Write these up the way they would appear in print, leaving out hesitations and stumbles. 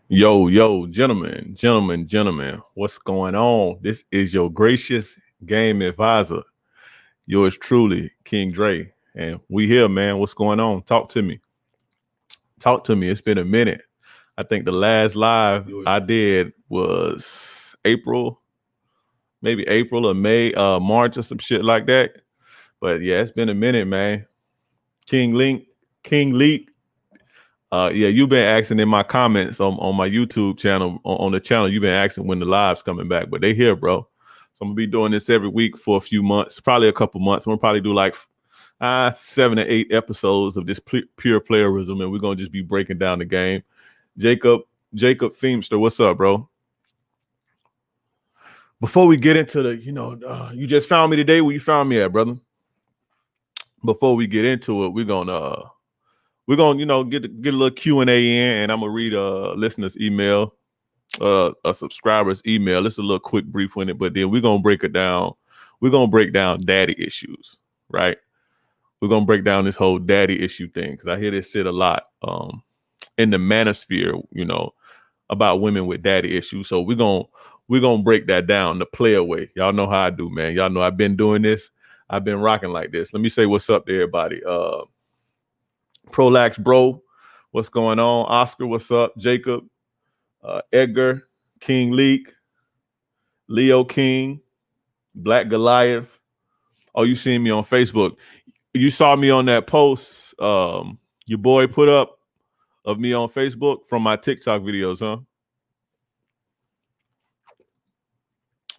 Yo, gentlemen, what's going on? This is your gracious game advisor, yours truly, King Dre. And we here, man. What's going on? Talk to me. Talk to me. It's been a minute. I think the last live I did was April, maybe April or May, March or some shit like that. But yeah, it's been a minute, man. King Leak. Yeah, you've been asking in my comments on my YouTube channel, on the channel, you've been asking when the live's coming back, but they here, bro. So I'm gonna be doing this every week for a few months, probably a couple months. I'm gonna probably do like 7 to 8 episodes of this pure playerism, and we're gonna just be breaking down the game. Jacob Feemster, what's up, bro? Before we get into the, you just found me today. Where you found me at, brother? Before we get into it, we're gonna get a little Q&A in, and I'm gonna read a listener's email, a subscriber's email. It's a little quick brief on it, but then we're gonna break it down. We're gonna break down daddy issues, right? We're gonna break down this whole daddy issue thing because I hear this shit a lot in the manosphere, about women with daddy issues. So we're gonna break that down the player way. Y'all know how I do, man. Y'all know I've been doing this. I've been rocking like this. Let me say what's up to everybody. Prolax bro, what's going on? Oscar, what's up? Jacob, Edgar, King Leak, Leo King, Black Goliath. Oh, you seen me on Facebook. You saw me on that post your boy put up of me on Facebook from my TikTok videos, huh?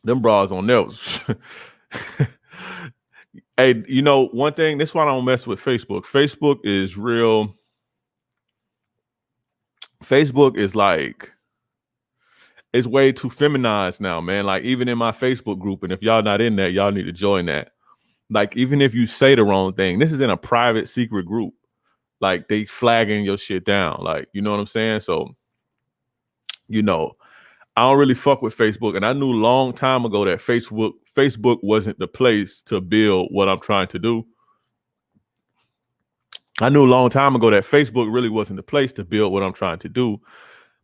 Them bras on those. Hey, one thing, this is why I don't mess with Facebook. Facebook is real. Facebook is like, it's way too feminized now, man. Like, even in my Facebook group, and if y'all not in there, y'all need to join that. Like, even if you say the wrong thing, this is in a private secret group. Like, they flagging your shit down. Like, you know what I'm saying? So, I don't really fuck with Facebook. And I knew a long time ago that Facebook wasn't the place to build what I'm trying to do. I knew a long time ago that Facebook really wasn't the place to build what I'm trying to do,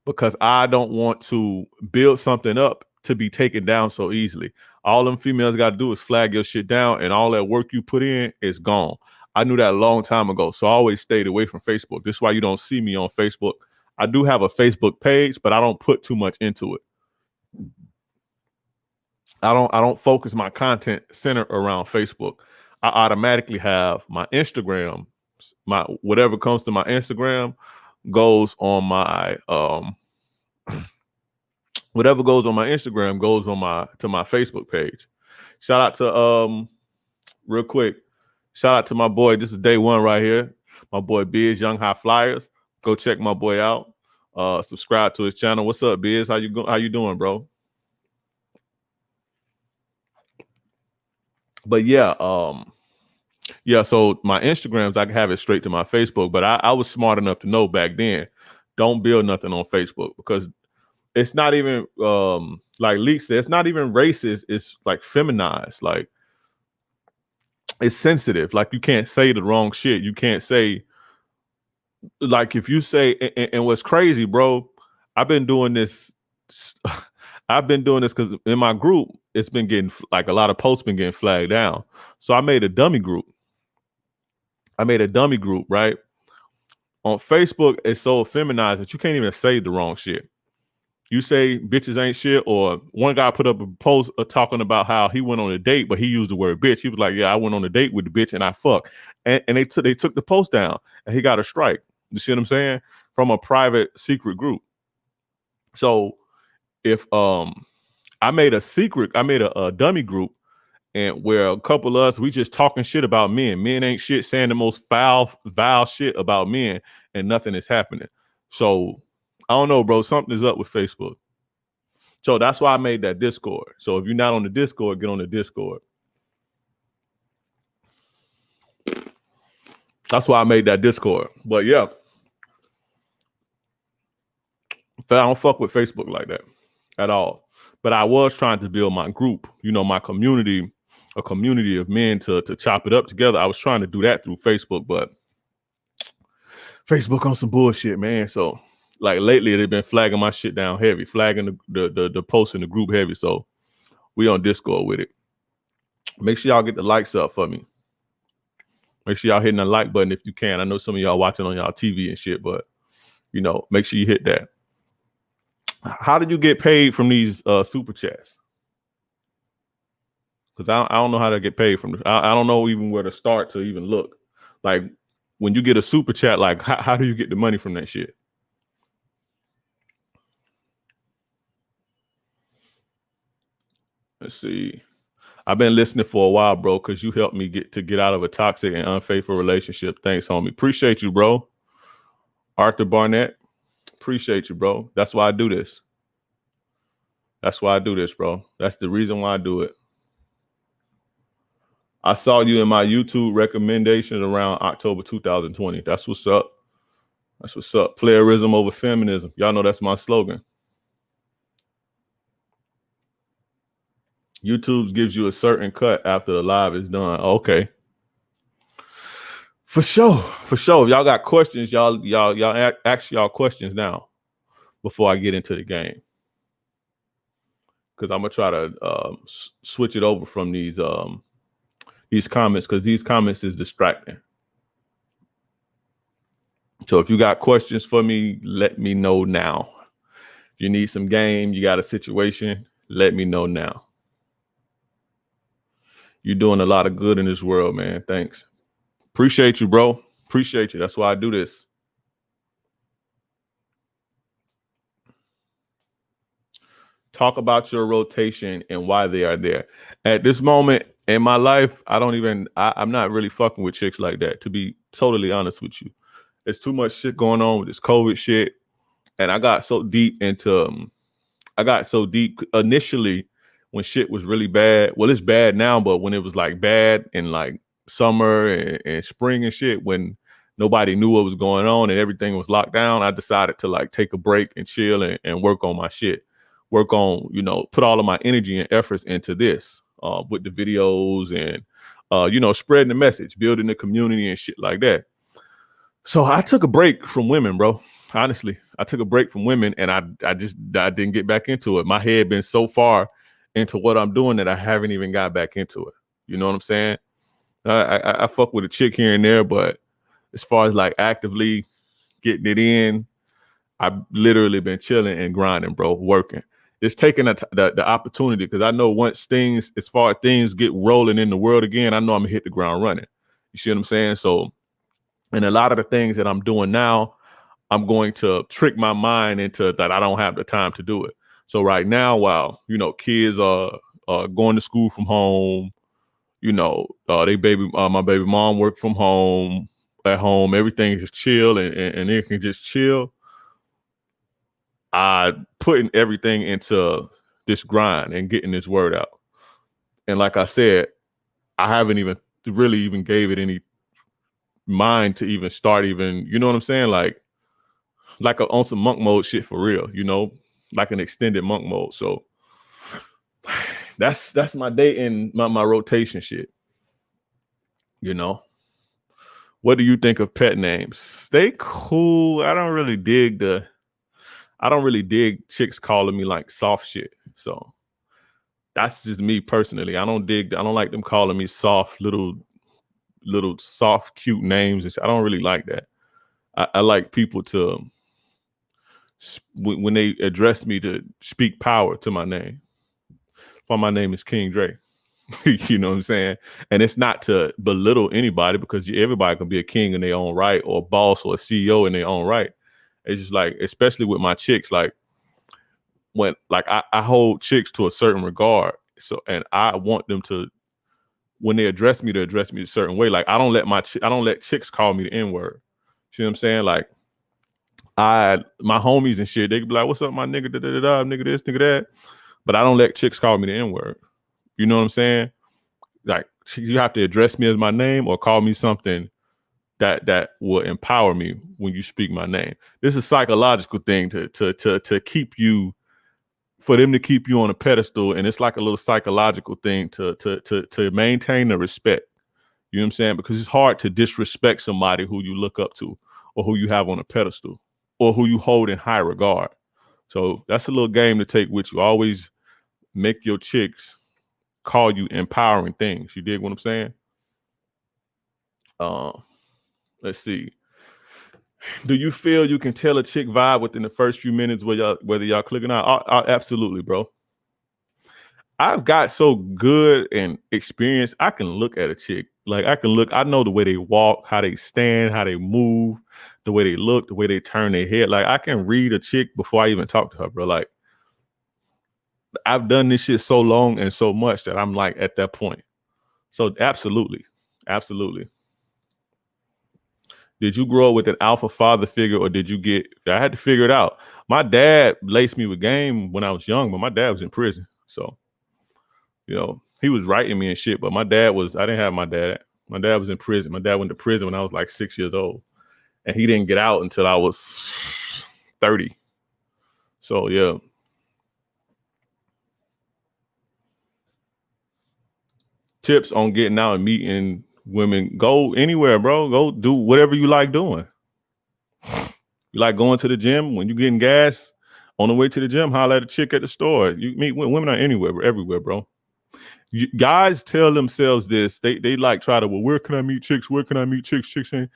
because I don't want to build something up to be taken down so easily. All them females got to do is flag your shit down, and all that work you put in is gone. I knew that a long time ago, so I always stayed away from Facebook. This is why you don't see me on Facebook. I do have a Facebook page, but I don't put too much into it. I don't focus my content center around Facebook. I automatically have my Instagram, my whatever comes to my Instagram goes on my whatever goes on my Instagram goes on my Facebook page. Shout out to real quick, shout out to my boy. This is day one right here. My boy Biz Young High Flyers. Go check my boy out. Subscribe to his channel. What's up, Biz? How you doing, bro? But yeah, so my Instagrams, I can have it straight to my Facebook, but I was smart enough to know back then, don't build nothing on Facebook, because it's not even like Leak said, it's not even racist. It's like feminized. Like, it's sensitive. Like, you can't say the wrong shit. You can't say, like, if you say, and what's crazy, bro, I've been doing this because in my group, it's been getting, like, a lot of posts been getting flagged down. So I made a dummy group. Right? On Facebook, it's so feminized that you can't even say the wrong shit. You say bitches ain't shit, or one guy put up a post talking about how he went on a date, but he used the word bitch. He was like, yeah, I went on a date with the bitch and I fuck. And they took the post down, and he got a strike. You see what I'm saying? From a private secret group. So if I made a dummy group, and where a couple of us, we just talking shit about men. Men ain't shit, saying the most vile shit about men, and nothing is happening. So I don't know, bro. Something is up with Facebook. So that's why I made that Discord. So if you're not on the Discord, get on the Discord. That's why I made that Discord. But yeah, I don't fuck with Facebook like that at all. But I was trying to build my group, my community, a community of men to chop it up together. I was trying to do that through Facebook, but Facebook on some bullshit, man. So like lately they've been flagging my shit down heavy, flagging the post in the group heavy. So we on Discord with it. Make sure y'all get the likes up for me. Make sure y'all hitting the like button if you can. I know some of y'all watching on y'all TV and shit, but you know, make sure you hit that. How did you get paid from these super chats? Because I don't know how to get paid from this. I don't know even where to start to even look. Like when you get a super chat, like how do you get the money from that shit? Let's see. I've been listening for a while, bro, because you helped me get out of a toxic and unfaithful relationship. Thanks, homie. Appreciate you, bro. Arthur Barnett. Appreciate you, bro. That's why I do this. That's why I do this, bro. That's the reason why I do it. I saw you in my YouTube recommendations around October 2020. That's what's up. That's what's up. Playerism over feminism. Y'all know that's my slogan. YouTube gives you a certain cut after the live is done. Okay. For sure. For sure. If y'all got questions, y'all ask y'all questions now before I get into the game. Because I'm gonna try to switch it over from these comments, because these comments is distracting. So if you got questions for me, let me know now. If you need some game, you got a situation, let me know now. You're doing a lot of good in this world, man. Thanks. Appreciate you, bro. Appreciate you. That's why I do this. Talk about your rotation and why they are there. At this moment in my life, I'm not really fucking with chicks like that, to be totally honest with you. There's too much shit going on with this COVID shit. And I got so deep initially when shit was really bad. Well, it's bad now, but when it was like bad in like summer and spring and shit, when nobody knew what was going on and everything was locked down, I decided to like take a break and chill and work on my shit. Work on, you know, put all of my energy and efforts into this with the videos and, you know, spreading the message, building the community and shit like that. So I took a break from women, bro. Honestly, I took a break from women and I didn't get back into it. My head been so far into what I'm doing that I haven't even got back into it. You know what I'm saying? I fuck with a chick here and there, but as far as like actively getting it in, I've literally been chilling and grinding, bro, working. It's taking the opportunity, because I know once things get rolling in the world again, I know I'm gonna hit the ground running. You see what I'm saying? So, and a lot of the things that I'm doing now, I'm going to trick my mind into that I don't have the time to do it. So right now, while, you know, kids are going to school from home, you know, my baby mom work from home, at home, everything is chill and they can just chill. I putting everything into this grind and getting this word out. And like I said, I haven't even really even gave it any mind to even start even, you know what I'm saying? Like on some monk mode shit for real, you know, like an extended monk mode. So that's my dating, my rotation shit. You know, what do you think of pet names? They cool. I don't really dig chicks calling me like soft shit. So that's just me personally. I don't like them calling me soft, little soft, cute names. I don't really like that. I like people to, when they address me, to speak power to my name. Well, my name is King Dre. You know what I'm saying? And it's not to belittle anybody, because everybody can be a king in their own right, or a boss or a CEO in their own right. It's just like, especially with my chicks, like when like I hold chicks to a certain regard. So, and I want them to, when they address me, to address me a certain way. Like I don't let chicks call me the N-word. See what I'm saying? Like my homies and shit, they can be like, "What's up, my nigga? Nigga this, nigga that." But I don't let chicks call me the N-word. You know what I'm saying? Like you have to address me as my name or call me something that will empower me when you speak my name. This is a psychological thing to keep you, for them to keep you on a pedestal, and it's like a little psychological thing to maintain the respect. You know what I'm saying? Because it's hard to disrespect somebody who you look up to or who you have on a pedestal. or who you hold in high regard. So that's a little game to take with you. Always make your chicks call you empowering things. You dig what I'm saying? Let's see. Do you feel you can tell a chick vibe within the first few minutes whether y'all clicking out? Absolutely, bro. I've got so good and experienced. I can look at a chick. Like I know the way they walk, how they stand, how they move, the way they look, the way they turn their head. Like I can read a chick before I even talk to her, bro. Like I've done this shit so long and so much that I'm like at that point. So absolutely. Absolutely. Did you grow up with an alpha father figure, or did you get? I had to figure it out. My dad laced me with game when I was young, but my dad was in prison, so he was writing me and shit. But I didn't have my dad. My dad was in prison. My dad went to prison when I was like 6 years old, and he didn't get out until I was 30. So yeah. Tips on getting out and meeting women. Go anywhere, bro. Go do whatever you like doing. You like going to the gym? When you getting gas on the way to the gym, holler at a chick at the store. You meet women are anywhere, everywhere, bro. Guys tell themselves this. They like try to, well, where can I meet chicks? Where can I meet chicks? Chicks ain't.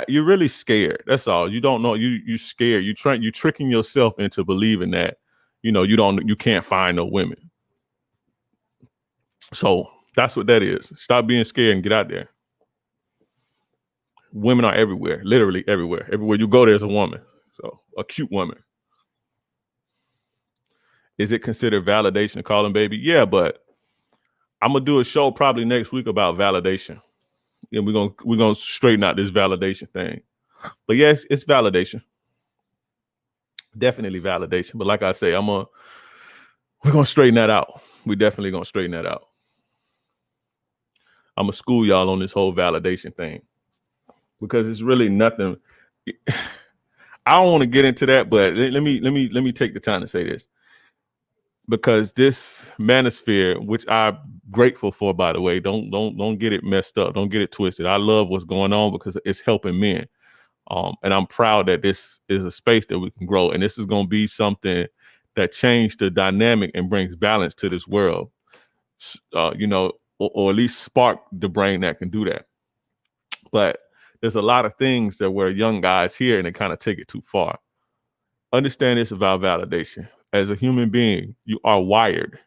You're really scared. That's all. You don't know. You scared. You tricking yourself into believing that you can't find no women. So that's what that is. Stop being scared and get out there. Women are everywhere, literally everywhere. Everywhere you go, there's a woman. So a cute woman. Is it considered validation to call them baby? Yeah, but I'm gonna do a show probably next week about validation. And we're gonna straighten out this validation thing. But yes, it's validation. Definitely validation. But like I say, we're gonna straighten that out. We definitely gonna straighten that out. I'm gonna school y'all on this whole validation thing, because it's really nothing. I don't want to get into that, but let me take the time to say this, because this manosphere, which I'm grateful for, by the way, don't get it messed up, don't get it twisted. I love what's going on because it's helping men, and I'm proud that this is a space that we can grow, and this is going to be something that changes the dynamic and brings balance to this world, or at least spark the brain that can do that. But there's a lot of things that where young guys hear and they kind of take it too far. Understand this about validation. As a human being, you are wired.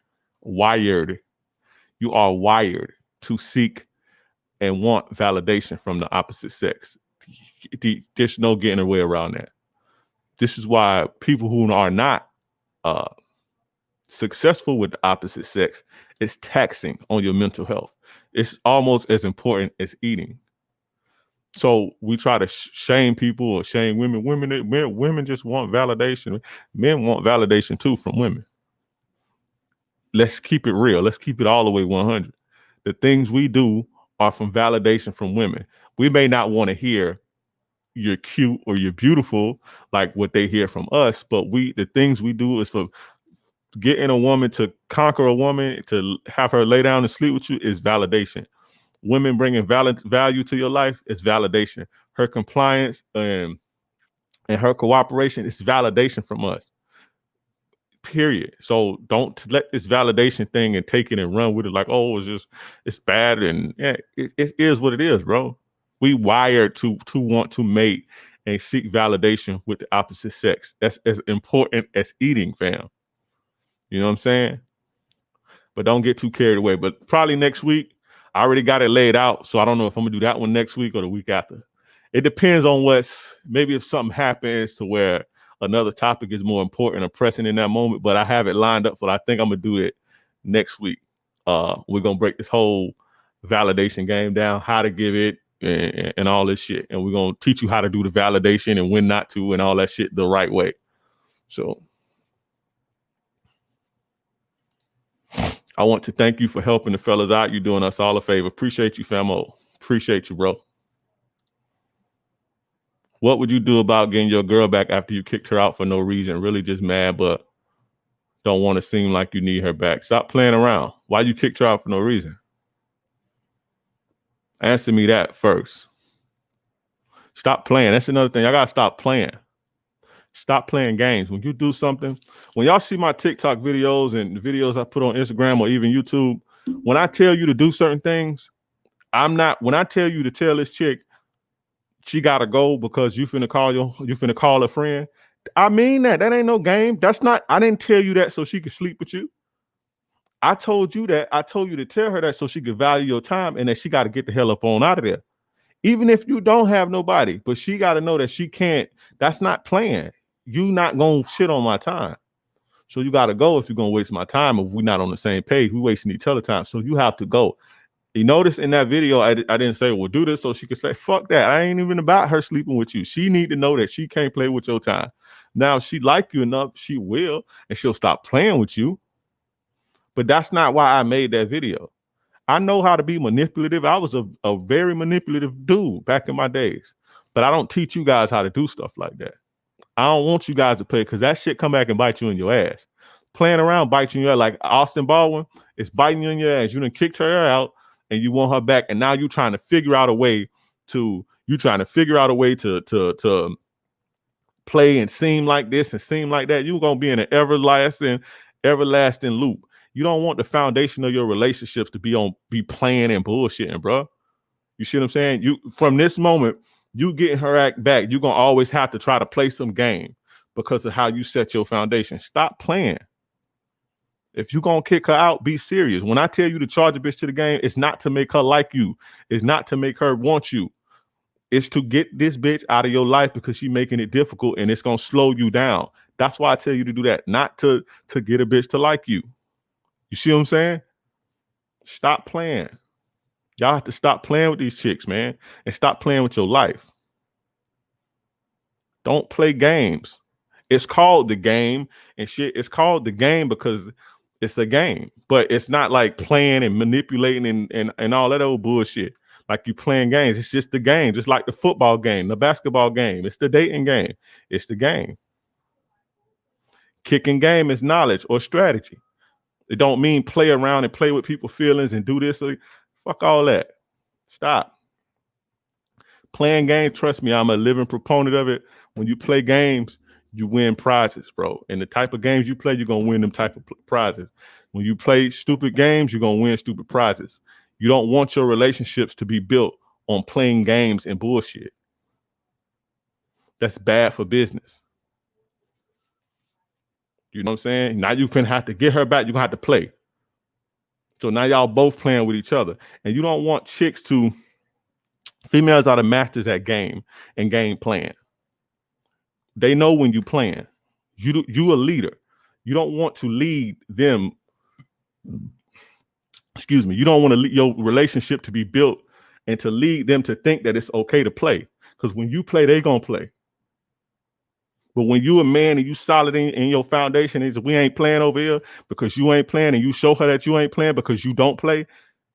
You are wired to seek and want validation from the opposite sex. There's no getting away around that. This is why people who are not successful with the opposite sex, it's taxing on your mental health. It's almost as important as eating. So we try to shame people or shame women. Women just want validation. Men want validation too from women. Let's keep it real. Let's keep it all the way 100. The things we do are from validation from women. We may not want to hear you're cute or you're beautiful like what they hear from us, but the things we do is for getting a woman to conquer a woman, to have her lay down and sleep with you, is validation. Women bringing value to your life is validation. Her compliance and her cooperation is validation from us. Period. So don't let this validation thing and take it and run with it like, oh, it's bad. And yeah, it is what it is, bro. We wired to want to mate and seek validation with the opposite sex. That's as important as eating, fam. You know what I'm saying? But don't get too carried away. But probably next week, I already got it laid out, so I don't know if I'm gonna do that one next week or the week after. It depends on maybe if something happens to where another topic is more important or pressing in that moment, but I have it lined up, so I think I'm gonna do it next week. We're gonna break this whole validation game down, how to give it and all this shit. And we're gonna teach you how to do the validation and when not to and all that shit the right way. So I want to thank you for helping the fellas out. You're doing us all a favor. Appreciate you, famo. Appreciate you, bro. What would you do about getting your girl back after you kicked her out for no reason? Really just mad, but don't want to seem like you need her back. Stop playing around. Why you kicked her out for no reason? Answer me that first. Stop playing. That's another thing. I gotta stop playing. Stop playing games. When you do something, when y'all see my TikTok videos and the videos I put on Instagram or even YouTube, when I tell you to do certain things, when I tell you to tell this chick she gotta go because you finna call a friend, I mean that. That ain't no game. I didn't tell you that so she could sleep with you. I told you that. I told you to tell her that so she could value your time and that she got to get the hell up on out of there. Even if you don't have nobody, but she got to know that she can't. That's not playing. You not gonna shit on my time. So you got to go if you're gonna waste my time. If we're not on the same page, we wasting each other time. So you have to go. You notice in that video, I didn't say, well, do this so she could say, fuck that. I ain't even about her sleeping with you. She need to know that she can't play with your time. Now, if she like you enough, she will, and she'll stop playing with you. But that's not why I made that video. I know how to be manipulative. I was a very manipulative dude back in my days. But I don't teach you guys how to do stuff like that. I don't want you guys to play because that shit come back and bite you in your ass. Playing around bites you in your ass. Like Austin Baldwin, it's biting you in your ass. You done kicked her out and you want her back. And now you're trying to figure out a way to play and seem like this and seem like that. You're going to be in an everlasting loop. You don't want the foundation of your relationships to be playing and bullshitting, bro. You see what I'm saying? You from this moment, you getting her act back, you're gonna always have to try to play some game because of how you set your foundation. Stop playing. If you're gonna kick her out, be serious. When I tell you to charge a bitch to the game, it's not to make her like you, it's not to make her want you. It's to get this bitch out of your life because she's making it difficult and it's gonna slow you down. That's why I tell you to do that, not to get a bitch to like you. You see what I'm saying? Stop playing. Y'all have to stop playing with these chicks, man, and stop playing with your life. Don't play games. It's called the game and shit. It's called the game because it's a game, but it's not like playing and manipulating and all that old bullshit. Like you playing games. It's just the game, just like the football game, the basketball game. It's the dating game. It's the game. Kicking game is knowledge or strategy. It don't mean play around and play with people's feelings and do this. Fuck all that. Stop. Playing games, trust me, I'm a living proponent of it. When you play games, you win prizes, bro. And the type of games you play, you're going to win them type of prizes. When you play stupid games, you're going to win stupid prizes. You don't want your relationships to be built on playing games and bullshit. That's bad for business. You know what I'm saying? Now you can have to get her back. You're going to have to play. So now y'all both playing with each other. And you don't want females are the masters at game and game playing. They know when you playing. You a leader. You don't want to lead them. Excuse me. You don't want your relationship to be built and to lead them to think that it's okay to play. Because when you play, they going to play. But when you a man and you solid in your foundation, and we ain't playing over here because you ain't playing, and you show her that you ain't playing because you don't play,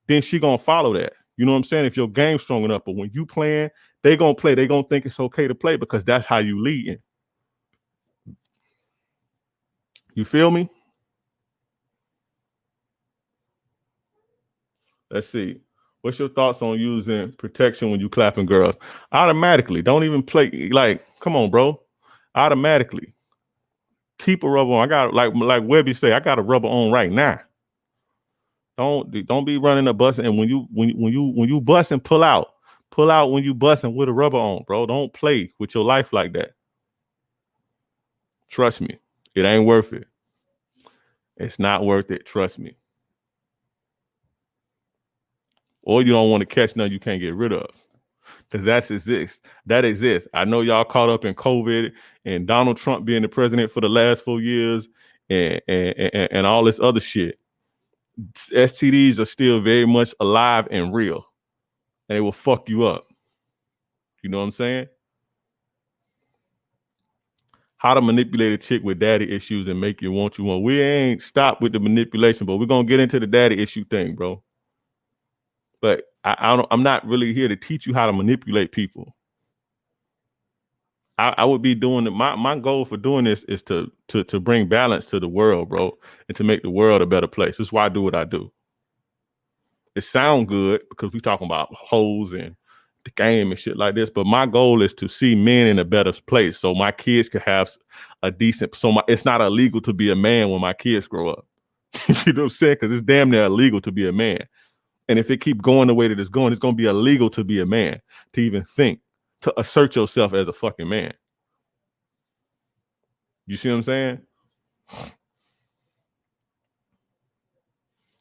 then she gonna follow that. You know what I'm saying? If your game's strong enough, but when you playing, they gonna play. They gonna think it's okay to play because that's how you leading. You feel me? Let's see. What's your thoughts on using protection when you clapping girls? Automatically. Don't even play. Like, come on, bro. Automatically. Keep a rubber on. I got like Webby say, I got a rubber on right now. Don't be running a bus. And when you bust and pull out when you busting with a rubber on, bro. Don't play with your life like that. Trust me, it ain't worth it. It's not worth it. Trust me. Or you don't want to catch nothing you can't get rid of. Because that exists. I know y'all caught up in COVID and Donald Trump being the president for the last 4 years and all this other shit. STDs are still very much alive and real. And it will fuck you up. You know what I'm saying? How to manipulate a chick with daddy issues and make you want you one. We ain't stopped with the manipulation, but we're going to get into the daddy issue thing, bro. But I'm not really here to teach you how to manipulate people. I would be doing it. My goal for doing this is to bring balance to the world, bro, and to make the world a better place. That's why I do what I do. It sounds good because we talking about hoes and the game and shit like this. But my goal is to see men in a better place, so my kids could have a decent. It's not illegal to be a man when my kids grow up. You know what I'm saying? Because it's damn near illegal to be a man. And if it keep going the way that it's going to be illegal to be a man, to even think, to assert yourself as a fucking man. You see what I'm saying?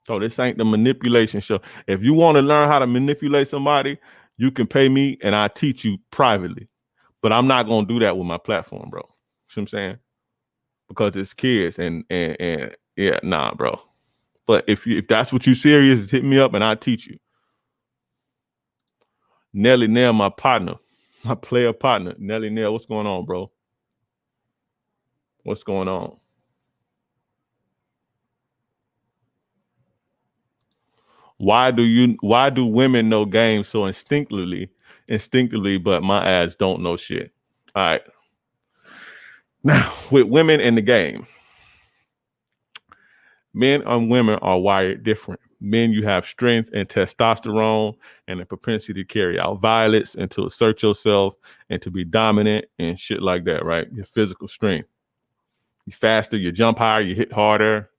So this ain't the manipulation show. If you want to learn how to manipulate somebody, you can pay me and I teach you privately. But I'm not going to do that with my platform, bro. See what I'm saying? Because it's kids and yeah, nah, bro. But if that's what you serious, hit me up and I'll teach you. Nelly Nail, my partner, my player partner. Nelly Nail, what's going on, bro? What's going on? Why do women know games so instinctively, but my ass don't know shit? All right. Now, with women in the game, men and women are wired different. Men, you have strength and testosterone and a propensity to carry out violence and to assert yourself and to be dominant and shit like that, right? Your physical strength. You faster, you jump higher, you hit harder.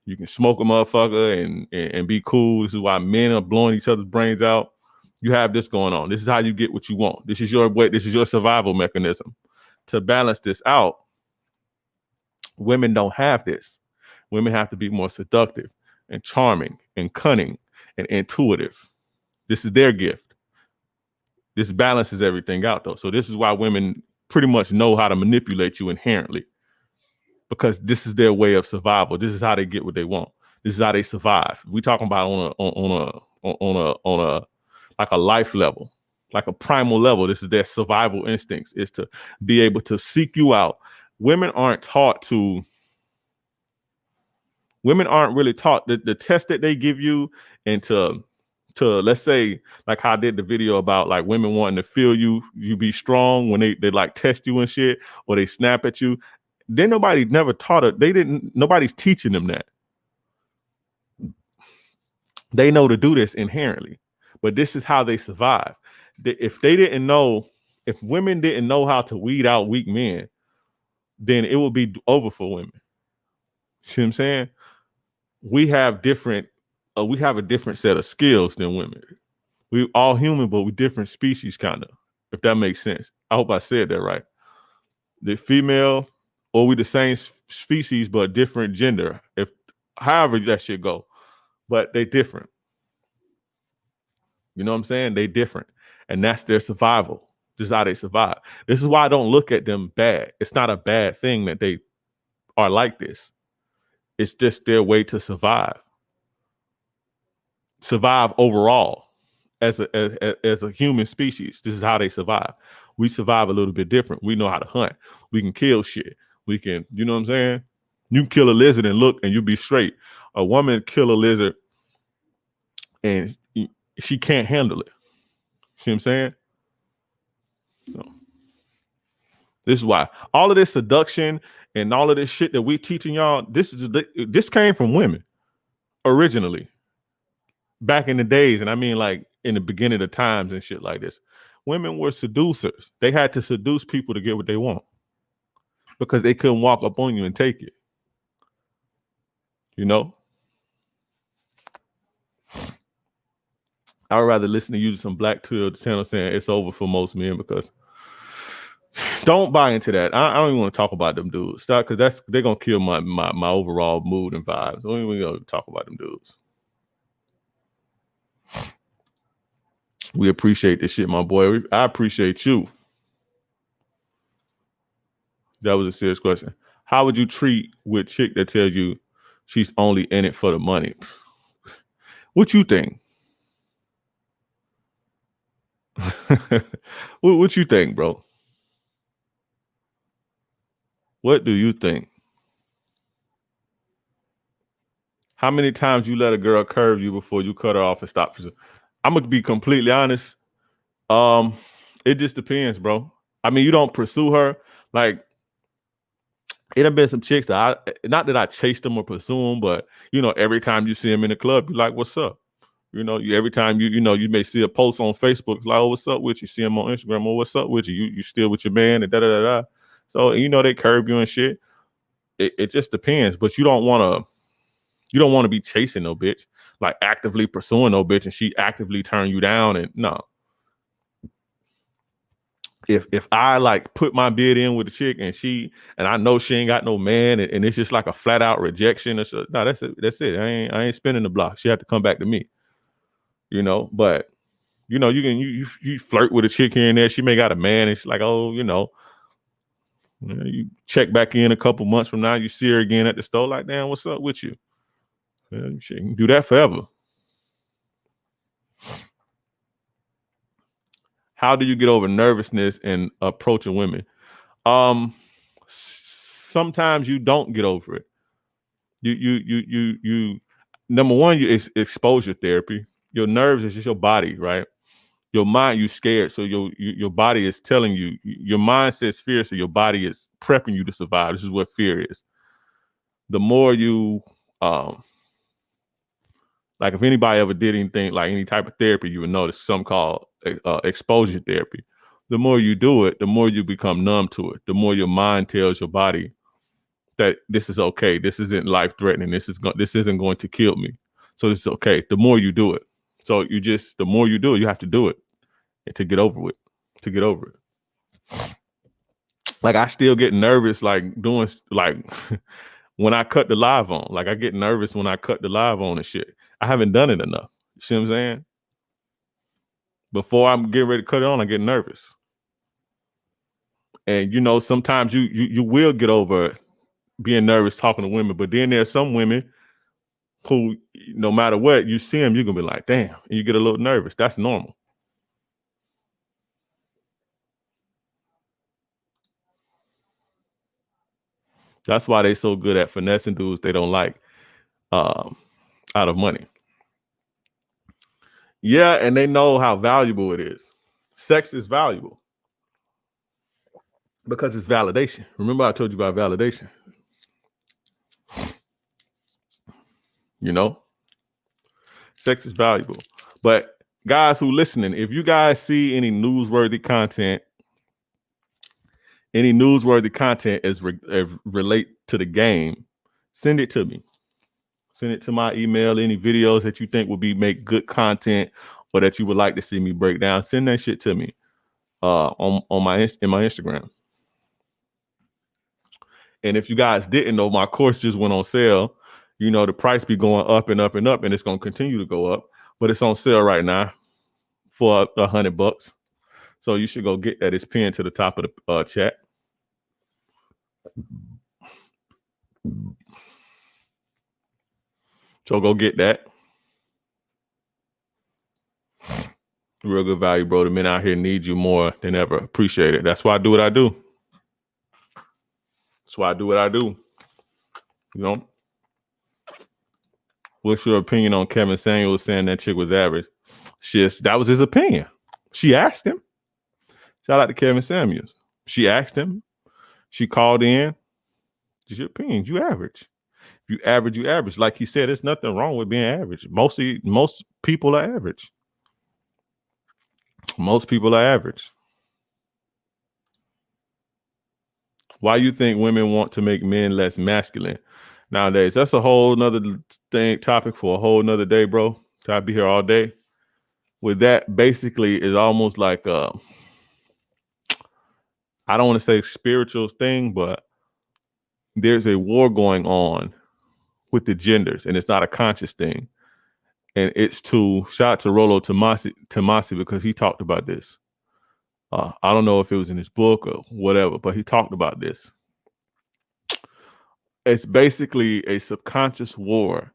You can smoke a motherfucker and be cool. This is why men are blowing each other's brains out. You have this going on. This is how you get what you want. This is your way. This is your survival mechanism. To balance this out, women don't have this. Women have to be more seductive and charming and cunning and intuitive. This is their gift. This balances everything out, though. So this is why women pretty much know how to manipulate you inherently. Because this is their way of survival. This is how they get what they want. This is how they survive. We talking about on a like a life level, like a primal level. This is their survival instincts, is to be able to seek you out. Women aren't really taught the test that they give you, and to let's say, like how I did the video about like women wanting to feel you be strong when they like test you and shit, or they snap at you. Then nobody never taught it. Nobody's teaching them that. They know to do this inherently, but this is how they survive. If women didn't know how to weed out weak men, then it would be over for women. See what I'm saying? We have a different set of skills than women. We all human, but we're different species, kind of, if that makes sense. I hope I said that right. The female, or we the same species but different gender, however that shit go, but they different. You know what I'm saying? They different, and that's their survival. This is how they survive. This is why I don't look at them bad. It's not a bad thing that they are like this. It's just their way to survive overall as a human species. This is how they survive. We survive a little bit different. We know how to hunt. We can kill shit. We can, you know what I'm saying? You kill a lizard and look, and you be straight. A woman kill a lizard and she can't handle it. See what I'm saying? So, this is why all of this seduction and all of this shit that we teaching y'all, this came from women originally, back in the days. And I mean, like in the beginning of times and shit like this. Women were seducers. They had to seduce people to get what they want, because they couldn't walk up on you and take it. You know? I would rather listen to you to some Black Twill channel saying it's over for most men, because don't buy into that. I don't even want to talk about them dudes. Stop, because they're gonna kill my overall mood and vibes. Don't even go talk about them dudes. We appreciate this shit, my boy. I appreciate you. That was a serious question. How would you treat with chick that tells you she's only in it for the money? What you think? What you think, bro? What do you think? How many times you let a girl curve you before you cut her off and stop? I'm gonna be completely honest. It just depends, bro. I mean, you don't pursue her. Like, it have been some chicks that not that I chase them or pursue them, but you know, every time you see them in the club, you're like, "What's up?" You know, every time you may see a post on Facebook, it's like, oh, what's up with you? See him on Instagram, oh, what's up with you? You still with your man and da da da da. So they curb you and shit. It just depends, but you don't want to be chasing no bitch, like actively pursuing no bitch, and she actively turn you down. And no, if I like put my bid in with a chick and I know she ain't got no man and it's just like a flat out rejection or so, no, that's it. That's it. I ain't spinning the block. She had to come back to me. But you flirt with a chick here and there. She may got a man and she's like, oh, you check back in a couple months from now, you see her again at the store, like, damn, what's up with you? She can do that forever. How do you get over nervousness in approaching women? Sometimes you don't get over it. You number one, it's exposure therapy. Your nerves is just your body, right? Your mind, you scared, so your body is telling you. Your mind says fear, so your body is prepping you to survive. This is what fear is. The more you, like if anybody ever did anything like any type of therapy, you would notice something called exposure therapy. The more you do it, the more you become numb to it. The more your mind tells your body that this is okay. This isn't life threatening. This isn't going to kill me. So this is okay. The more you do it. So the more you do it, you have to do it to get over it. Like I still get nervous, like doing like when I cut the live on. Like I get nervous when I cut the live on and shit. I haven't done it enough. You see what I'm saying? Before I'm getting ready to cut it on, I get nervous. And sometimes you will get over being nervous talking to women, but then there's some women who, no matter what you see them, you're gonna be like, damn, and you get a little nervous. That's normal. That's why they so good at finessing dudes they don't like out of money. Yeah, and they know how valuable it is. Sex is valuable because it's validation. Remember I told you about validation. Sex is valuable. But guys who listening, if you guys see any newsworthy content as relate to the game, send it to me. Send it to my email. Any videos that you think would make good content or that you would like to see me break down, send that shit to me in my Instagram. And if you guys didn't know, my course just went on sale. The price be going up and up and up, and it's going to continue to go up. But it's on sale right now for $100. So you should go get that. It's pinned to the top of the chat. So go get that. Real good value, bro. The men out here need you more than ever. Appreciate it. That's why I do what I do. What's your opinion on Kevin Samuels saying that chick was average? That was his opinion. She asked him. Shout out to Kevin Samuels. She asked him. She called in. It's your opinion. You average. If you average, you average. Like he said, there's nothing wrong with being average. Most people are average. Most people are average. Why you think women want to make men less masculine nowadays? That's a whole nother topic for a whole nother day, bro. So I'll be here all day. With that, basically, it's almost like I don't want to say spiritual thing, but there's a war going on with the genders, and it's not a conscious thing. And it's shout out to Rollo Tomasi because he talked about this. I don't know if it was in his book or whatever, but he talked about this. It's basically a subconscious war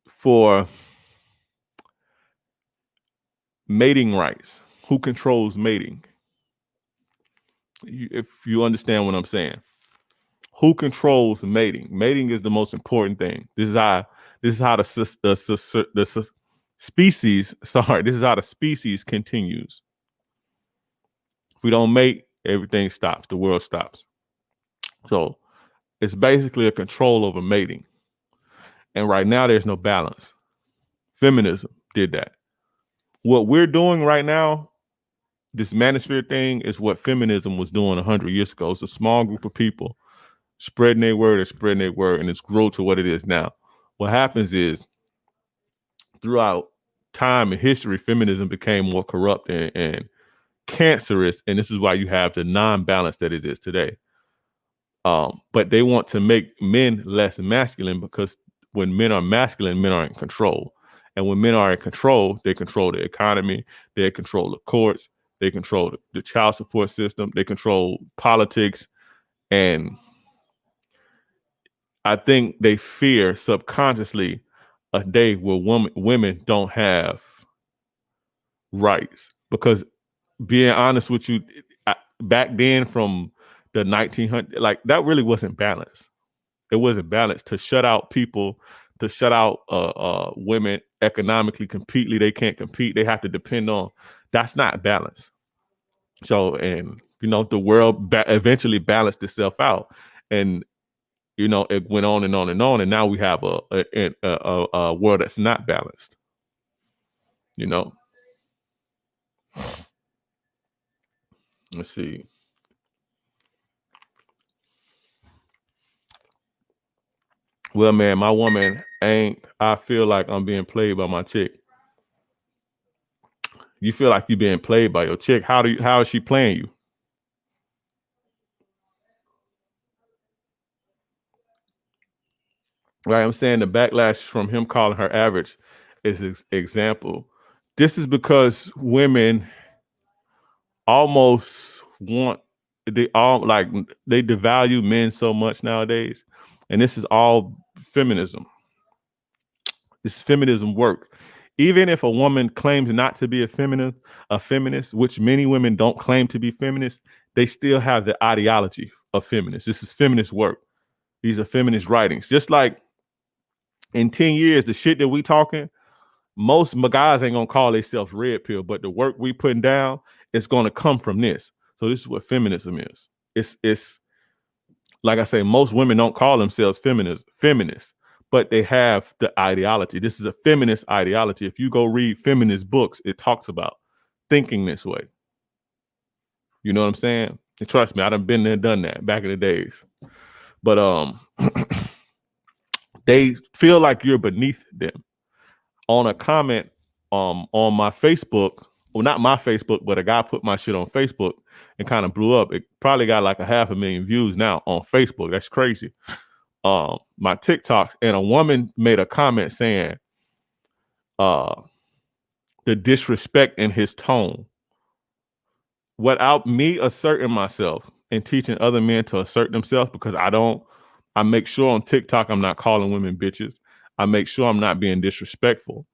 for mating rights. Who controls mating? If you understand what I'm saying. Who controls mating? Mating is the most important thing. This is how the species continues. If we don't mate, everything stops. The world stops. So it's basically a control over mating. And right now there's no balance. Feminism did that. What we're doing right now, this manosphere thing, is what feminism was doing 100 years ago. It's a small group of people spreading their word and it's grown to what it is now. What happens is, throughout time and history, feminism became more corrupt and cancerous, and this is why you have the non-balance that it is today. But they want to make men less masculine, because when men are masculine, men are in control. And when men are in control, they control the economy, they control the courts, they control the child support system, they control politics. And I think they fear subconsciously a day where women don't have rights. Because being honest with you, back then, from the 1900s, like, that really wasn't balanced. It wasn't balanced to shut out people, to shut out women economically, completely. They can't compete. They have to depend on. That's not balanced. So, and the world eventually balanced itself out, and it went on and on and on, and now we have a world that's not balanced. Let's see. Well, man, my woman I feel like I'm being played by my chick. You feel like you're being played by your chick. How is she playing you? Right, I'm saying the backlash from him calling her average is an example. This is because women almost they devalue men so much nowadays, and this is all feminism. This feminism work. Even if a woman claims not to be a feminist, which many women don't claim to be feminist, they still have the ideology of feminist. This is feminist work. These are feminist writings. Just like in 10 years, the shit that we talking, most guys ain't gonna call themselves red pill, but the work we putting down is gonna come from this. So this is what feminism is. It's like I say, most women don't call themselves feminists, but they have the ideology. This is a feminist ideology. If you go read feminist books, it talks about thinking this way. You know what I'm saying? And trust me, I done been there, done that back in the days. But they feel like you're beneath them. On a comment on my Facebook, well, not my Facebook, but a guy put my shit on Facebook and kind of blew up. It probably got like 500,000 views now on Facebook. That's crazy. My TikToks, and a woman made a comment saying the disrespect in his tone. Without me asserting myself and teaching other men to assert themselves, because I make sure on TikTok I'm not calling women bitches. I make sure I'm not being disrespectful.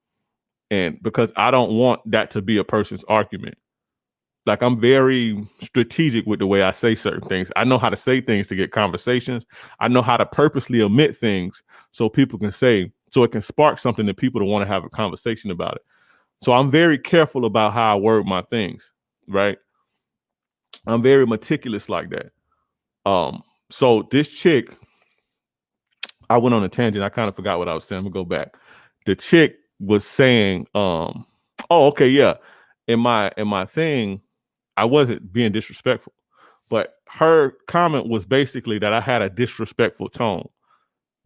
And because I don't want that to be a person's argument. Like, I'm very strategic with the way I say certain things. I know how to say things to get conversations. I know how to purposely omit things so people can say, so it can spark something to people to want to have a conversation about it. So I'm very careful about how I word my things, right? I'm very meticulous like that. So this chick, I went on a tangent. I kind of forgot what I was saying. I'm gonna go back. The chick was saying, oh, okay, yeah. In my thing, I wasn't being disrespectful, but her comment was basically that I had a disrespectful tone.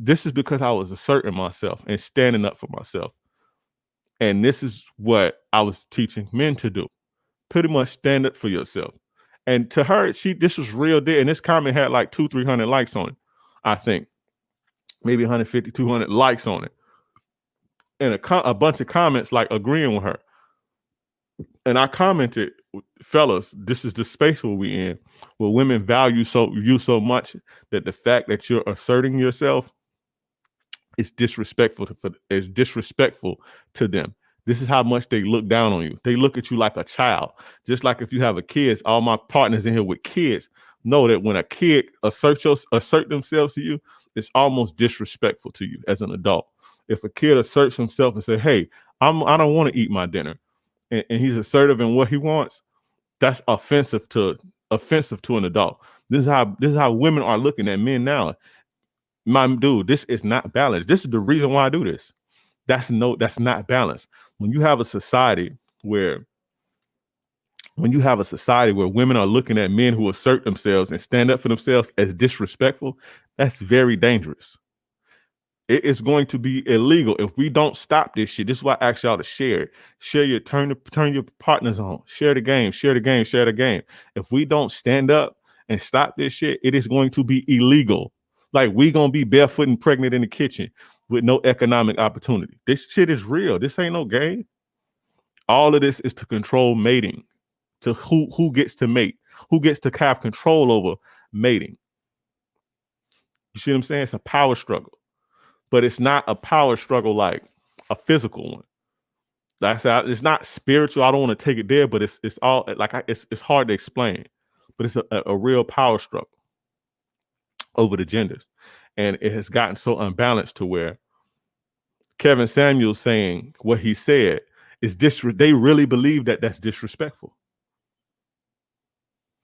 This is because I was asserting myself and standing up for myself. And this is what I was teaching men to do. Pretty much stand up for yourself. And to her, this was real deal. And this comment had like 200-300 likes on it, I think. Maybe 150, 200 likes on it. And a bunch of comments like agreeing with her. And I commented, fellas, this is the space where we in, where women value you so much that the fact that you're asserting yourself is disrespectful to them. This is how much they look down on you. They look at you like a child. Just like if you have a kid, all my partners in here with kids know that when a kid assert themselves to you, it's almost disrespectful to you as an adult. If a kid asserts himself and say, hey, I don't want to eat my dinner, and he's assertive in what he wants, that's offensive to an adult. This is how women are looking at men now. My dude, this is not balanced. This is the reason why I do this. That's not balanced. When you have a society where women are looking at men who assert themselves and stand up for themselves as disrespectful, that's very dangerous. It is going to be illegal if we don't stop this shit. This is why I ask y'all to share it. Share your turn your partners on. Share the game. Share the game. Share the game. If we don't stand up and stop this shit, it is going to be illegal. Like we gonna be barefoot and pregnant in the kitchen with no economic opportunity. This shit is real. This ain't no game. All of this is to control mating, to who gets to mate, who gets to have control over mating. You see what I'm saying? It's a power struggle. But it's not a power struggle like a physical one. Like I said, it's not spiritual. I don't want to take it there, but it's all like it's hard to explain. But it's a real power struggle over the genders, and it has gotten so unbalanced to where Kevin Samuels saying what he said is they really believe that that's disrespectful.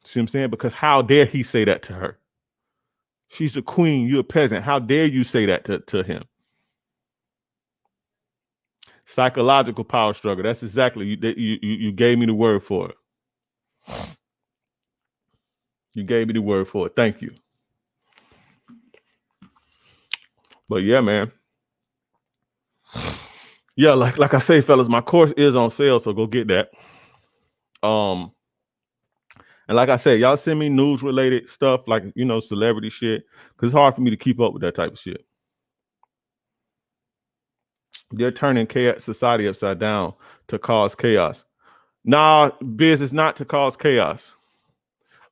See what I'm saying? Because how dare he say that to her? She's the queen. You're a peasant. How dare you say that to him? Psychological power struggle. That's exactly you gave me the word for it. You gave me the word for it. Thank you. But yeah, man. Yeah, like I say, fellas, my course is on sale, so go get that. And like I said, y'all send me news related stuff, like celebrity shit, because it's hard for me to keep up with that type of shit. They're turning society upside down to cause chaos. Nah, Biz, is not to cause chaos.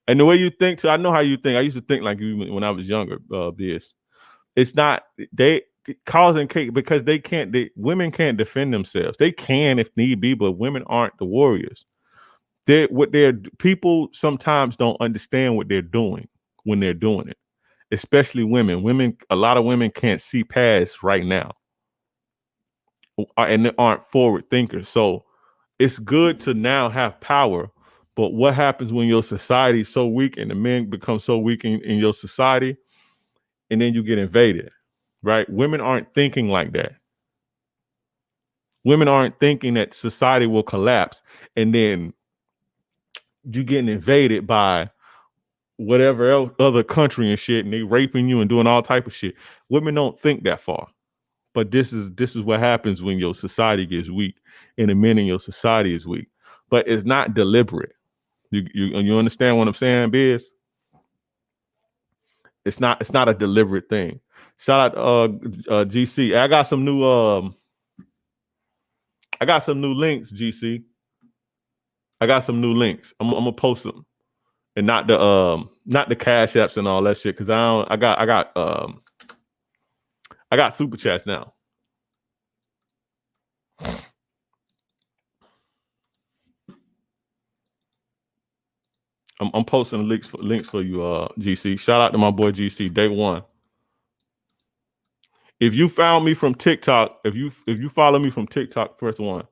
And the way you think too, I know how you think. I used to think like you when I was younger, Biz. It's not they causing chaos because women can't defend themselves. They can if need be, but women aren't the warriors. People sometimes don't understand what they're doing when they're doing it, especially women. A lot of women can't see past right now, and they aren't forward thinkers. So it's good to now have power, but what happens when your society is so weak and the men become so weak in your society, and then you get invaded, right? Women aren't thinking like that. Women aren't thinking that society will collapse and then you getting invaded by whatever else, other country and shit, and they raping you and doing all type of shit. Women don't think that far. But this is what happens when your society gets weak and the men in your society is weak. But it's not deliberate. You understand what I'm saying, Biz? It's not a deliberate thing. Shout out GC. I got some new links, GC. I got some new links. I'm gonna post them. And not the cash apps and all that shit, because I got super chats now. I'm posting links for you, GC. Shout out to my boy GC, day one. If you found me from TikTok, if you follow me from TikTok, press one.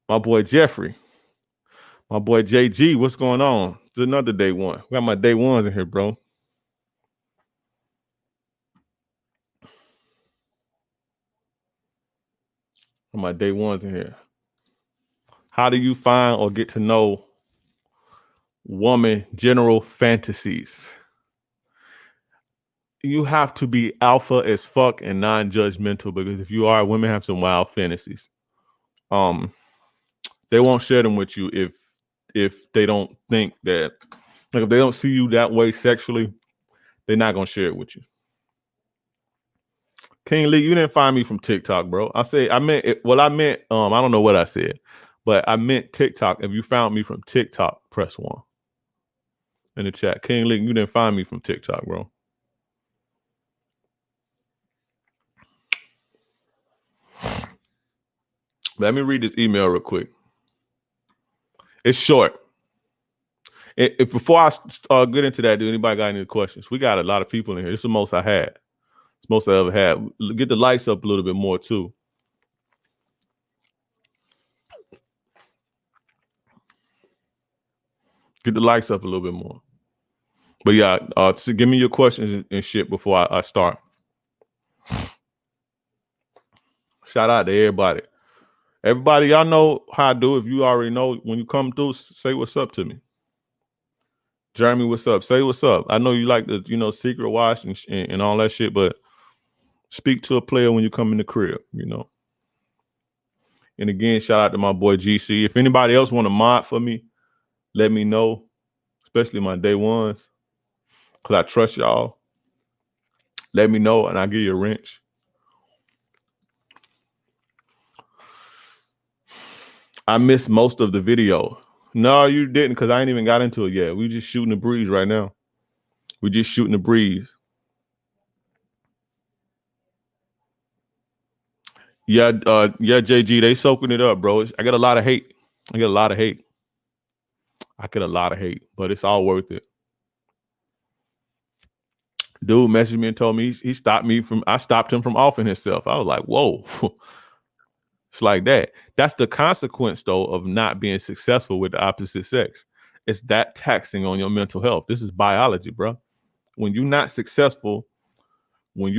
My boy Jeffrey, my boy JG, what's going on? It's another day one. We got my day ones in here, bro. My day ones in here. How do you find or get to know woman general fantasies? You have to be alpha as fuck and non-judgmental, because if you are, women have some wild fantasies. They won't share them with you if they don't think that, like, if they don't see you that way sexually, they're not gonna share it with you. King Lee, you didn't find me from TikTok, bro. I meant I don't know what I said, but I meant TikTok. If you found me from TikTok, press one in the chat. King Lee, you didn't find me from TikTok, bro. Let me read this email real quick. It's short. Before I get into that, do anybody got any questions? We got a lot of people in here. This is the most I had. It's the most I ever had. Get the lights up a little bit more too. Get the lights up a little bit more. But yeah, so give me your questions and shit before I start. Shout out to everybody. Everybody, y'all know how I do. If you already know, when you come through, say what's up to me. Jeremy, what's up? Say what's up. I know you like the, secret watch and all that shit, but speak to a player when you come in the crib, And again, shout out to my boy GC. If anybody else want to mod for me, let me know, especially my day ones, because I trust y'all. Let me know, and I'll give you a wrench. I missed most of the video. No, you didn't, because I ain't even got into it yet. We just shooting the breeze right now. We just shooting the breeze. Yeah, JG, they soaking it up, bro. I get a lot of hate. I get a lot of hate, but it's all worth it. Dude messaged me and told me I stopped him from offing himself. I was like, whoa. It's like that. That's the consequence, though, of not being successful with the opposite sex. It's that taxing on your mental health. This is biology, bro. When you're not successful with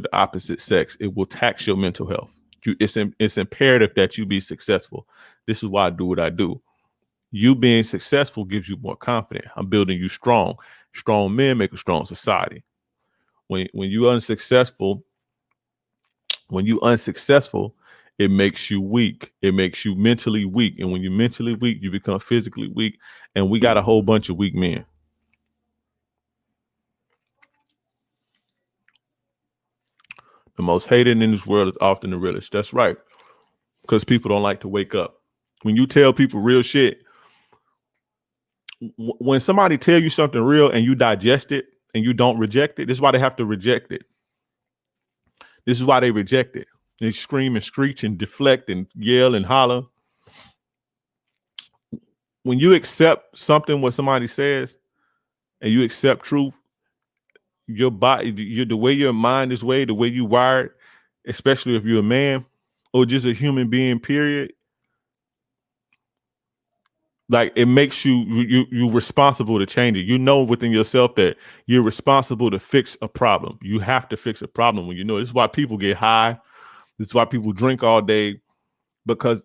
the opposite sex, it will tax your mental health. It's imperative that you be successful. This is why I do what I do. You being successful gives you more confidence. I'm building you strong. Strong men make a strong society. When you're unsuccessful, it makes you weak. It makes you mentally weak. And when you're mentally weak, you become physically weak. And we got a whole bunch of weak men. The most hated in this world is often the realest. That's right. Because people don't like to wake up. When you tell people real shit, when somebody tell you something real and you digest it and you don't reject it, this is why they have to reject it. This is why they reject it. They scream and screech and deflect and yell and holler. When you accept something what somebody says and you accept truth, your body, the way your mind is way, the way you wired, especially if you're a man or just a human being, period, like it makes you responsible to change it. You know within yourself that you're responsible to fix a problem. You have to fix a problem when you know. This is why people get high. This is why people drink all day, because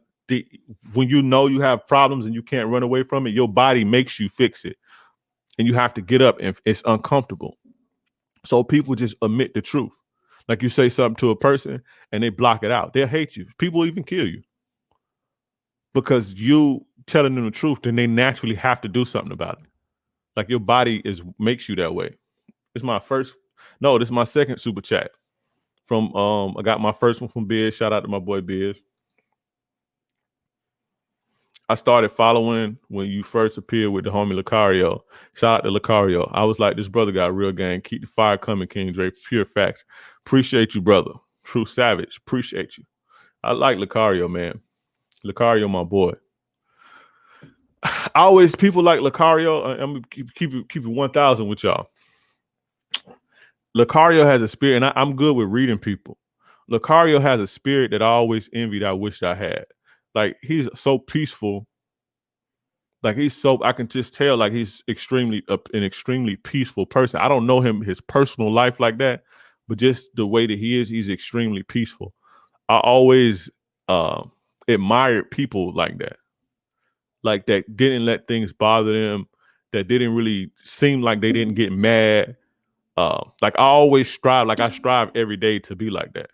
when you know you have problems and you can't run away from it, your body makes you fix it. And you have to get up, and it's uncomfortable. So people just admit the truth. Like you say something to a person and they block it out. They'll hate you. People even kill you. Because you telling them the truth, then they naturally have to do something about it. Like your body makes you that way. This is my second super chat. I got my first one from Biz. Shout out to my boy Biz. I started following when you first appeared with the homie Lucario. Shout out to Lucario. I was like, this brother got real gang. Keep the fire coming, King Dre. Pure facts. Appreciate you, brother. True savage. Appreciate you. I like Lucario, man. Lucario, my boy. People like Lucario. I'm gonna keep it 1,000 with y'all. Lucario has a spirit, and I'm good with reading people. Lucario has a spirit that I always envied. I wished I had. Like he's so peaceful. Like I can just tell like he's an extremely peaceful person. I don't know his personal life like that, but just the way that he is, he's extremely peaceful. I always admired people like that didn't let things bother them, that didn't really seem like they didn't get mad. Like I always strive every day to be like that.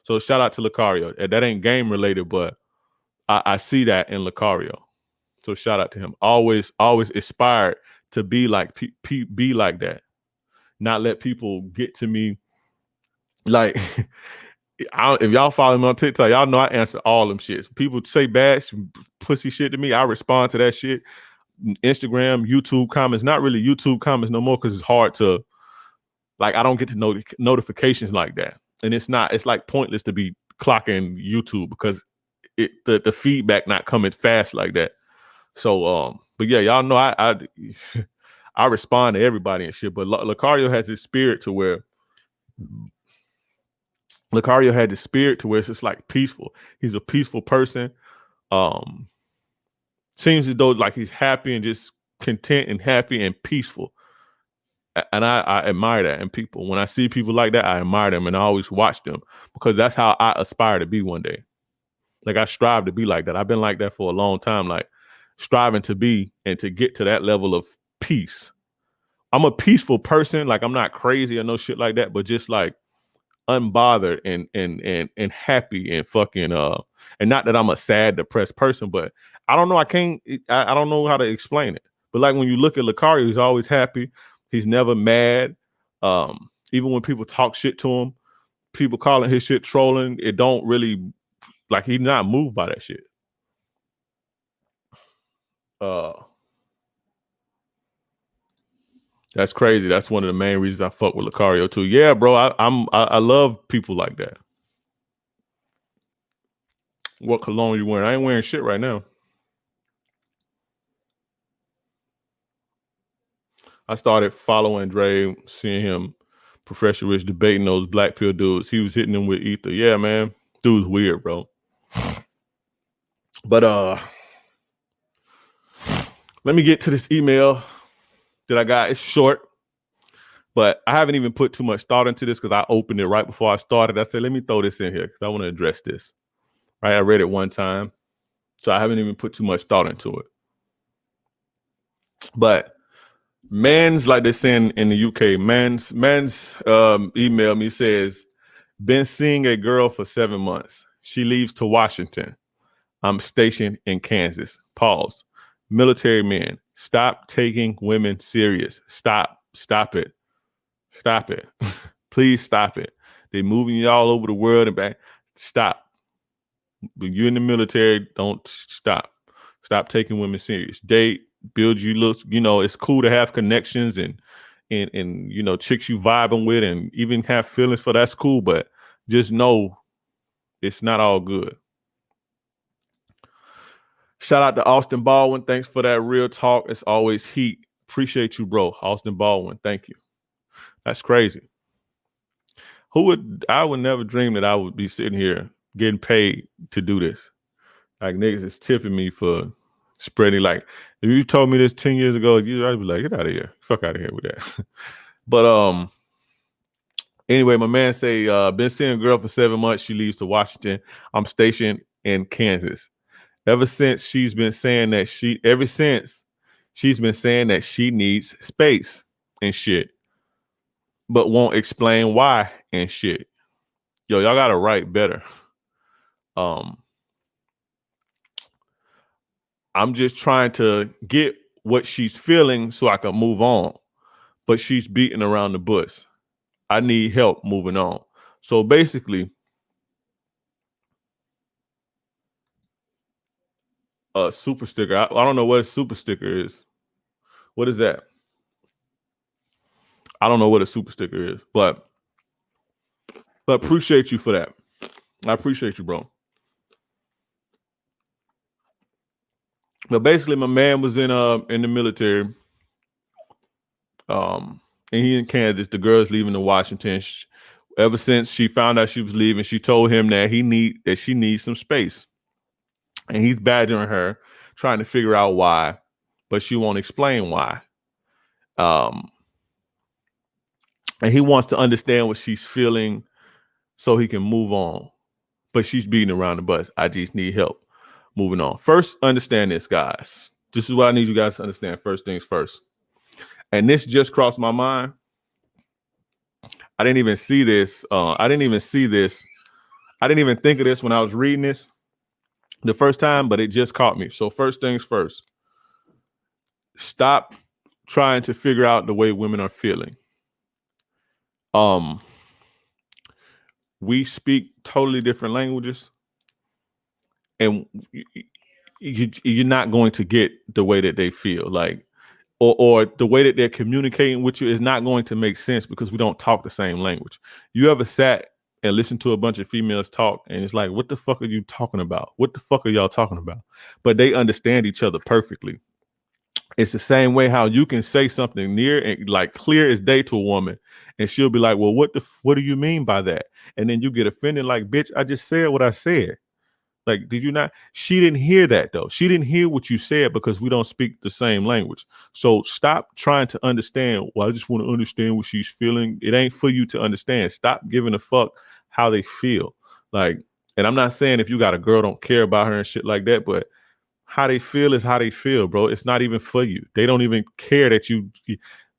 So shout out to Lucario. That ain't game related, but I see that in Lucario. So shout out to him. Always aspired to be like be like that. Not let people get to me. Like if y'all follow me on TikTok, y'all know I answer all them shits. People say bad pussy shit to me, I respond to that shit. Instagram, YouTube comments, not really YouTube comments no more because it's hard to, like, I don't get to notifications like that. And it's like pointless to be clocking YouTube because the feedback not coming fast like that. So, but yeah, y'all know I respond to everybody and shit. But Lucario has this spirit to where it's just like peaceful. He's a peaceful person. Seems as though like he's happy and just content and happy and peaceful. And I admire that in people. When I see people like that, I admire them and I always watch them because that's how I aspire to be one day. Like I strive to be like that. I've been like that for a long time, like striving to be and to get to that level of peace. I'm a peaceful person. Like I'm not crazy or no shit like that, but just like unbothered and happy and fucking and not that I'm a sad, depressed person, but I don't know. I don't know how to explain it. But like when you look at Lucario, he's always happy. He's never mad. Even when people talk shit to him, people calling his shit trolling, it don't really like he's not moved by that shit. That's crazy. That's one of the main reasons I fuck with Lucario too. Yeah, bro. I love people like that. What cologne you wearing? I ain't wearing shit right now. I started following Dre, seeing him, Professor Rich debating those black pill dudes. He was hitting them with ether. Yeah, man. Dude's weird, bro. But let me get to this email that I got. It's short, but I haven't even put too much thought into this because I opened it right before I started. I said, let me throw this in here because I want to address this. Right? I read it one time, so I haven't even put too much thought into it. But man's, like they say in the UK, man's email me, says, been seeing a girl for 7 months. She leaves to Washington. I'm stationed in Kansas. Pause. Military men, stop taking women serious. Stop it. Stop it. Please stop it. They're moving you all over the world and back. Stop. When you're in the military, don't stop. Stop taking women serious. Date, build you look, it's cool to have connections and chicks you vibing with and even have feelings for, that's cool, but just know it's not all good. Shout out to Austin Baldwin. Thanks for that real talk. It's always heat. Appreciate you, bro. Austin Baldwin. Thank you. That's crazy. I would never dream that I would be sitting here getting paid to do this. Like niggas is tipping me for spreading. Like if you told me this 10 years ago, I'd be like, get out of here. Fuck out of here with that. But anyway, my man say, been seeing a girl for 7 months. She leaves to Washington. I'm stationed in Kansas. Ever since she's been saying that she needs space and shit, but won't explain why and shit. Yo, y'all gotta write better. I'm just trying to get what she's feeling so I can move on, but she's beating around the bush. I need help moving on. So basically, a super sticker. I don't know what a super sticker is. What is that? I don't know what a super sticker is, but appreciate you for that. I appreciate you, bro. But basically, my man was in the military. And he in Kansas. The girl's leaving to Washington. Ever since she found out she was leaving, she told him that she needs some space. And he's badgering her, trying to figure out why, but she won't explain why. And he wants to understand what she's feeling so he can move on. But she's beating around the bush. I just need help moving on. First, understand this, guys. This is what I need you guys to understand. First things first. And this just crossed my mind. I didn't even see this. I didn't even think of this when I was reading this the first time, but it just caught me. So first things first. Stop trying to figure out the way women are feeling. We speak totally different languages, and you're not going to get the way that they feel, like, or the way that they're communicating with you is not going to make sense because we don't talk the same language. You ever sat and listened to a bunch of females talk, and it's like, what the fuck are you talking about? What the fuck are y'all talking about? But they understand each other perfectly. It's the same way how you can say something near and like clear as day to a woman, and she'll be like, well, what do you mean by that? And then you get offended, like, bitch, I just said what I said. Like, did you not? She didn't hear that though. She didn't hear what you said because we don't speak the same language. So stop trying to understand. Well, I just want to understand what she's feeling. It ain't for you to understand. Stop giving a fuck how they feel. Like, and I'm not saying if you got a girl, don't care about her and shit like that, but how they feel is how they feel, bro. It's not even for you. They don't even care that you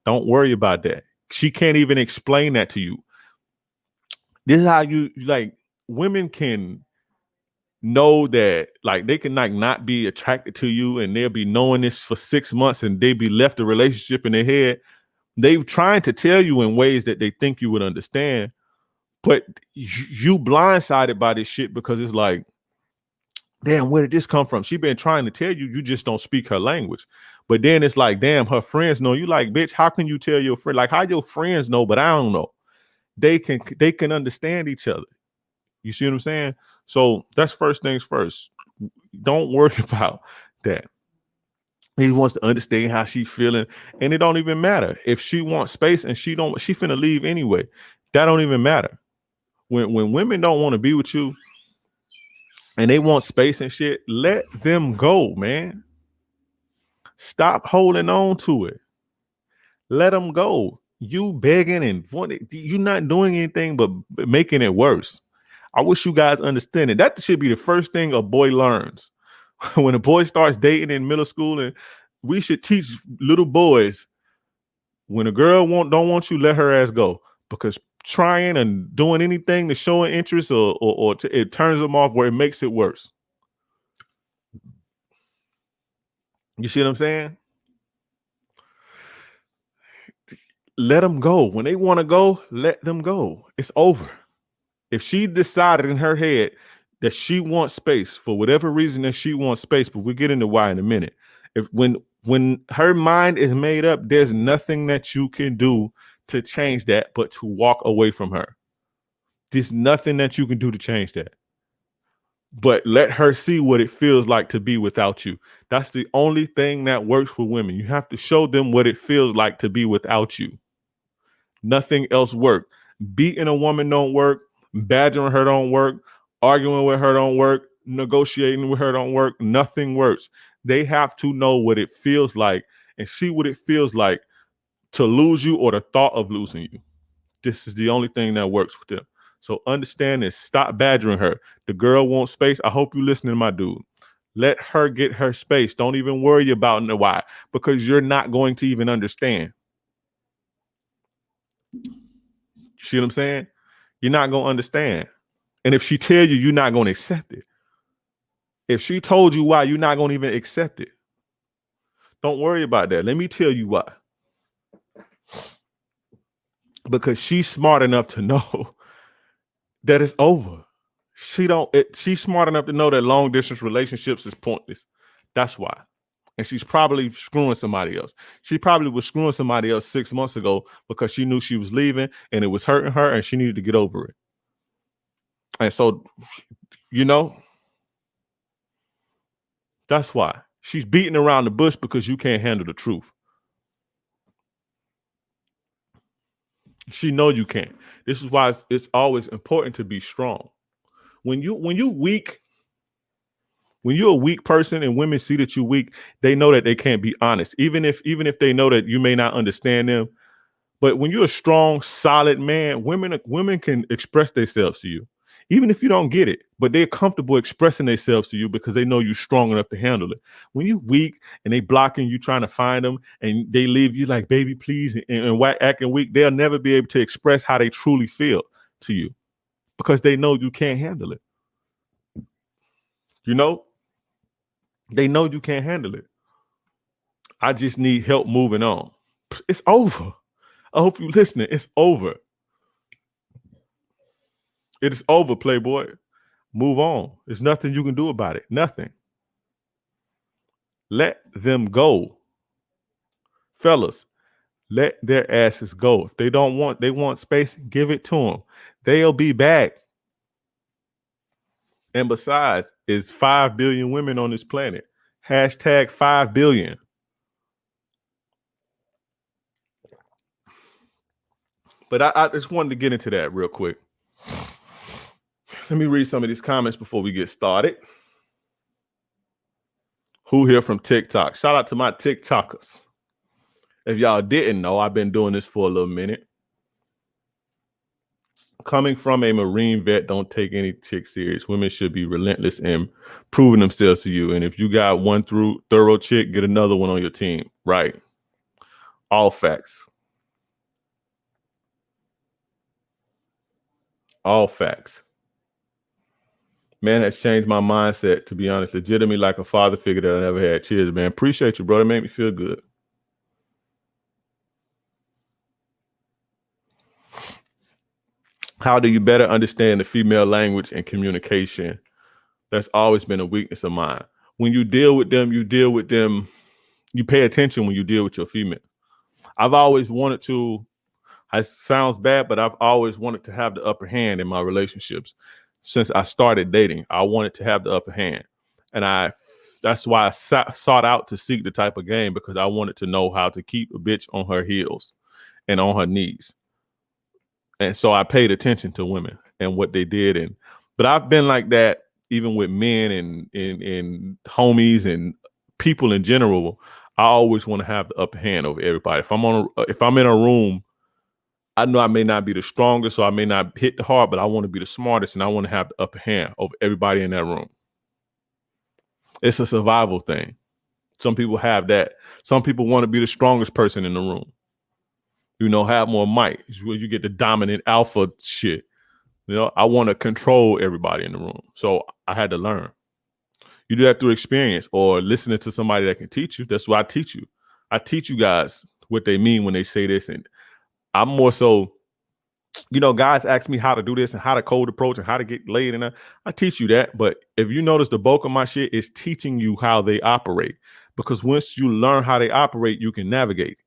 don't worry about that. She can't even explain that to you. This is how you like women can know that like they can like not be attracted to you and they'll be knowing this for 6 months and they be left a relationship in their head. They've trying to tell you in ways that they think you would understand, but you blindsided by this shit because it's like, damn, where did this come from? She been trying to tell you, you just don't speak her language. But then it's like, damn, her friends know. You like, bitch, how can you tell your friend? Like, how your friends know, but I don't know. They can understand each other. You see what I'm saying? So that's first things first. Don't worry about that. He wants to understand how she feeling, and it don't even matter if she wants space and she finna leave anyway. That don't even matter. When women don't want to be with you and they want space and shit, let them go, man. Stop holding on to it. Let them go. You begging and you're not doing anything but making it worse. I wish you guys understand it. That should be the first thing a boy learns. When a boy starts dating in middle school, and we should teach little boys, when a girl don't want you, let her ass go. Because trying and doing anything to show an interest or it turns them off where it makes it worse. You see what I'm saying? Let them go. When they want to go, let them go. It's over. If she decided in her head that she wants space for whatever reason that she wants space, but we'll get into why in a minute. If when her mind is made up, there's nothing that you can do to change that but to walk away from her. There's nothing that you can do to change that. But let her see what it feels like to be without you. That's the only thing that works for women. You have to show them what it feels like to be without you. Nothing else works. Beating a woman don't work. Badgering her don't work. Arguing with her don't work. Negotiating with her don't work. Nothing works. They have to know what it feels like and see what it feels like to lose you or the thought of losing you. This is the only thing that works with them. So understand this. Stop badgering her. The girl wants space. I hope you listening to my dude. Let her get her space. Don't even worry about why, because you're not going to even understand. You see what I'm saying? You're not going to understand. And if she tell you, you're not going to accept it. If she told you why, you're not going to even accept it. Don't worry about that. Let me tell you why. Because she's smart enough to know that it's over. She's smart enough to know that long distance relationships is pointless. That's why. And she's probably screwing somebody else. She probably was screwing somebody else 6 months ago because she knew she was leaving and it was hurting her and she needed to get over it. And so, that's why. She's beating around the bush because you can't handle the truth. She know you can't. This is why it's always important to be strong. When you're weak, when you're a weak person and women see that you're weak, they know that they can't be honest, even if they know that you may not understand them. But when you're a strong, solid man, women can express themselves to you, even if you don't get it. But they're comfortable expressing themselves to you because they know you're strong enough to handle it. When you're weak and they blocking you, trying to find them, and they leave you like, baby, please, and acting weak, they'll never be able to express how they truly feel to you because they know you can't handle it. They know you can't handle it. I just need help moving on. It's over. I hope you're listening. It's over. It is over, Playboy. Move on. There's nothing you can do about it. Nothing. Let them go. Fellas, let their asses go. If they want space, give it to them. They'll be back. And besides, it's 5 billion women on this planet. Hashtag 5 billion. But I just wanted to get into that real quick. Let me read some of these comments before we get started. Who here from TikTok? Shout out to my TikTokers. If y'all didn't know, I've been doing this for a little minute. Coming from a Marine vet, don't take any chick serious. Women should be relentless in proving themselves to you. And if you got one thorough chick, get another one on your team. Right. All facts. All facts. Man, has changed my mindset, to be honest. Legitimately like a father figure that I never had. Cheers, man. Appreciate you, bro. That made me feel good. How do you better understand the female language and communication? That's always been a weakness of mine. When you deal with them, you pay attention when you deal with your female. I've always wanted to, it sounds bad, but I've always wanted to have the upper hand in my relationships. Since I started dating, I wanted to have the upper hand. And that's why I sought out to seek the type of game, because I wanted to know how to keep a bitch on her heels and on her knees. And so I paid attention to women and what they did. But I've been like that even with men and homies and people in general. I always want to have the upper hand over everybody. If I'm in a room, I know I may not be the strongest, so I may not hit the hard, but I want to be the smartest, and I want to have the upper hand over everybody in that room. It's a survival thing. Some people have that. Some people want to be the strongest person in the room. You know, have more might. You get the dominant alpha shit. You know, I want to control everybody in the room. So I had to learn. You do that through experience or listening to somebody that can teach you. That's why I teach you. I teach you guys what they mean when they say this. And I'm more so, you know, guys ask me how to do this and how to cold approach and how to get laid. And I teach you that. But if you notice, the bulk of my shit is teaching you how they operate. Because once you learn how they operate, you can navigate.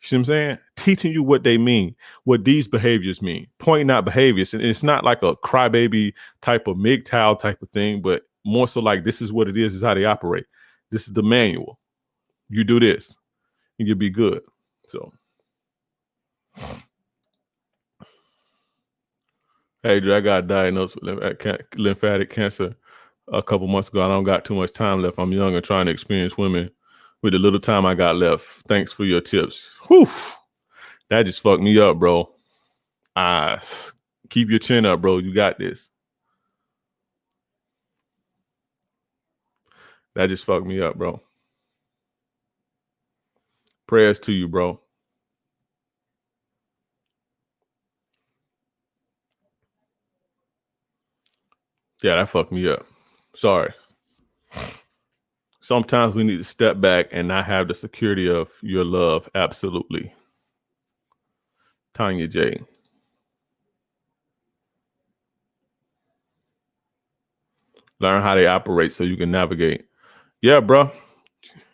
You see what I'm saying? Teaching you what they mean, what these behaviors mean, pointing out behaviors. And it's not like a crybaby type of MGTOW type of thing, but more so like, this is what it is how they operate. This is the manual. You do this and you'll be good. So, hey, dude, I got diagnosed with lymphatic cancer a couple months ago. I don't got too much time left. I'm young and trying to experience women with the little time I got left. Thanks for your tips. Whew. That just fucked me up, bro. Keep your chin up, bro. You got this. That just fucked me up, bro. Prayers to you, bro. Yeah, that fucked me up. Sorry. Sometimes we need to step back and not have the security of your love. Absolutely. Tanya J. Learn how they operate so you can navigate. Yeah, bro.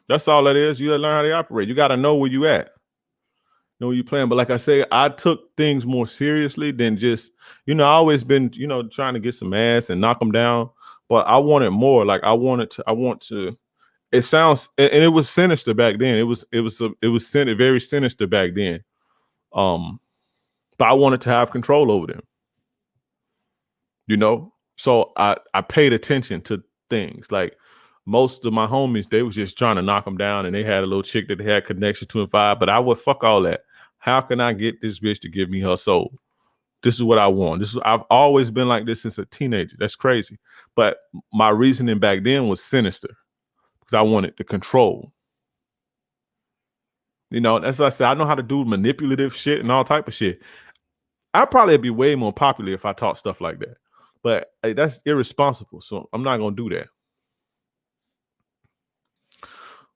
That's all that is. You gotta learn how they operate. You got to know where you at. Know where you playing. But like I say, I took things more seriously than just, you know, I always been, you know, trying to get some ass and knock them down. But I wanted more. Like I want to. It sounds, and it was sinister back then. It was very sinister back then. But I wanted to have control over them. You know, so I paid attention to things. Like most of my homies, they was just trying to knock them down, and they had a little chick that they had connection to and vibe. But I would fuck all that. How can I get this bitch to give me her soul? This is what I want. I've always been like this since a teenager. That's crazy. But my reasoning back then was sinister. I wanted the control. You know, as I said, I know how to do manipulative shit and all type of shit. I'd probably be way more popular if I taught stuff like that. But hey, that's irresponsible. So I'm not going to do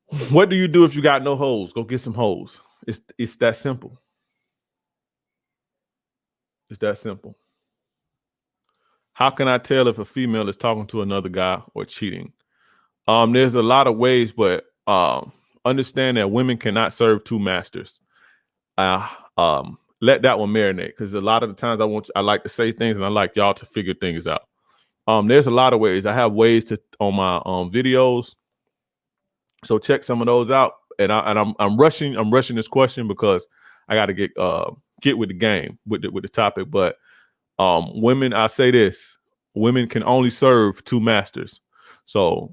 that. What do you do if you got no hoes? Go get some hoes. It's that simple. It's that simple. How can I tell if a female is talking to another guy or cheating? There's a lot of ways, but understand that women cannot serve two masters. Let that one marinate, because a lot of the times I like to say things and I like y'all to figure things out. There's a lot of ways. I have ways to on my videos, so check some of those out. And I'm rushing this question because I got to get with the game with the topic. But women, I say this: women can only serve two masters. So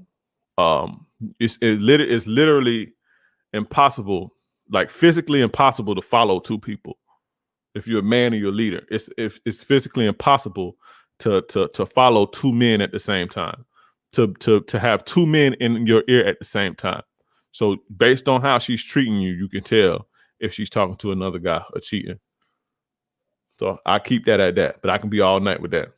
it's literally impossible, like physically impossible to follow two people. If you're a man and you're a leader, it's physically impossible to follow two men at the same time, to have two men in your ear at the same time. So based on how she's treating you, you can tell if she's talking to another guy or cheating. So I keep that at that, but I can be all night with that.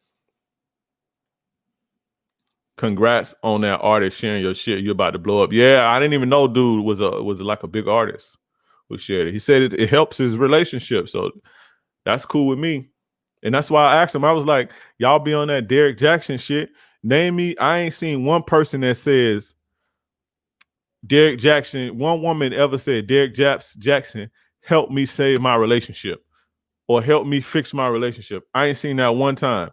Congrats on that artist sharing your shit. You're about to blow up. Yeah, I didn't even know dude was like a big artist who shared it. He said it helps his relationship. So that's cool with me. And that's why I asked him. I was like, y'all be on that Derek Jackson shit. Name me. I ain't seen one person that says Derek Jackson, one woman ever said Derek Jackson helped me save my relationship or help me fix my relationship. I ain't seen that one time.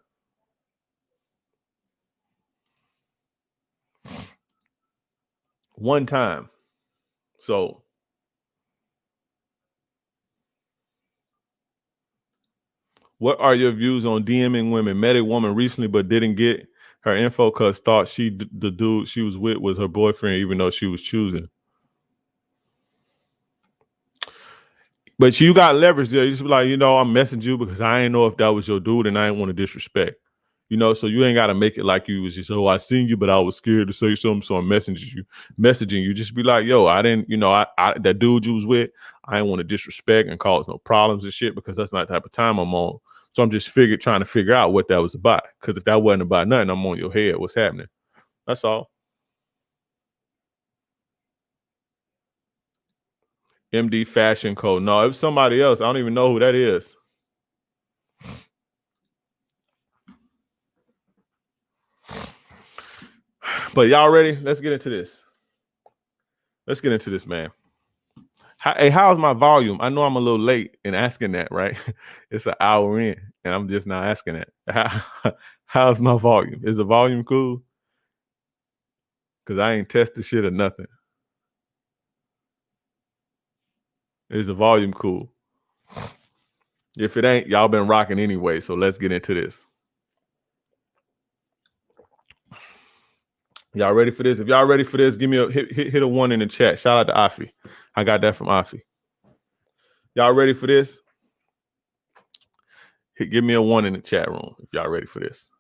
One time. So what are your views on DMing women? Met a woman recently but didn't get her info because thought the dude she was with was her boyfriend, even though she was choosing. But you got leverage there. You just be like, I'm messaging you because I ain't know if that was your dude and I ain't want to disrespect. So you ain't got to make it like you was just, I seen you, but I was scared to say something, so I'm messaging you. Just be like, yo, I didn't, that dude you was with, I didn't want to disrespect and cause no problems and shit because that's not the type of time I'm on. So I'm just trying to figure out what that was about. Because if that wasn't about nothing, I'm on your head. What's happening? That's all. MD Fashion Code. No, it was somebody else. I don't even know who that is. But y'all ready? Let's get into this. Man. How's my volume? I know I'm a little late in asking that, right? It's an hour in, and I'm just not asking that. How's my volume? Is the volume cool? Because I ain't tested shit or nothing. Is the volume cool? If it ain't, y'all been rocking anyway, so let's get into this. Y'all ready for this? If y'all ready for this, give me a hit a 1 in the chat. Shout out to Afi. I got that from Afi. Y'all ready for this? Give me a 1 in the chat room if y'all ready for this.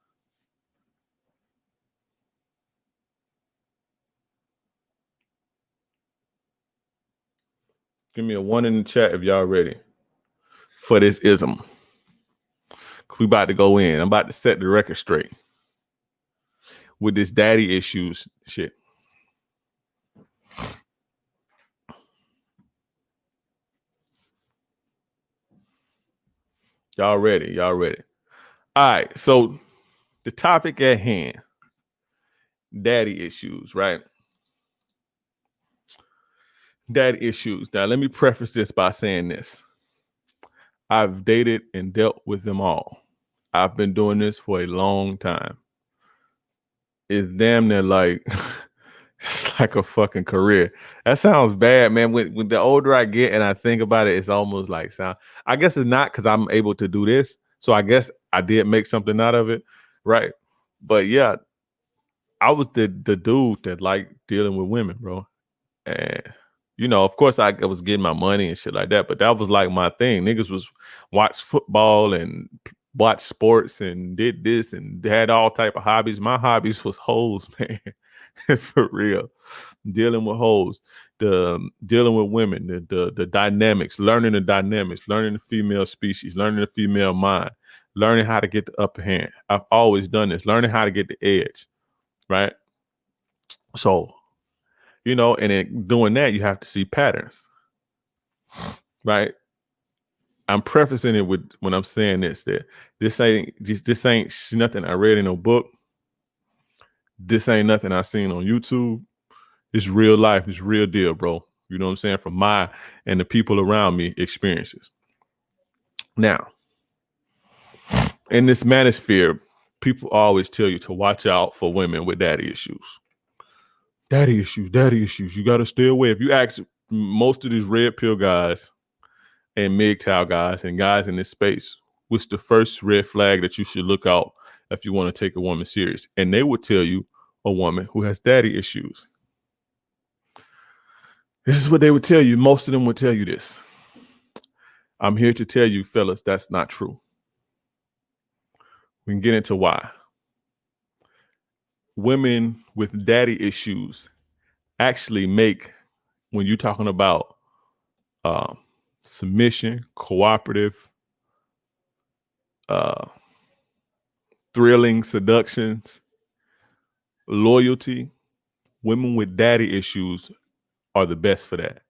Give me a 1 in the chat if y'all ready for this ism. We about to go in. I'm about to set the record straight with this daddy issues shit. Y'all ready? All right. So the topic at hand, daddy issues, right? Daddy issues. Now, let me preface this by saying this. I've dated and dealt with them all. I've been doing this for a long time. It's damn near like it's like a fucking career. That sounds bad, man. When the older I get and I think about it, it's almost like sound. I guess it's not because I'm able to do this. So I guess I did make something out of it, right? But yeah, I was the dude that liked dealing with women, bro. And of course I was getting my money and shit like that, but that was like my thing. Niggas was watch football and watch sports and did this and had all type of hobbies. My hobbies was hoes, man. For real. Dealing with hoes, dealing with women, the dynamics, learning the dynamics, learning the female species, learning the female mind, learning how to get the upper hand. I've always done this, learning how to get the edge, right? So, and in doing that, you have to see patterns, right? I'm prefacing it with when I'm saying this, that this ain't nothing I read in a book. This ain't nothing I seen on YouTube. It's real life. It's real deal, bro. You know what I'm saying? From my and the people around me experiences. Now, in this manosphere, people always tell you to watch out for women with daddy issues. Daddy issues. You got to stay away. If you ask most of these red pill guys and MGTOW guys and guys in this space, what's the first red flag that you should look out if you want to take a woman serious. And they would tell you a woman who has daddy issues. This is what they would tell you. Most of them would tell you this. I'm here to tell you, fellas, that's not true. We can get into why. Women with daddy issues actually make, when you're talking about submission, cooperative, thrilling seductions, loyalty, women with daddy issues are the best for that.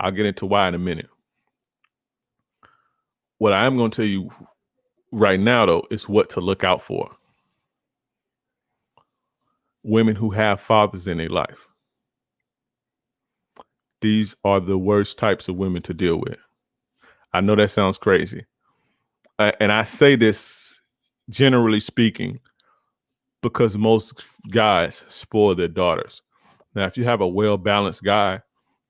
I'll get into why in a minute. What I am going to tell you right now, though, is what to look out for. Women who have fathers in their life. These are the worst types of women to deal with. I know that sounds crazy. And I say this generally speaking because most guys spoil their daughters. Now, if you have a well-balanced guy,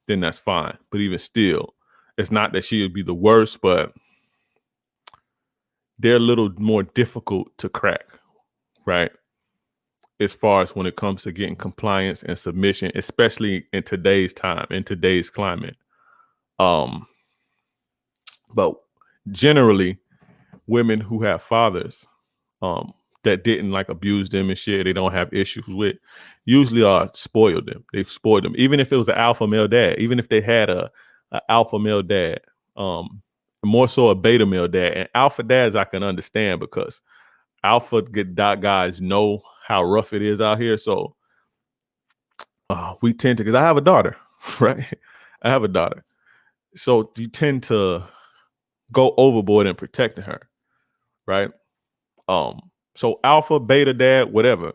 then that's fine. But even still, it's not that she would be the worst, but they're a little more difficult to crack, right? As far as when it comes to getting compliance and submission, especially in today's time, in today's climate. But generally, women who have fathers that didn't like abuse them and shit, they don't have issues with, usually are spoiled them. They've spoiled them. Even if it was an alpha male dad, even if they had a alpha male dad, more so a beta male dad. And alpha dads I can understand because alpha guys know how rough it is out here. So we tend to, because I have a daughter, right? I have a daughter. So you tend to go overboard in protecting her, right? So alpha, beta dad, whatever.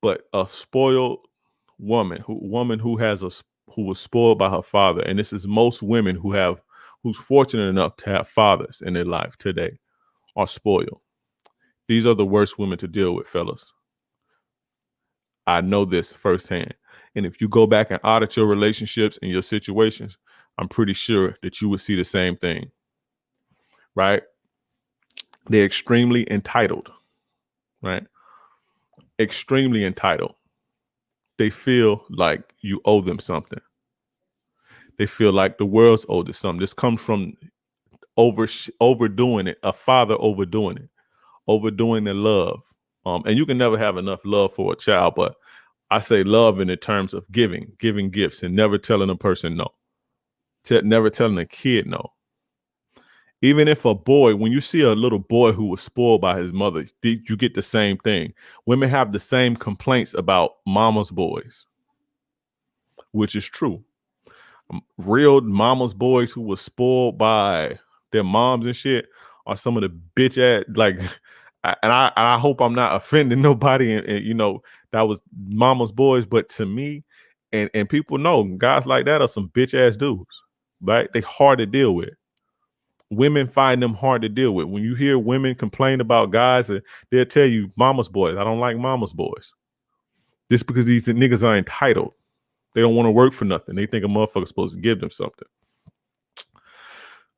But a spoiled woman who was spoiled by her father, and this is most women who's fortunate enough to have fathers in their life today, are spoiled. These are the worst women to deal with, fellas. I know this firsthand. And if you go back and audit your relationships and your situations, I'm pretty sure that you would see the same thing, right? They're extremely entitled, right? Extremely entitled. They feel like you owe them something. They feel like the world's owed them something. This comes from overdoing it, a father overdoing it, overdoing their love. And you can never have enough love for a child, but I say love in the terms of giving gifts and never telling a person no, never telling a kid no. Even if a boy, when you see a little boy who was spoiled by his mother, you get the same thing. Women have the same complaints about mama's boys, which is true. Real mama's boys who were spoiled by their moms and shit are some of the bitch ass, like, and I hope I'm not offending nobody, and you know, that was mama's boys, but to me, and people know guys like that are some bitch ass dudes, right? They hard to deal with. Women find them hard to deal with. When you hear women complain about guys, they'll tell you mama's boys. I don't like mama's boys. Just because these niggas are entitled. They don't want to work for nothing. They think a motherfucker's supposed to give them something.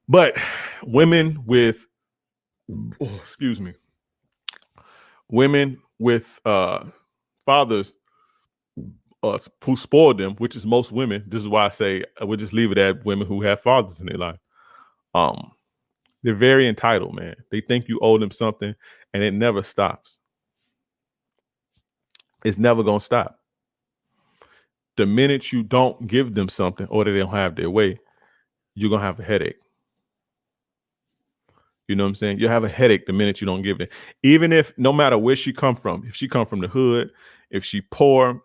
But women with, women with fathers who spoiled them, which is most women. This is why I say I would just leave it at women who have fathers in their life. They're very entitled, man. They think you owe them something, and it never stops. It's never gonna stop. The minute you don't give them something or they don't have their way, you're gonna have a headache. You know what I'm saying? You'll have a headache the minute you don't give it. Even if, no matter where she come from, if she come from the hood, if she poor,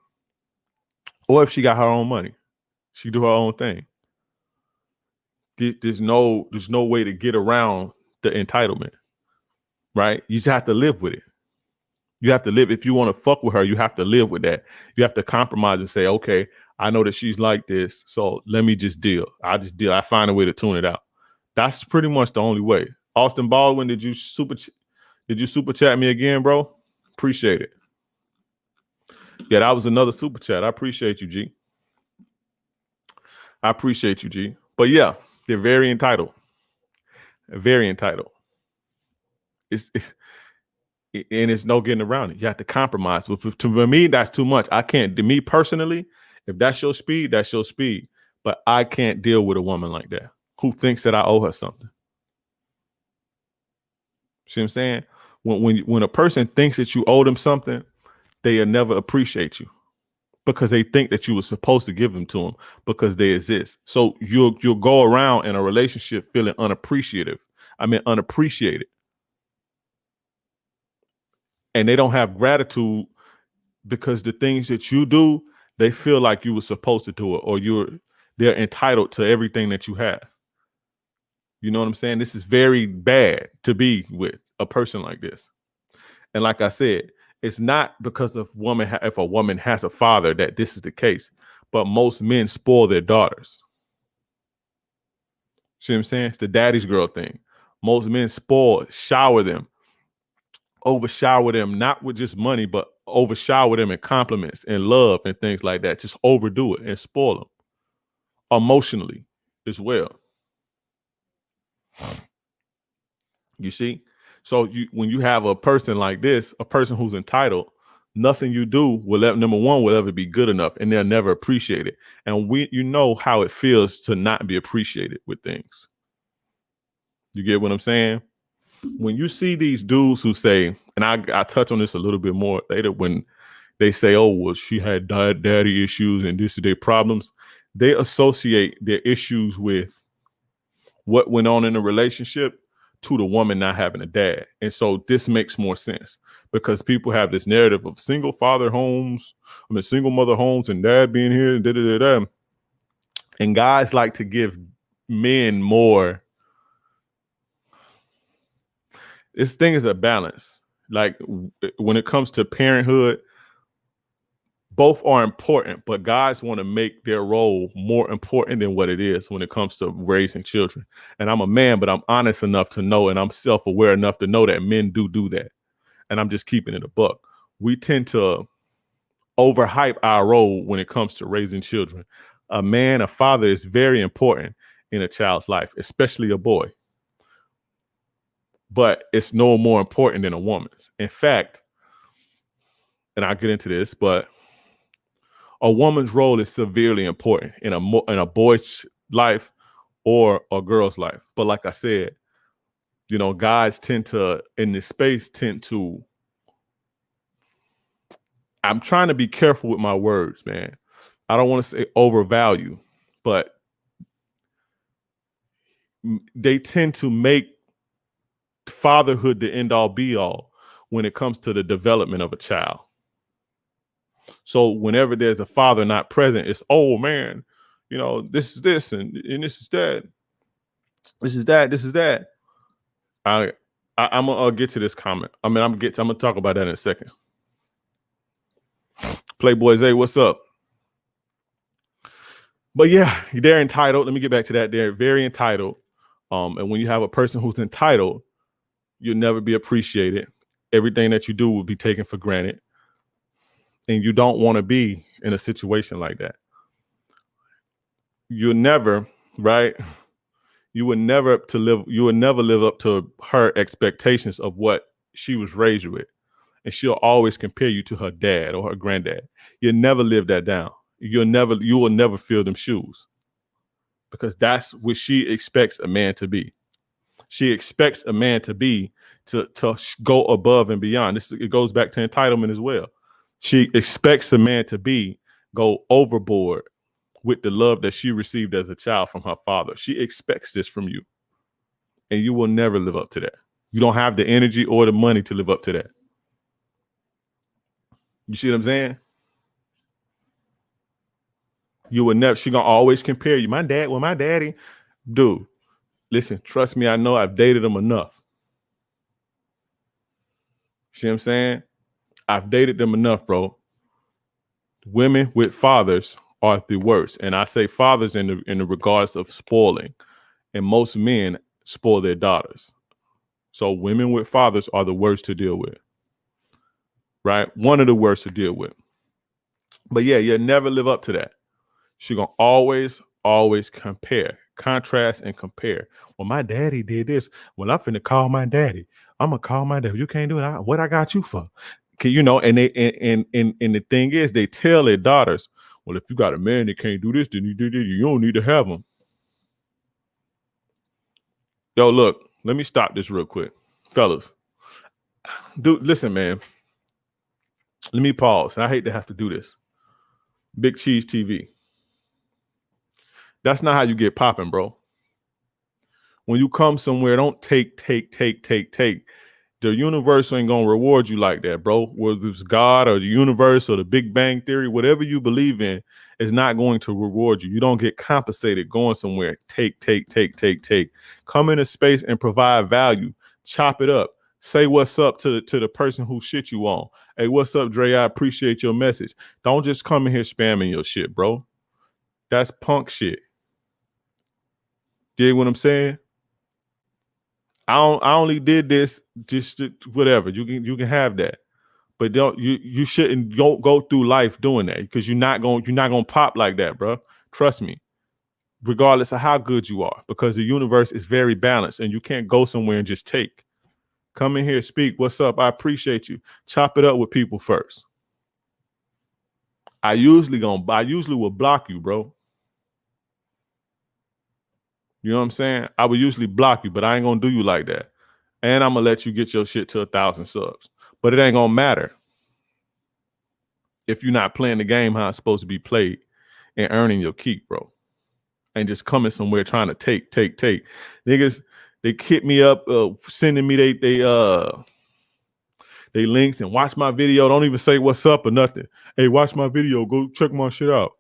or if she got her own money, she do her own thing. There's no way to get around the entitlement, right? You just have to live with it. You have to live. If you want to fuck with her, you have to live with that. You have to compromise and say, okay, I know that she's like this, so let me just deal. I just deal. I find a way to tune it out. That's pretty much the only way. Austin Baldwin, did you super chat me again, bro? Appreciate it. Yeah, that was another super chat. I appreciate you, G. I appreciate you, G. But yeah, they're very entitled. Very entitled. It's and it's no getting around it. You have to compromise. To me, that's too much. I can't. To me personally, if that's your speed, that's your speed. But I can't deal with a woman like that who thinks that I owe her something. See what I'm saying? When a person thinks that you owe them something, they'll never appreciate you because they think that you were supposed to give them to them because they exist. So you'll go around in a relationship feeling unappreciative. I mean, unappreciated. And they don't have gratitude because the things that you do, they feel like you were supposed to do it, or they're entitled to everything that you have. You know what I'm saying? This is very bad to be with a person like this. And like I said, it's not because of if a woman has a father that this is the case, but most men spoil their daughters. See what I'm saying? It's the daddy's girl thing. Most men shower them, overshower them, not with just money, but overshower them in compliments and love and things like that. Just overdo it and spoil them emotionally as well. You see? So when you have a person like this, a person who's entitled, nothing you do number one will ever be good enough, and they'll never appreciate it. And you know how it feels to not be appreciated with things. You get what I'm saying? When you see these dudes who say, and I touch on this a little bit more later, when they say, oh, well, she had daddy issues and this is their problems, they associate their issues with what went on in the relationship to the woman not having a dad. And so this makes more sense because people have this narrative of single mother homes and dad being here, da, da, da, da. And guys like to give men more. This thing is a balance. Like when it comes to parenthood, both are important, but guys want to make their role more important than what it is when it comes to raising children. And I'm a man, but I'm honest enough to know, and I'm self-aware enough to know that men do that. And I'm just keeping it a buck. We tend to overhype our role when it comes to raising children. A father is very important in a child's life, especially a boy. But it's no more important than a woman's. In fact, and I'll get into this, but a woman's role is severely important in a boy's life or a girl's life. But like I said, you know, guys in this space tend to, I'm trying to be careful with my words, man. I don't want to say overvalue, but they tend to make fatherhood the end all be all when it comes to the development of a child. So whenever there's a father not present, it's, oh man, you know, this is this and this is that. This is that. This is that. I'm gonna get to this comment. I mean, I'm gonna talk about that in a second. Playboy Zay, what's up? But yeah, they're entitled. Let me get back to that. They're very entitled. And when you have a person who's entitled, you'll never be appreciated. Everything that you do will be taken for granted. And you don't want to be in a situation like that. You'll never, right? You would never live up to her expectations of what she was raised with. And she'll always compare you to her dad or her granddad. You'll never live that down. You will never feel them shoes. Because that's what she expects a man to be. She expects a man to be to go above and beyond. It goes back to entitlement as well. She expects a man to go overboard with the love that she received as a child from her father. She expects this from you. And you will never live up to that. You don't have the energy or the money to live up to that. You see what I'm saying? You will never, she gonna always compare you. My daddy, dude, listen, trust me, I know I've dated him enough. See what I'm saying? I've dated them enough, bro. Women with fathers are the worst. And I say fathers in the regards of spoiling. And most men spoil their daughters. So women with fathers are the worst to deal with. Right? One of the worst to deal with. But yeah, you'll never live up to that. She's gonna always compare. contrast and compare. Well, my daddy did this. Well, I'm finna call my daddy. I'm gonna call my daddy. You can't do it. What I got you for? You know, and they and the thing is, they tell their daughters, well, if you got a man that can't do this, then you do this. You don't need to have him. Yo, look, let me stop this real quick, fellas. Dude, listen, man. Let me pause. I hate to have to do this. Big Cheese TV. That's not how you get popping, bro. When you come somewhere, don't take. The universe ain't gonna reward you like that, bro. Whether it's God or the universe or the Big Bang Theory, whatever you believe in, is not going to reward you. You don't get compensated going somewhere. Take. Come into space and provide value. Chop it up. Say what's up to the person who shit you on. Hey, what's up, Dre? I appreciate your message. Don't just come in here spamming your shit, bro. That's punk shit. Dig what I'm saying? I only did this just to, whatever. You can have that, but you shouldn't go through life doing that, because you're not gonna pop like that, bro. Trust me. Regardless of how good you are, because the universe is very balanced, and you can't go somewhere and just take. Come in here, speak. What's up? I appreciate you. Chop it up with people first. I usually will block you, bro. You know what I'm saying? I would usually block you, but I ain't gonna do you like that. And I'm gonna let you get your shit to 1,000 subs. But it ain't gonna matter if you're not playing the game how it's supposed to be played and earning your keep, bro. And just coming somewhere trying to take. Niggas, they hit me up, sending me they links and watch my video. Don't even say what's up or nothing. Hey, watch my video. Go check my shit out.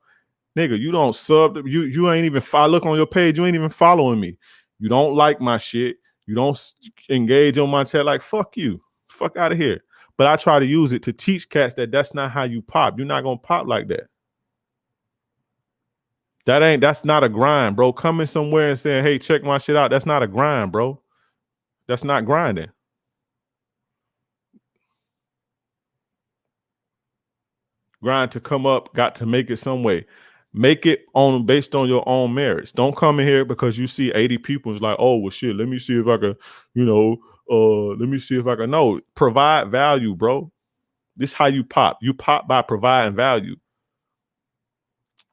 Nigga, you don't sub. You ain't even. I look on your page. You ain't even following me. You don't like my shit. You don't engage on my chat. Like, fuck you. Fuck out of here. But I try to use it to teach cats that that's not how you pop. You're not gonna pop like that. That's not a grind, bro. Coming somewhere and saying, hey, check my shit out. That's not a grind, bro. That's not grinding. Grind to come up, got to make it some way. Make it based on your own merits. Don't come in here because you see 80 people and it's like, oh, well, shit, let me see if I can, let me see if I can. No, provide value, bro. This is how you pop. You pop by providing value.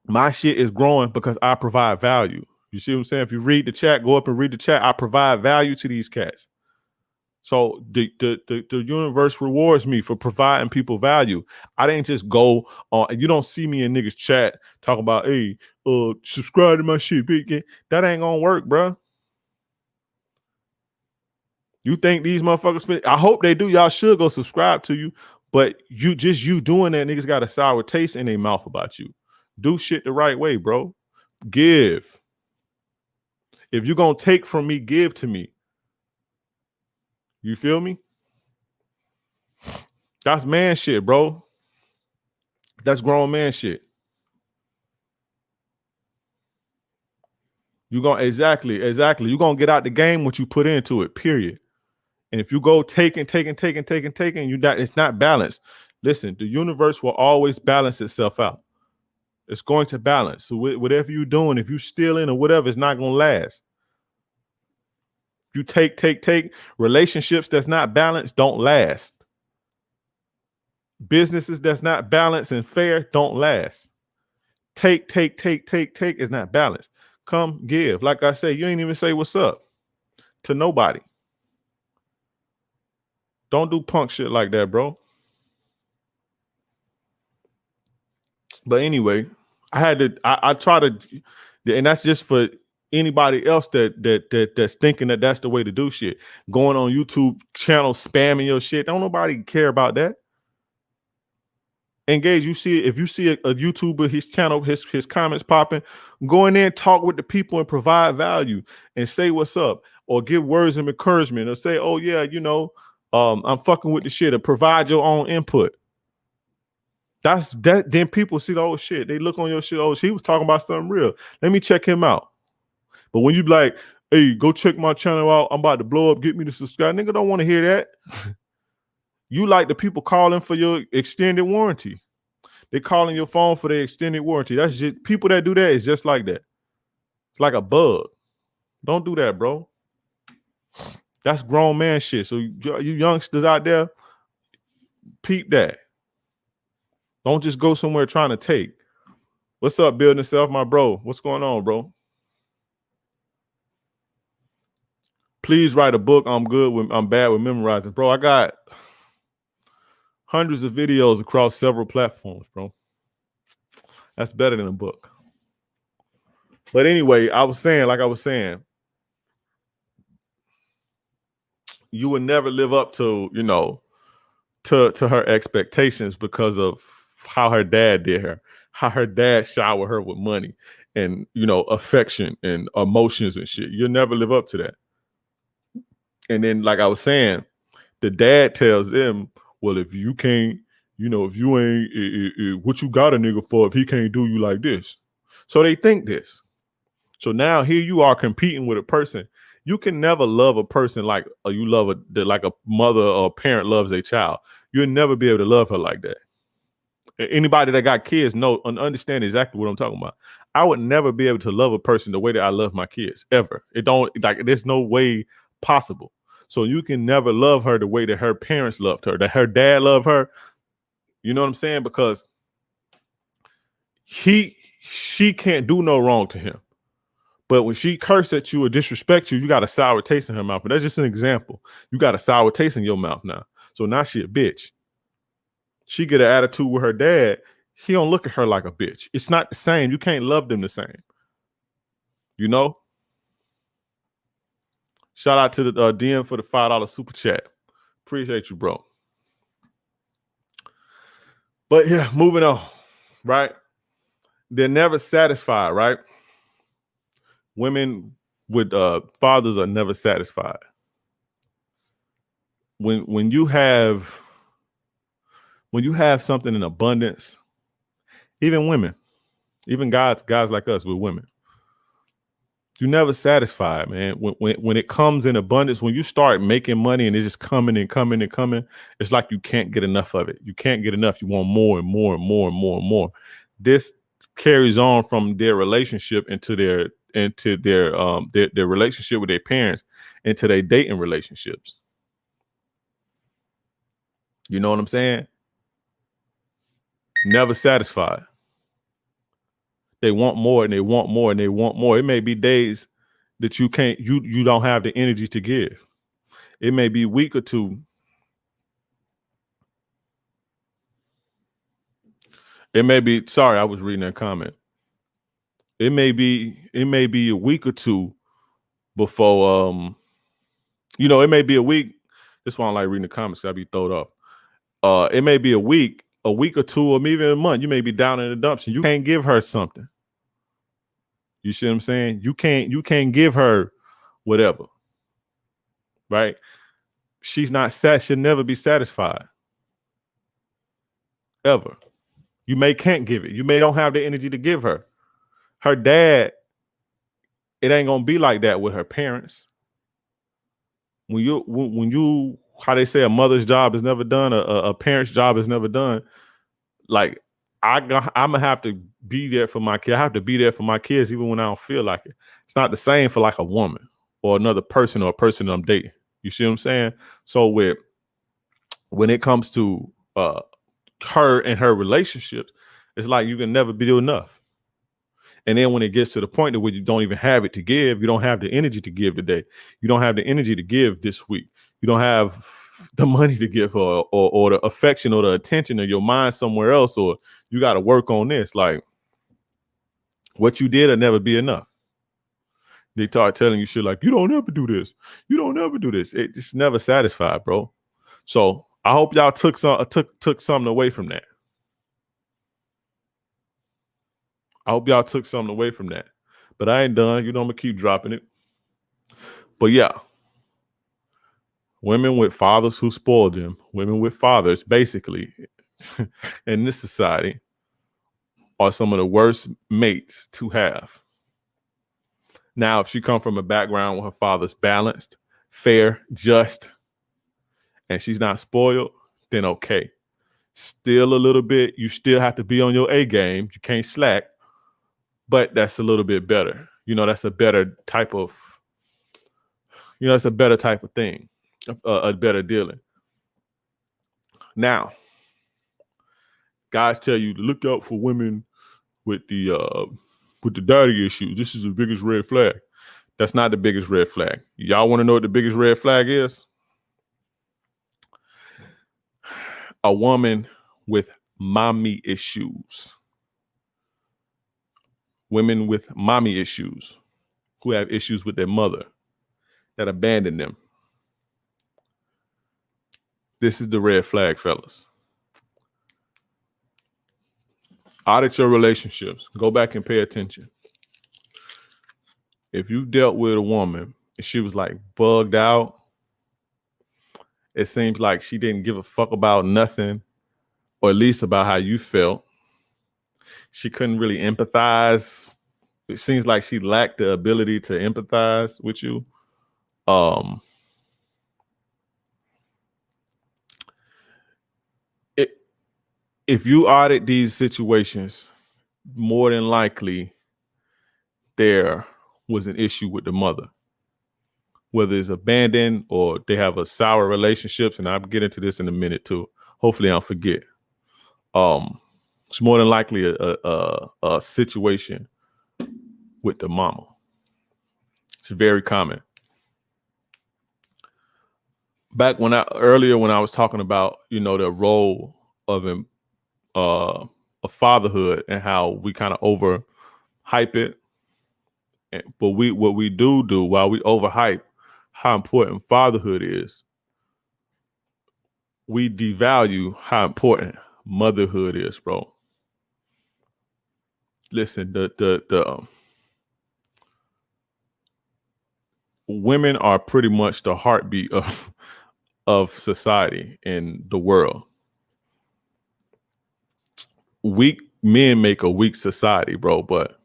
My shit is growing because I provide value. You see what I'm saying? If you read the chat, go up and read the chat. I provide value to these cats. So the universe rewards me for providing people value. I didn't just go on. You don't see me in niggas chat talking about, hey, subscribe to my shit. That ain't gonna work, bro. You think these motherfuckers? I hope they do. Y'all should go subscribe to you. But you doing that, niggas got a sour taste in their mouth about you. Do shit the right way, bro. Give. If you're gonna take from me, give to me. You feel me? That's man shit, bro. That's grown man shit. You're gonna exactly. You're gonna get out the game what you put into it, period. And if you go taking, it's not balanced. Listen, the universe will always balance itself out. It's going to balance. So whatever you're doing, if you're stealing or whatever, it's not gonna last. You take, relationships that's not balanced don't last. Businesses that's not balanced and fair don't last. Take is not balanced. Come give. Like I say, you ain't even say what's up to nobody. Don't do punk shit like that, bro. But anyway, I try to, and that's just for anybody else that's thinking that that's the way to do shit. Going on YouTube channel spamming your shit. Don't nobody care about that. Engage. If you see a YouTuber, his channel, his comments popping, go in there and talk with the people and provide value and say what's up, or give words of encouragement, or say, oh yeah, I'm fucking with the shit, or provide your own input. That's that. Then people see, oh shit, they look on your shit. Oh, he was talking about something real. Let me check him out. But when you be like, hey, go check my channel out, I'm about to blow up, get me to subscribe. Nigga don't want to hear that. You like the people calling for your extended warranty. They calling your phone for their extended warranty. That's just people that do that is just like that. It's like a bug. Don't do that, bro. That's grown man shit. So you youngsters out there, peep that. Don't just go somewhere trying to take. What's up, building self, my bro? What's going on, bro? Please write a book. I'm bad with memorizing, bro. I got hundreds of videos across several platforms, bro. That's better than a book. But anyway, I was saying, you would never live up to, to her expectations because of how her dad did her, how her dad showered her with money and, affection and emotions and shit. You'll never live up to that. And then, like I was saying, the dad tells them, well, if you can't, if you ain't, what you got a nigga for if he can't do you like this? So they think this. So now here you are competing with a person. You can never love a person like you love like a mother or a parent loves a child. You'll never be able to love her like that. Anybody that got kids know and understand exactly what I'm talking about. I would never be able to love a person the way that I love my kids ever. There's no way possible. So you can never love her the way that her parents loved her, that her dad loved her. You know what I'm saying? Because she can't do no wrong to him. But when she curse at you or disrespect you, you got a sour taste in her mouth. And that's just an example. You got a sour taste in your mouth now. So now she a bitch. She get an attitude with her dad. He don't look at her like a bitch. It's not the same. You can't love them the same. Shout out to the DM for the $5 super chat. Appreciate you, bro. But yeah, moving on, right? They're never satisfied, right? Women with fathers are never satisfied. When you have something in abundance, even women, even guys like us with women, you're never satisfied, man. When it comes in abundance, when you start making money and it's just coming and coming and coming, it's like you can't get enough of it. You can't get enough. You want more and more and more and more and more. This carries on from their relationship into their relationship with their parents, into their dating relationships. You know what I'm saying? Never satisfied. They want more and they want more and they want more. It may be days that you don't have the energy to give. It may be a week or two. It may be, sorry, I was reading that comment. It may be a week or two before it may be a week. That's why I like reading the comments. I'll be thrown off. It may be a week or two, or maybe even a month. You may be down in the dumps and you can't give her something. You see what I'm saying? You can't give her whatever. Right? She's not she'll never be satisfied. Ever. You can't give it. You may don't have the energy to give her. Her dad, it ain't gonna be like that with her parents. When you how they say a mother's job is never done, a parent's job is never done. Like I'm gonna have to be there for my kid. I have to be there for my kids even when I don't feel like it. It's not the same for like a woman or another person or a person that I'm dating. You see what I'm saying? So when it comes to her and her relationships, it's like you can never do enough. And then when it gets to the point where you don't even have it to give, you don't have the energy to give today. You don't have the energy to give this week. You don't have the money to give her or the affection or the attention, or your mind somewhere else, or you got to work on this. Like what you did will never be enough. They start telling you shit like, you don't ever do this. You don't ever do this. It just never satisfied, bro. So I hope y'all took something away from that. I hope y'all took something away from that. But I ain't done. I'm going to keep dropping it. But yeah. Women with fathers who spoil them. Women with fathers, basically, in this society, are some of the worst mates to have. Now, if she come from a background where her father's balanced, fair, just, and she's not spoiled, then okay. Still a little bit. You still have to be on your A game. You can't slack. But that's a little bit better. That's a better type of You know, it's a better type of thing, a better dealing. Now, guys tell you to look out for women with the daddy issue. This is the biggest red flag. That's not the biggest red flag. Y'all want to know what the biggest red flag is? A woman with mommy issues. Women with mommy issues who have issues with their mother that abandoned them. This is the red flag, fellas. Audit your relationships. Go back and pay attention. If you dealt with a woman and she was like bugged out, it seems like she didn't give a fuck about nothing, or at least about how you felt. She couldn't really empathize. It seems like she lacked the ability to empathize with you. If you audit these situations, more than likely there was an issue with the mother, whether it's abandoned or they have a sour relationships. And I'll get into this in a minute too. Hopefully I don't forget. It's more than likely a situation with the mama. It's very common. Back earlier when I was talking about, you know, the role of a fatherhood and how we kind of overhype it. But what we do while we overhype how important fatherhood is, we devalue how important motherhood is, bro. Listen, the women are pretty much the heartbeat of society and the world. Weak men make a weak society, bro, but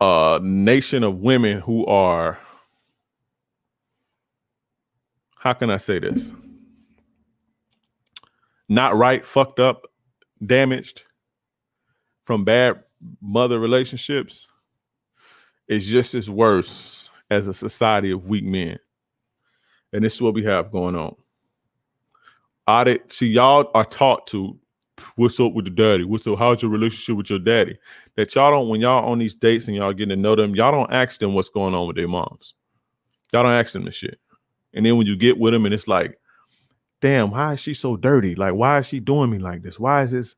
a nation of women who are, how can I say this? Not right, fucked up, damaged from bad mother relationships is just as worse as a society of weak men. And this is what we have going on. Audit. See, y'all are taught to, what's up with the daddy? What's up? How's your relationship with your daddy? That y'all don't, when y'all on these dates and y'all getting to know them, y'all don't ask them what's going on with their moms. Y'all don't ask them this shit. And then when you get with them and it's like, damn, why is she so dirty? Like, why is she doing me like this? Why is this,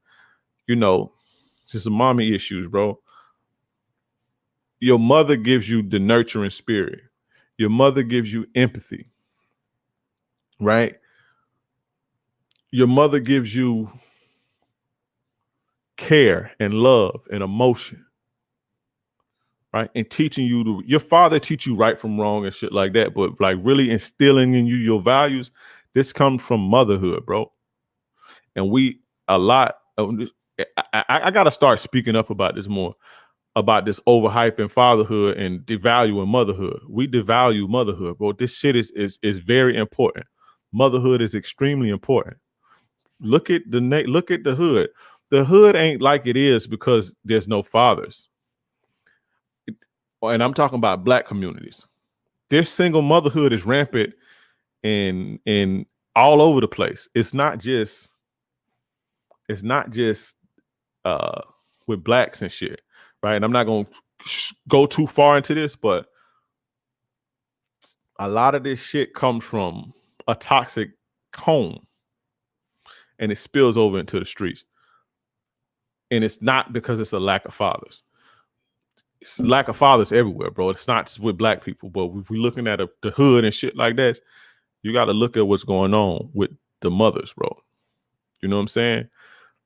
you know, just some mommy issues, bro. Your mother gives you the nurturing spirit. Your mother gives you empathy, right? Your mother gives you care and love and emotion, right? And teaching you your father teach you right from wrong and shit like that, but like really instilling in you your values, this comes from motherhood, bro. And I got to start speaking up about this more, about this overhyping fatherhood and devaluing motherhood. We devalue motherhood, bro. This shit is very important. Motherhood is extremely important. Look at the hood. The hood ain't like it is because there's no fathers. And I'm talking about Black communities. This single motherhood is rampant in all over the place. It's not just with Blacks and shit, right? And I'm not going to go too far into this, but a lot of this shit comes from a toxic home and it spills over into the streets. And it's not because it's a lack of fathers. It's a lack of fathers everywhere, bro. It's not just with Black people, but if we're looking at the hood and shit like that, you got to look at what's going on with the mothers, bro. You know what I'm saying?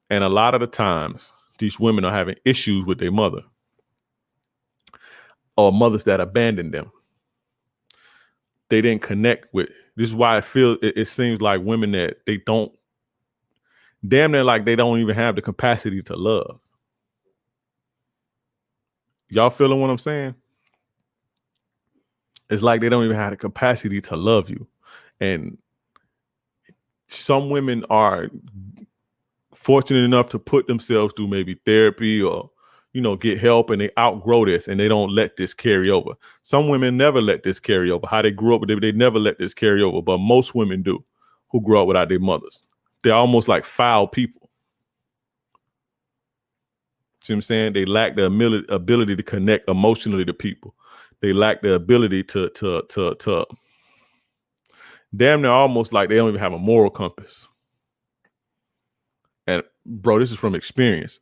And a lot of the times, these women are having issues with their mother or mothers that abandoned them. They didn't connect with. This is why it seems like women that they don't, damn near like they don't even have the capacity to love. Y'all feeling what I'm saying? It's like they don't even have the capacity to love you. And some women are fortunate enough to put themselves through maybe therapy or, get help and they outgrow this and they don't let this carry over. Some women never let this carry over. How they grew up, they never let this carry over. But most women do, who grow up without their mothers. They're almost like foul people. See what I'm saying? They lack the ability to connect emotionally to people. They lack the ability to damn near almost like they don't even have a moral compass. And bro, this is from experience.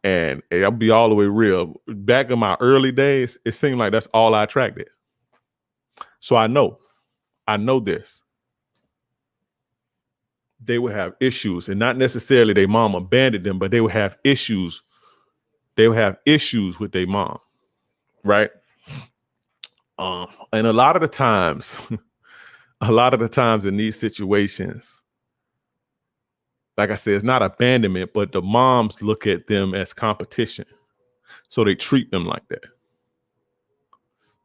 And I'll be all the way real. Back in my early days, it seemed like that's all I attracted. So I know this. They would have issues, and not necessarily their mom abandoned them, but they would have issues. They would have issues with their mom, right? And a lot of the times in these situations, like I said, it's not abandonment, but the moms look at them as competition. So they treat them like that.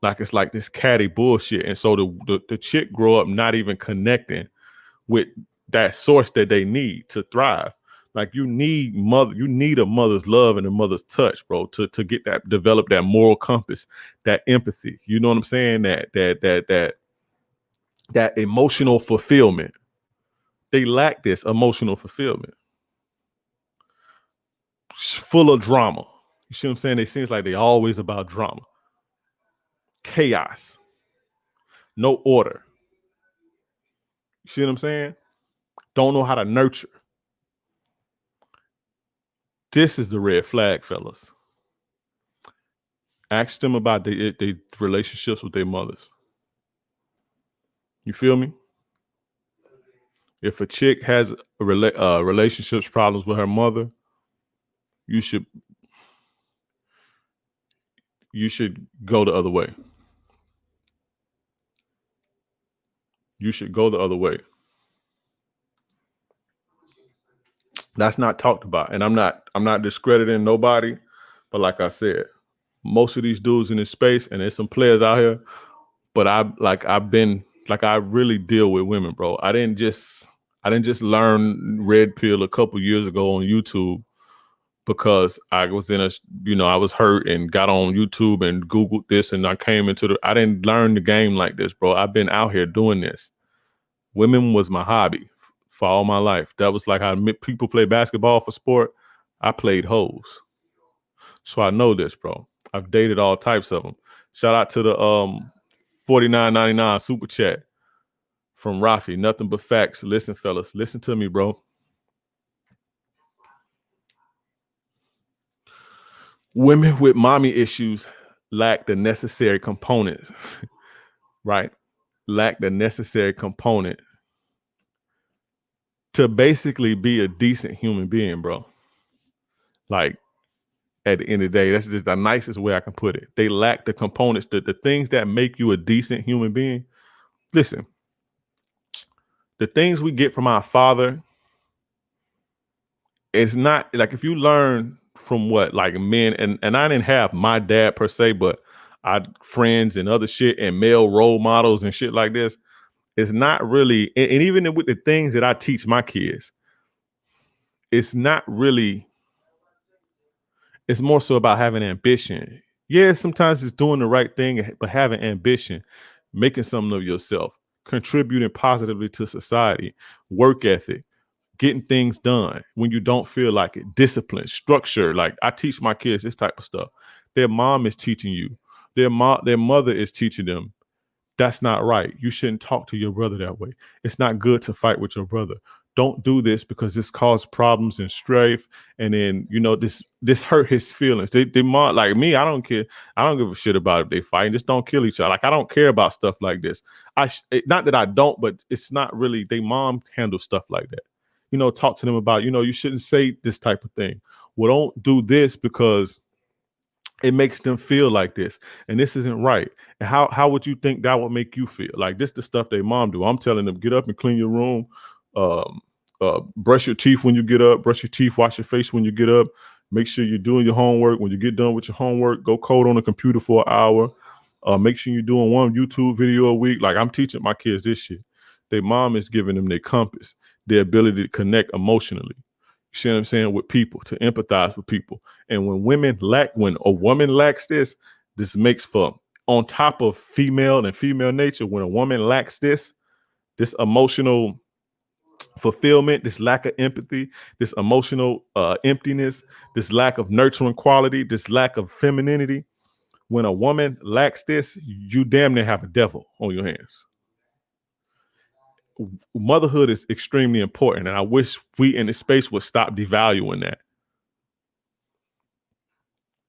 Like it's like this catty bullshit. And so the chick grow up not even connecting with that source that they need to thrive. Like you need a mother's love and a mother's touch, bro, to get that, develop that moral compass, that empathy. You know what I'm saying? That emotional fulfillment. They lack this emotional fulfillment. Full of drama. You see what I'm saying? It seems like they always about drama. Chaos. No order. You see what I'm saying? Don't know how to nurture. This is the red flag, fellas. Ask them about their relationships with their mothers. You feel me? If a chick has relationships problems with her mother, you should go the other way. You should go the other way. That's not talked about. And I'm not discrediting nobody, but like I said, most of these dudes in this space, and there's some players out here, but I really deal with women, bro. I didn't just learn red pill a couple years ago on YouTube because I was I was hurt and got on YouTube and Googled this and I didn't learn the game like this, bro. I've been out here doing this. Women was my hobby for all my life. That was like how people play basketball for sport. I played hoes. So I know this, bro. I've dated all types of them. Shout out to the $49.99 super chat from Rafi. Nothing but facts. Listen, fellas. Listen to me, bro. Women with mommy issues lack the necessary components, right? Lack the necessary component to basically be a decent human being, bro. Like, at the end of the day, that's just the nicest way I can put it. They lack the components, the things that make you a decent human being. Listen, the things we get from our father, it's not like if you learn from what like men, and I didn't have my dad per se, but I had friends and other shit and male role models and shit like this. It's not really, and even with the things that I teach my kids, it's not really, it's more so about having ambition. Yeah, sometimes it's doing the right thing, but having ambition, making something of yourself, contributing positively to society, work ethic, getting things done when you don't feel like it, discipline, structure. Like I teach my kids this type of stuff. Their mom is teaching you. Their mother is teaching them. That's not right. You shouldn't talk to your brother that way. It's not good to fight with your brother. Don't do this because this causes problems and strife. And then, this hurt his feelings. They mom, like me, I don't care. I don't give a shit about if they fight. Just don't kill each other. Like, I don't care about stuff like this. Not that I don't, but it's not really, they mom handle stuff like that. Talk to them about, you shouldn't say this type of thing. Well, don't do this because it makes them feel like this, and this isn't right. And how would you think that would make you feel? Like this, the stuff they mom do. I'm telling them, get up and clean your room, brush your teeth when you get up, brush your teeth, wash your face when you get up. Make sure you're doing your homework. When you get done with your homework, go code on the computer for an hour. Make sure you're doing one YouTube video a week. Like I'm teaching my kids this shit. Their mom is giving them their compass, their ability to connect emotionally. You see what I'm saying? With people, to empathize with people. And when a woman lacks this makes for, on top of female and female nature, when a woman lacks this emotional fulfillment, this lack of empathy, this emotional emptiness, this lack of nurturing quality, this lack of femininity, when a woman lacks this, you damn near have a devil on your hands. Motherhood is extremely important, and I wish we in this space would stop devaluing that.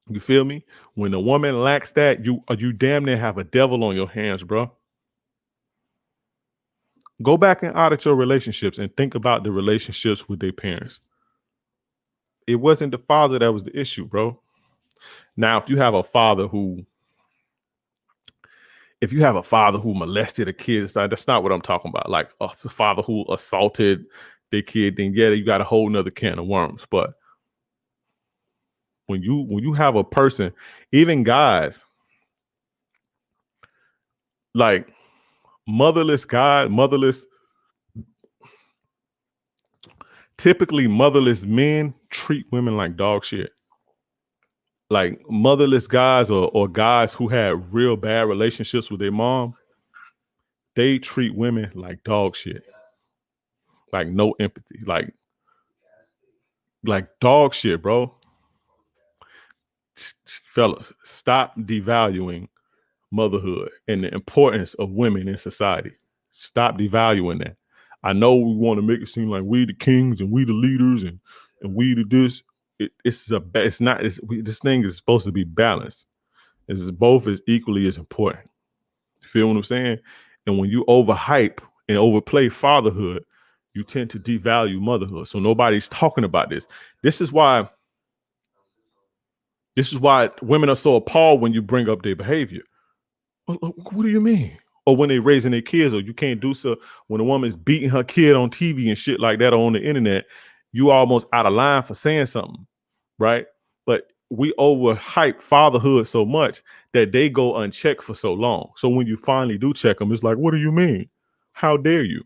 You feel me? When a woman lacks that, you damn near have a devil on your hands, bro. Go back and audit your relationships and think about the relationships with their parents. It wasn't the father that was the issue, bro. Now, if you have a father who molested a kid, that's not what I'm talking about. Like a father who assaulted their kid, then yeah, you got a whole nother can of worms. But when you have a person, even guys, like typically motherless men treat women like dog shit. Like motherless guys or guys who had real bad relationships with their mom, they treat women like dog shit. Like no empathy, like dog shit, bro. Fellas, stop devaluing motherhood and the importance of women in society. Stop devaluing that. I know we want to make it seem like we the kings and we the leaders and we the this. This thing is supposed to be balanced. It's both as equally as important. You feel what I'm saying? And when you overhype and overplay fatherhood, you tend to devalue motherhood. So nobody's talking about this. This is why women are so appalled when you bring up their behavior. What do you mean? Or when they're raising their kids, or you can't do so when a woman's beating her kid on TV and shit like that or on the internet, you almost out of line for saying something, right? But we overhype fatherhood so much that they go unchecked for so long. So when you finally do check them, it's like, what do you mean? How dare you?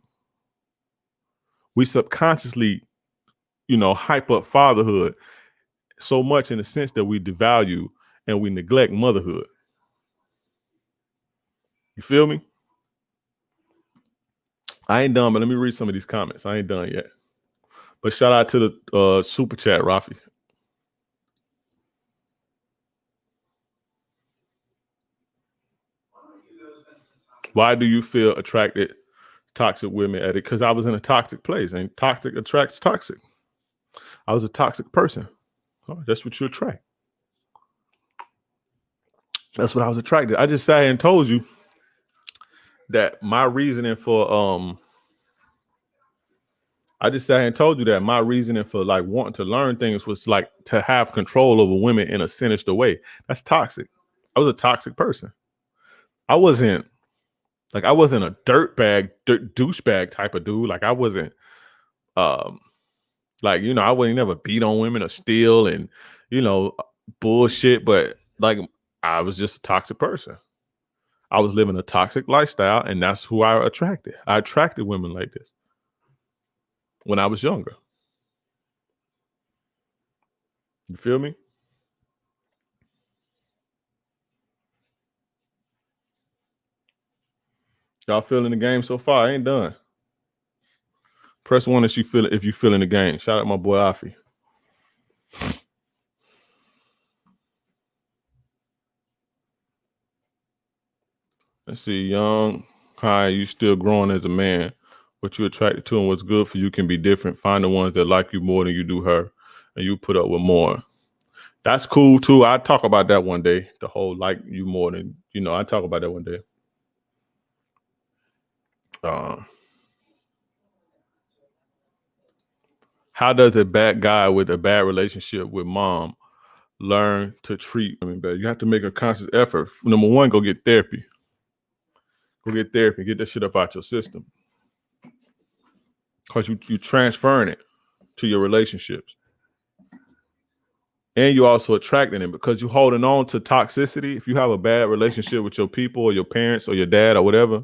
We subconsciously, hype up fatherhood so much in the sense that we devalue and we neglect motherhood. You feel me? I ain't done, but let me read some of these comments. I ain't done yet. But shout out to the super chat, Rafi. Why do you feel attracted toxic women at it? Because I was in a toxic place, and toxic attracts toxic. I was a toxic person. Oh, that's what you attract. That's what I was attracted. I just sat and told you that my reasoning for like wanting to learn things was like to have control over women in a sinister way. That's toxic. I was a toxic person. I wasn't a douchebag type of dude. Like I wasn't I wouldn't never beat on women or steal and bullshit, but like I was just a toxic person. I was living a toxic lifestyle, and that's who I attracted. I attracted women like this when I was younger. You feel me? Y'all feeling the game so far? I ain't done. Press 1 if you feel in the game. Shout out my boy Afi. Let's see, young. Hi, you still growing as a man. What you attracted to and what's good for you can be different. Find the ones that like you more than you do her, and you put up with more. That's cool too. I talk about that one day. The whole like you more than I talk about that one day. How does a bad guy with a bad relationship with mom learn to treat women better? You have to make a conscious effort. Number 1, go get therapy. Go get therapy. Get that shit up out your system. Because you transferring it to your relationships. And you also attracting it because you're holding on to toxicity. If you have a bad relationship with your people or your parents or your dad or whatever,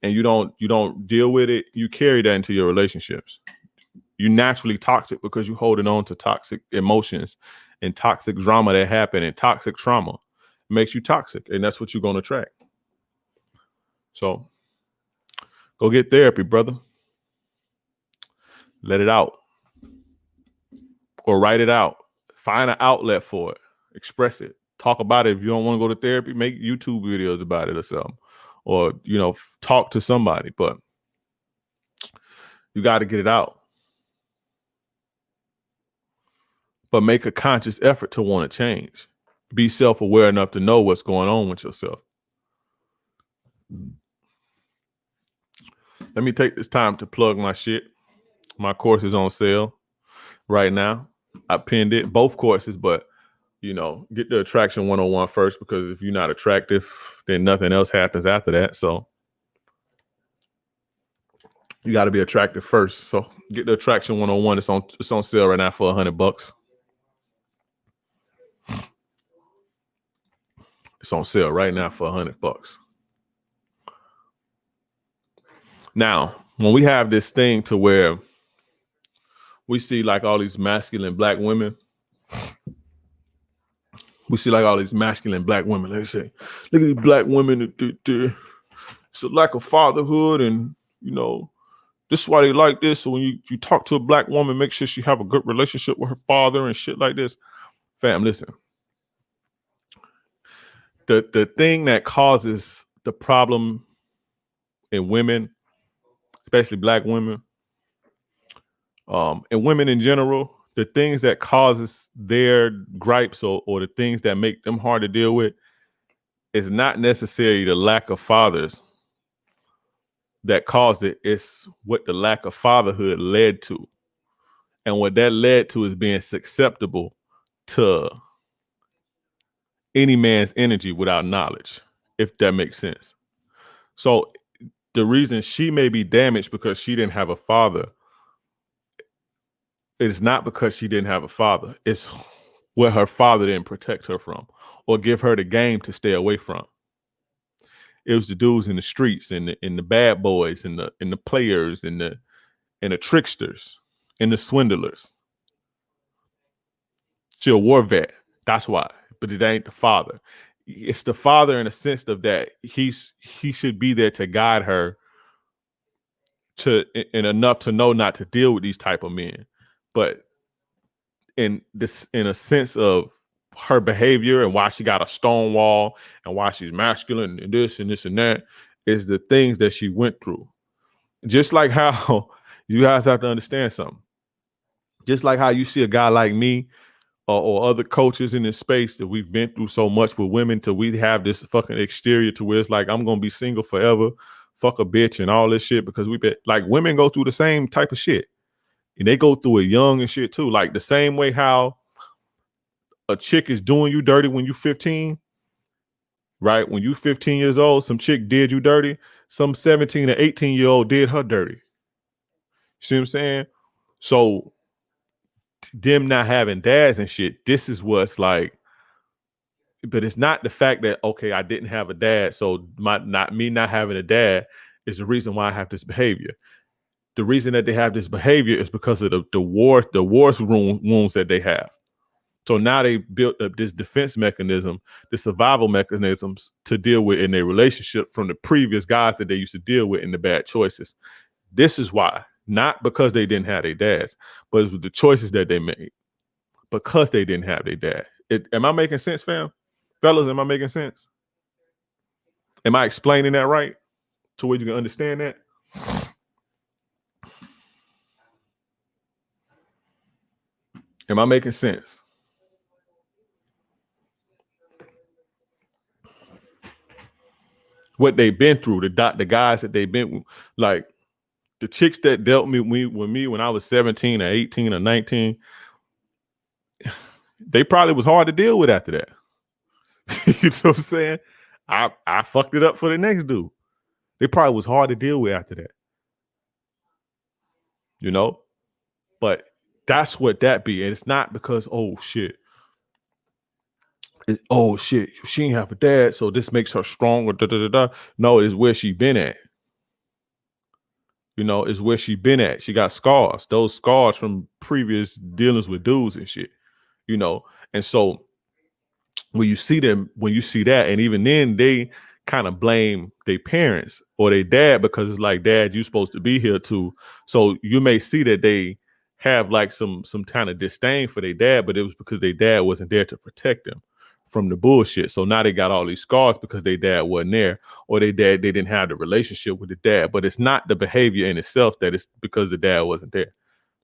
and you don't deal with it, you carry that into your relationships. you naturally toxic because you're holding on to toxic emotions and toxic drama that happened, and toxic trauma makes you toxic, and that's what you're going to attract. So go get therapy, brother. Let it out, or write it out. Find an outlet for it. Express it. Talk about it. If you don't want to go to therapy, make YouTube videos about it or something, or talk to somebody. But you got to get it out. But make a conscious effort to want to change. Be self-aware enough to know what's going on with yourself. Let me take this time to plug my shit. My course is on sale right now. I pinned it, both courses, but get the attraction 101 first, because if you're not attractive, then nothing else happens after that. So you got to be attractive first. So get the attraction 101. It's on sale right now for $100. It's on sale right now for $100. Now, when we have this thing to where we see like all these masculine black women, they say, look at these black women, it's a lack of fatherhood, and this is why they like this. So when you talk to a black woman, make sure she have a good relationship with her father and shit like this. Fam, listen. The thing that causes the problem in women, especially black women, and women in general, the things that causes their gripes or the things that make them hard to deal with is not necessarily the lack of fathers that caused it. It's what the lack of fatherhood led to. And what that led to is being susceptible to any man's energy without knowledge, if that makes sense. So the reason she may be damaged because she didn't have a father, it's not because she didn't have a father. It's what her father didn't protect her from or give her the game to stay away from. It was the dudes in the streets and the bad boys and the players and the tricksters and the swindlers. She a war vet. That's why. But it ain't the father. It's the father in a sense of that he should be there to guide her and enough to know not to deal with these type of men. But in a sense of her behavior and why she got a stone wall and why she's masculine and this and this and that is the things that she went through. Just like how you guys have to understand something. Just like how you see a guy like me or other coaches in this space that we've been through so much with women till we have this fucking exterior to where it's like, I'm going to be single forever, fuck a bitch and all this shit, because we been like, women go through the same type of shit. And they go through it young and shit too. Like the same way how a chick is doing you dirty when you 15, right? When you 15 years old, some chick did you dirty. Some 17 or 18-year-old did her dirty. See what I'm saying? So them not having dads and shit, this is what's like, but it's not the fact that, okay, I didn't have a dad, so not having a dad is the reason why I have this behavior. The reason that they have this behavior is because of the war wounds that they have. So now they built up this defense mechanism, the survival mechanisms to deal with in their relationship from the previous guys that they used to deal with in the bad choices. This is why, not because they didn't have their dads, but it was the choices that they made because they didn't have their dad. Am I making sense, fam? Fellas, am I making sense? Am I explaining that right to where you can understand that? Am I making sense? What they've been through, the guys that they've been, like the chicks that dealt with me when I was 17 or 18 or 19, they probably was hard to deal with after that. You know what I'm saying? I fucked it up for the next dude. They probably was hard to deal with after that. You know? But that's what that be. And it's not because, oh shit, she ain't have a dad, so this makes her stronger. No, it's where she been at. You know, is where she been at. She got scars, those scars from previous dealings with dudes and shit, you know. And so when you see them, when you see that, and even then they kind of blame their parents or their dad, because it's like, dad, you supposed to be here too. So you may see that they have like some kind of disdain for their dad, but it was because their dad wasn't there to protect them from the bullshit. So now they got all these scars because their dad wasn't there, or they didn't have the relationship with the dad. But it's not the behavior in itself that it's because the dad wasn't there.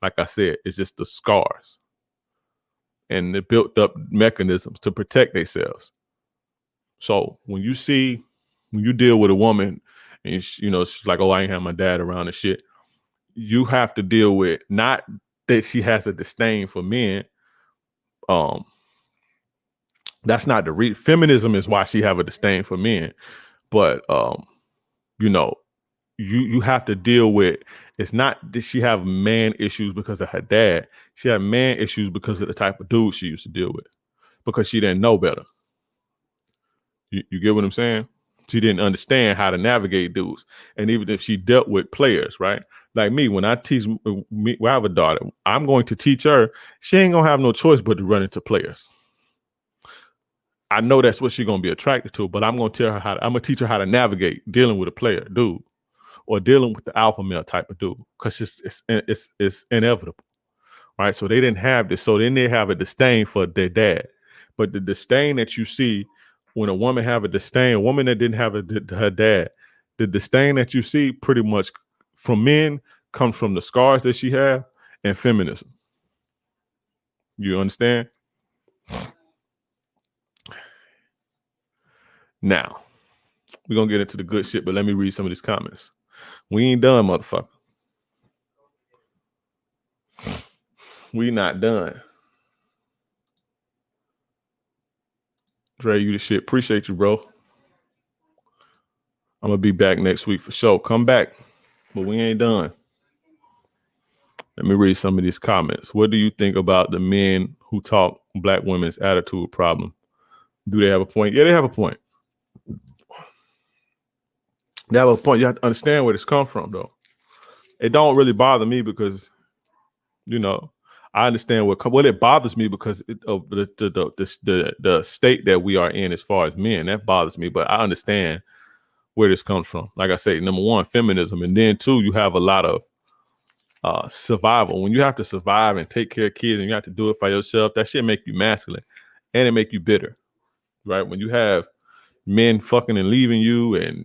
Like I said, it's just the scars and the built up mechanisms to protect themselves. So when you deal with a woman and she's like, oh, I ain't have my dad around and shit, you have to deal with not that she has a disdain for men. That's not the feminism is why she have a disdain for men. But you have to deal with, it's not that she have man issues because of her dad. She had man issues because of the type of dude she used to deal with, because she didn't know better. You get what I'm saying? She didn't understand how to navigate dudes. And even if she dealt with players, right? Like me, when I teach me, I have a daughter, I'm going to teach her, she ain't gonna have no choice but to run into players. I know that's what she's gonna be attracted to, but I'm gonna teach her how to navigate dealing with a player dude, or dealing with the alpha male type of dude, because it's inevitable, right? So they didn't have this, so then they have a disdain for their dad. But the disdain that you see when a woman have a disdain, a woman that didn't have her dad, the disdain that you see pretty much from men comes from the scars that she had and feminism. You understand? Now, we're going to get into the good shit, but let me read some of these comments. We ain't done, motherfucker. We not done. Dre, you the shit. Appreciate you, bro. I'm going to be back next week for sure. Come back, but we ain't done. Let me read some of these comments. What do you think about the men who talk black women's attitude problem? Do they have a point? Yeah, they have a point. They have a point. You have to understand where this comes from, though. It don't really bother me because, I understand what it bothers me because of the state that we are in as far as men. That bothers me, but I understand where this comes from. Like I say, number one, feminism, and then two, you have a lot of survival. When you have to survive and take care of kids and you have to do it for yourself, that shit make you masculine and it make you bitter, right? When you have men fucking and leaving you, and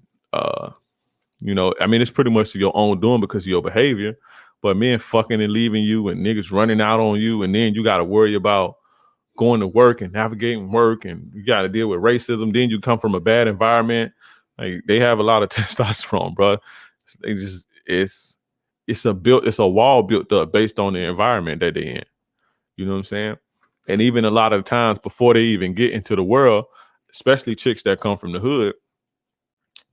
it's pretty much your own doing because of your behavior. But men fucking and leaving you and niggas running out on you, and then you got to worry about going to work and navigating work, and you got to deal with racism. Then you come from a bad environment. Like, they have a lot of testosterone, bro. It's a wall built up based on the environment that they're in. You know what I'm saying? And even a lot of times before they even get into the world, especially chicks that come from the hood,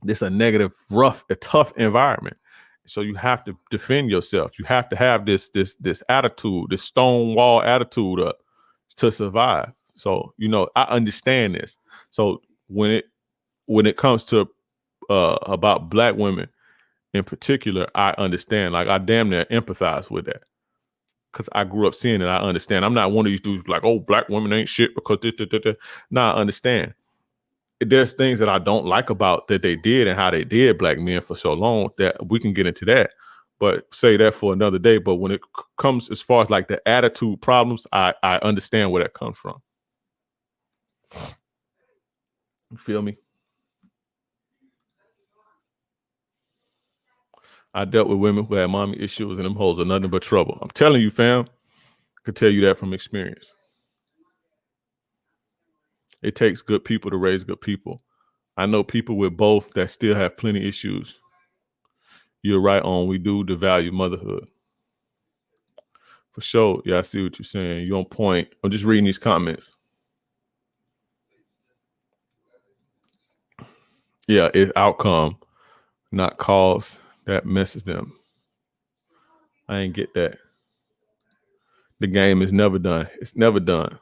this a negative, rough, a tough environment. So you have to defend yourself. You have to have this attitude, this stone wall attitude up to survive. So, I understand this. So when it comes to about black women in particular, I understand. Like, I damn near empathize with that, because I grew up seeing it. I understand. I'm not one of these dudes like, oh, black women ain't shit because this. Nah, I understand. There's things that I don't like about that they did and how they did black men for so long, that we can get into that, but say that for another day. But when it comes as far as like the attitude problems, I understand where that comes from. You feel me? I dealt with women who had mommy issues, and them hoes are nothing but trouble. I'm telling you, fam. I could tell you that from experience. It takes good people to raise good people. I know people with both that still have plenty issues. You're right on. We do devalue motherhood. For sure. Yeah, I see what you're saying. You're on point. I'm just reading these comments. Yeah, it's outcome, not cause, that messes them. I ain't get that. The game is never done. It's never done.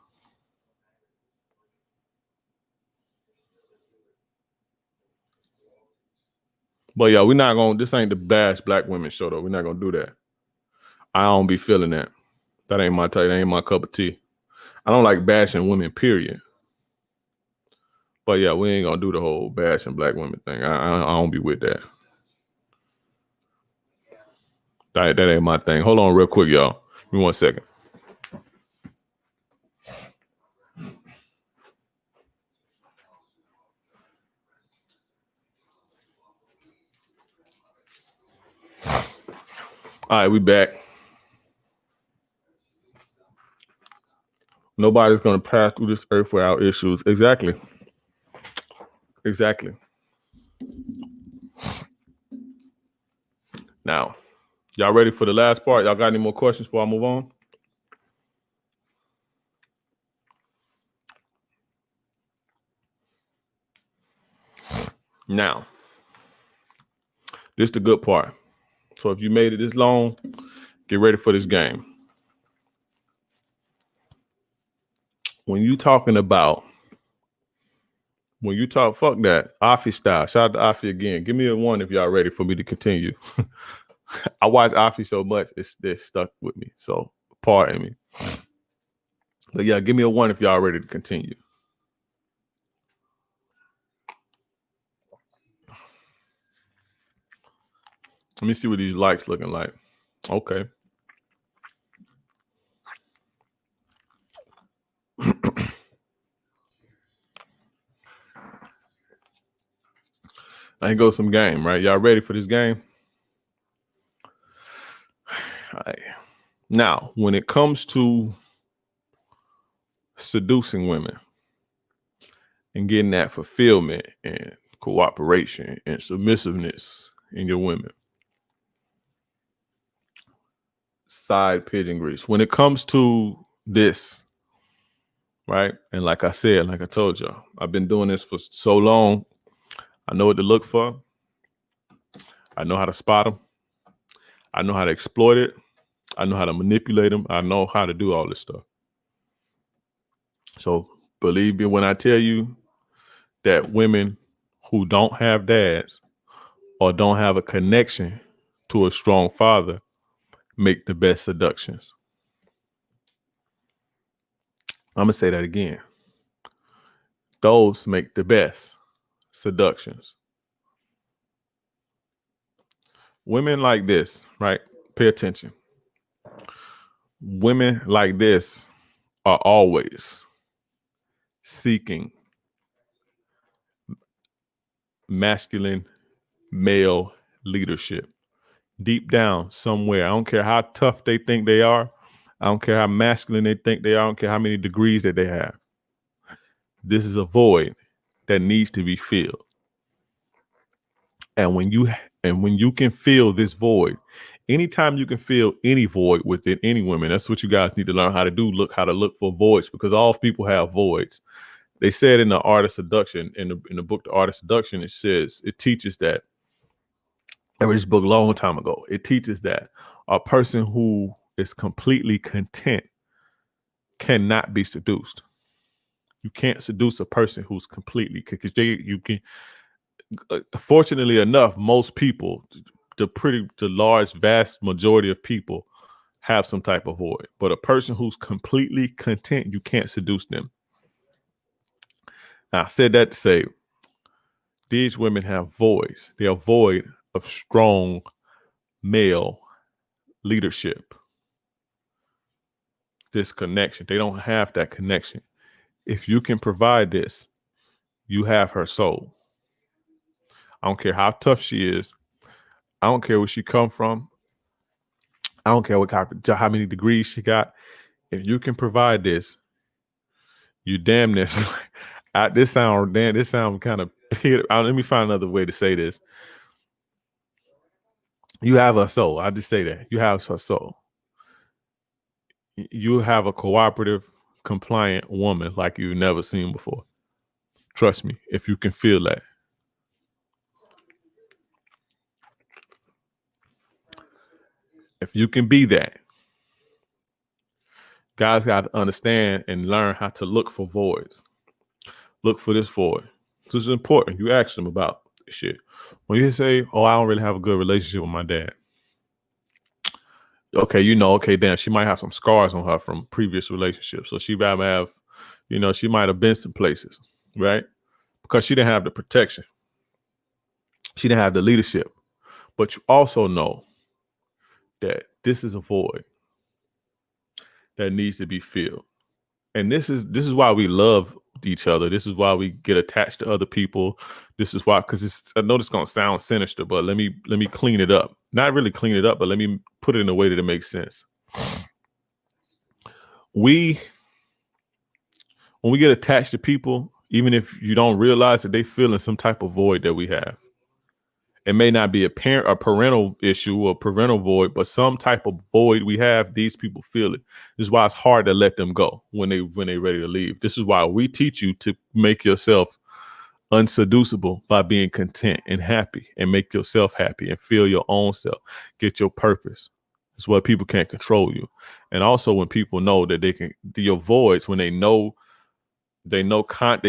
But yeah, we're not gonna. This ain't the bash black women show though. We're not gonna do that. I don't be feeling that. That ain't my type. That ain't my cup of tea. I don't like bashing women. Period. But yeah, we ain't gonna do the whole bashing black women thing. I don't be with that. That ain't my thing. Hold on, real quick, y'all. Give me 1 second. All right, we back. Nobody's gonna pass through this earth without issues. Exactly. Exactly. Now, y'all ready for the last part? Y'all got any more questions before I move on? Now, this is the good part. So if you made it this long, get ready for this game. When you talk, fuck that, Afi style. Shout out to Afi again. Give me a 1 if y'all ready for me to continue. I watch Afi so much, they're stuck with me. So pardon me. But yeah, give me a 1 if y'all ready to continue. Let me see what these likes looking like. Okay. I go some game, right? Y'all ready for this game? All right. Now, when it comes to seducing women and getting that fulfillment and cooperation and submissiveness in your women, side pigeon grease. When it comes to this, right? And like I said, like I told y'all, I've been doing this for so long. I know what to look for. I know how to spot them. I know how to exploit it. I know how to manipulate them. I know how to do all this stuff. So believe me when I tell you that women who don't have dads or don't have a connection to a strong father make the best seductions. I'm going to say that again. Those make the best seductions. Women like this, right? Pay attention. Women like this are always seeking masculine male leadership. Deep down somewhere, I don't care how tough they think they are. I don't care how masculine they think they are. I don't care how many degrees that they have. This is a void that needs to be filled. And when you can fill this void, anytime you can fill any void within any woman, that's what you guys need to learn how to do. How to look for voids, because all people have voids. They said in the Art of Seduction, in the book, The Art of Seduction, it teaches that. I read this book a long time ago. It teaches that a person who is completely content cannot be seduced. You can't seduce a person who's completely, because you can. Fortunately enough, most people, the large, vast majority of people, have some type of void. But a person who's completely content, you can't seduce them. Now, I said that to say these women have voids. They are void of strong male leadership. This connection. They don't have that connection. If you can provide this, you have her soul. I don't care how tough she is. I don't care where she come from. I don't care how many degrees she got. If you can provide this, you damn this. This sound kind of. Let me find another way to say this. You have her soul. I just say that. You have her soul. You have a cooperative, compliant woman like you've never seen before. Trust me, if you can feel that. If you can be that, guys got to understand and learn how to look for voids. Look for this void. This is important. You ask them about shit. When you say, "Oh, I don't really have a good relationship with my dad," okay, okay, damn, she might have some scars on her from previous relationships, so she might have, she might have been some places, right? Because she didn't have the protection, she didn't have the leadership. But you also know that this is a void that needs to be filled. And this is why we love each other. This is why we get attached to other people. This is why, because I know this is gonna sound sinister, but let me clean it up. Not really clean it up, but let me put it in a way that it makes sense. When we get attached to people, even if you don't realize that they feel in some type of void that we have. It may not be a parental issue or parental void, but some type of void we have, these people feel it. This is why it's hard to let them go when they're ready to leave. This is why we teach you to make yourself unseducible by being content and happy, and make yourself happy and feel your own self, get your purpose. It's why people can't control you. And also when people know that they can, your voids, when they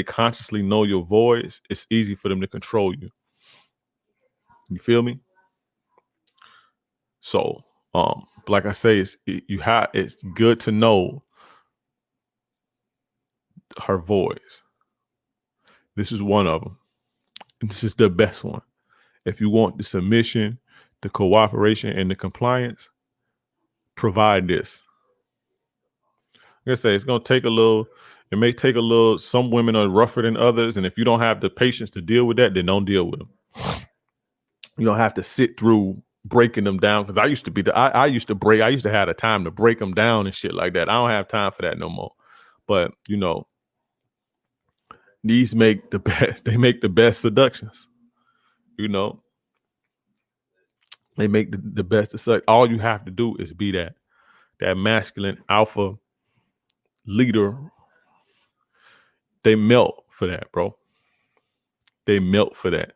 consciously know your voids, it's easy for them to control you. You feel me? So, like I say, it's good to know her voice. This is one of them. And this is the best one. If you want the submission, the cooperation, and the compliance, provide this. Like I say, it's gonna take a little. It may take a little. Some women are rougher than others, and if you don't have the patience to deal with that, then don't deal with them. You don't have to sit through breaking them down, because I used to be I used to have the time to break them down and shit like that. I don't have time for that no more. But these make the best. They make the best seductions. They make the best. All you have to do is be that masculine alpha leader. They melt for that, bro. They melt for that.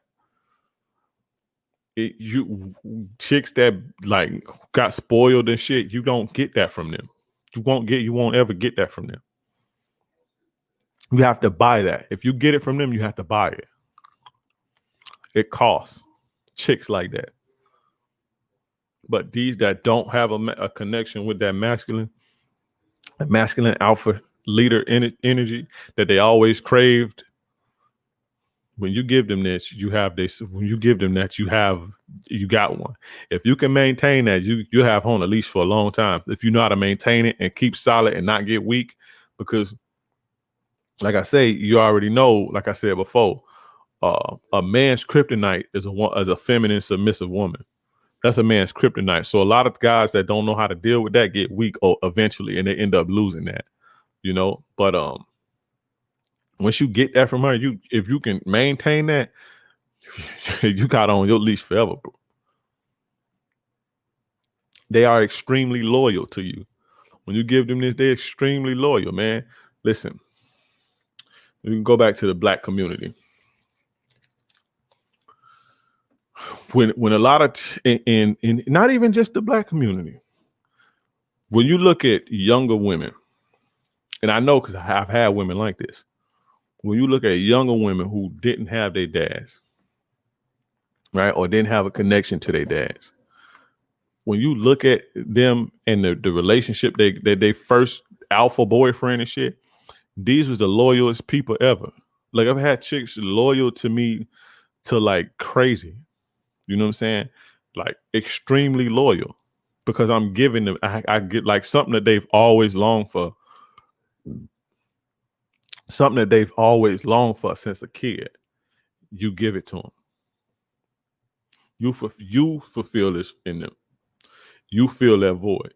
You chicks that like got spoiled and shit, you don't get that from them. You won't ever get that from them. You have to buy that. If you get it from them, you have to buy it. It costs. Chicks like that. But these that don't have a connection with that masculine alpha leader energy that they always craved, when you give them this, you have this. When you give them that, you got one. If you can maintain that, you have on a leash for a long time. If you know how to maintain it and keep solid and not get weak, because like I say, you already know, like I said before, a man's kryptonite is a feminine submissive woman. That's a man's kryptonite. So a lot of guys that don't know how to deal with that get weak eventually, and they end up losing that. But once you get that from her, if you can maintain that, you got on your leash forever, bro. They are extremely loyal to you. When you give them this, they're extremely loyal, man. Listen, we can go back to the black community. When a lot of in not even just the black community, when you look at younger women, and I know because I've had women like this. When you look at younger women who didn't have their dads, right, or didn't have a connection to their dads, when you look at them and the relationship they first alpha boyfriend and shit, these was the loyalest people ever. Like I've had chicks loyal to me to like crazy. You know what I'm saying? Like extremely loyal, because I'm giving them, I get like something that they've always longed for. Something that they've always longed for since a kid. You give it to them. You fulfill this in them. You fill that void.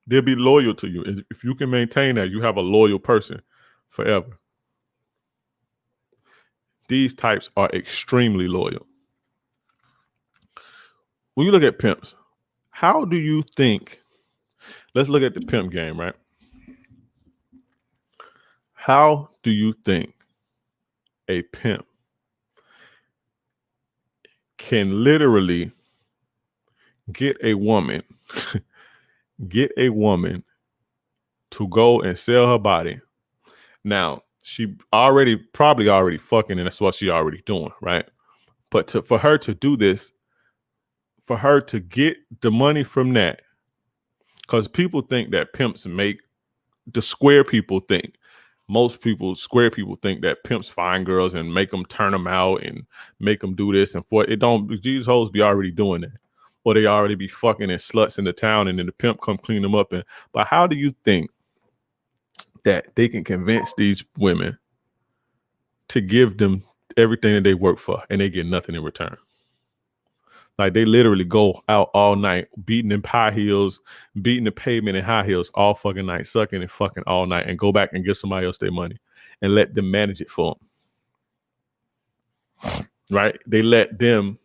They'll be loyal to you. And if you can maintain that, you have a loyal person forever. These types are extremely loyal. When you look at pimps, how do you think, let's look at the pimp game, right? How do you think a pimp can literally get a woman to go and sell her body? Now, She probably already fucking, and that's what she already doing, right? But for her to do this, for her to get the money from that, because people think that pimps make the square people think. Square people think that pimps find girls and make them turn them out and make them do this and for it don't. These hoes be already doing that, or they already be fucking and sluts in the town, and then the pimp come clean them up. But how do you think that they can convince these women to give them everything that they work for and they get nothing in return? Like they literally go out all night, beating in high heels, beating the pavement in high heels all fucking night, sucking and fucking all night, and go back and give somebody else their money and let them manage it for them. Right? They let the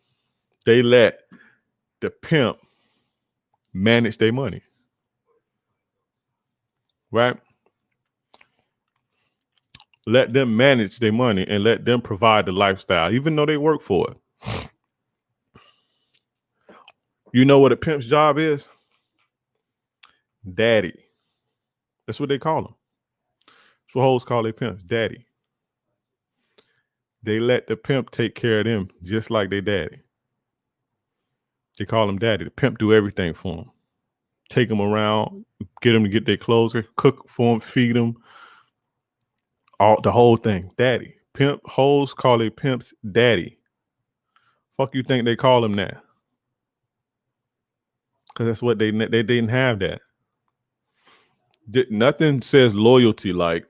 pimp manage their money. Right? Let them manage their money and let them provide the lifestyle, even though they work for it. You know what a pimp's job is? Daddy. That's what they call them. That's what hoes call their pimps, daddy. They let the pimp take care of them just like their daddy. They call him daddy. The pimp do everything for them. Take them around, get them to get their clothes, cook for them, feed them, the whole thing. Daddy. Pimp hoes call their pimps daddy. Fuck you think they call him that? Because that's what they didn't have that. Nothing says loyalty like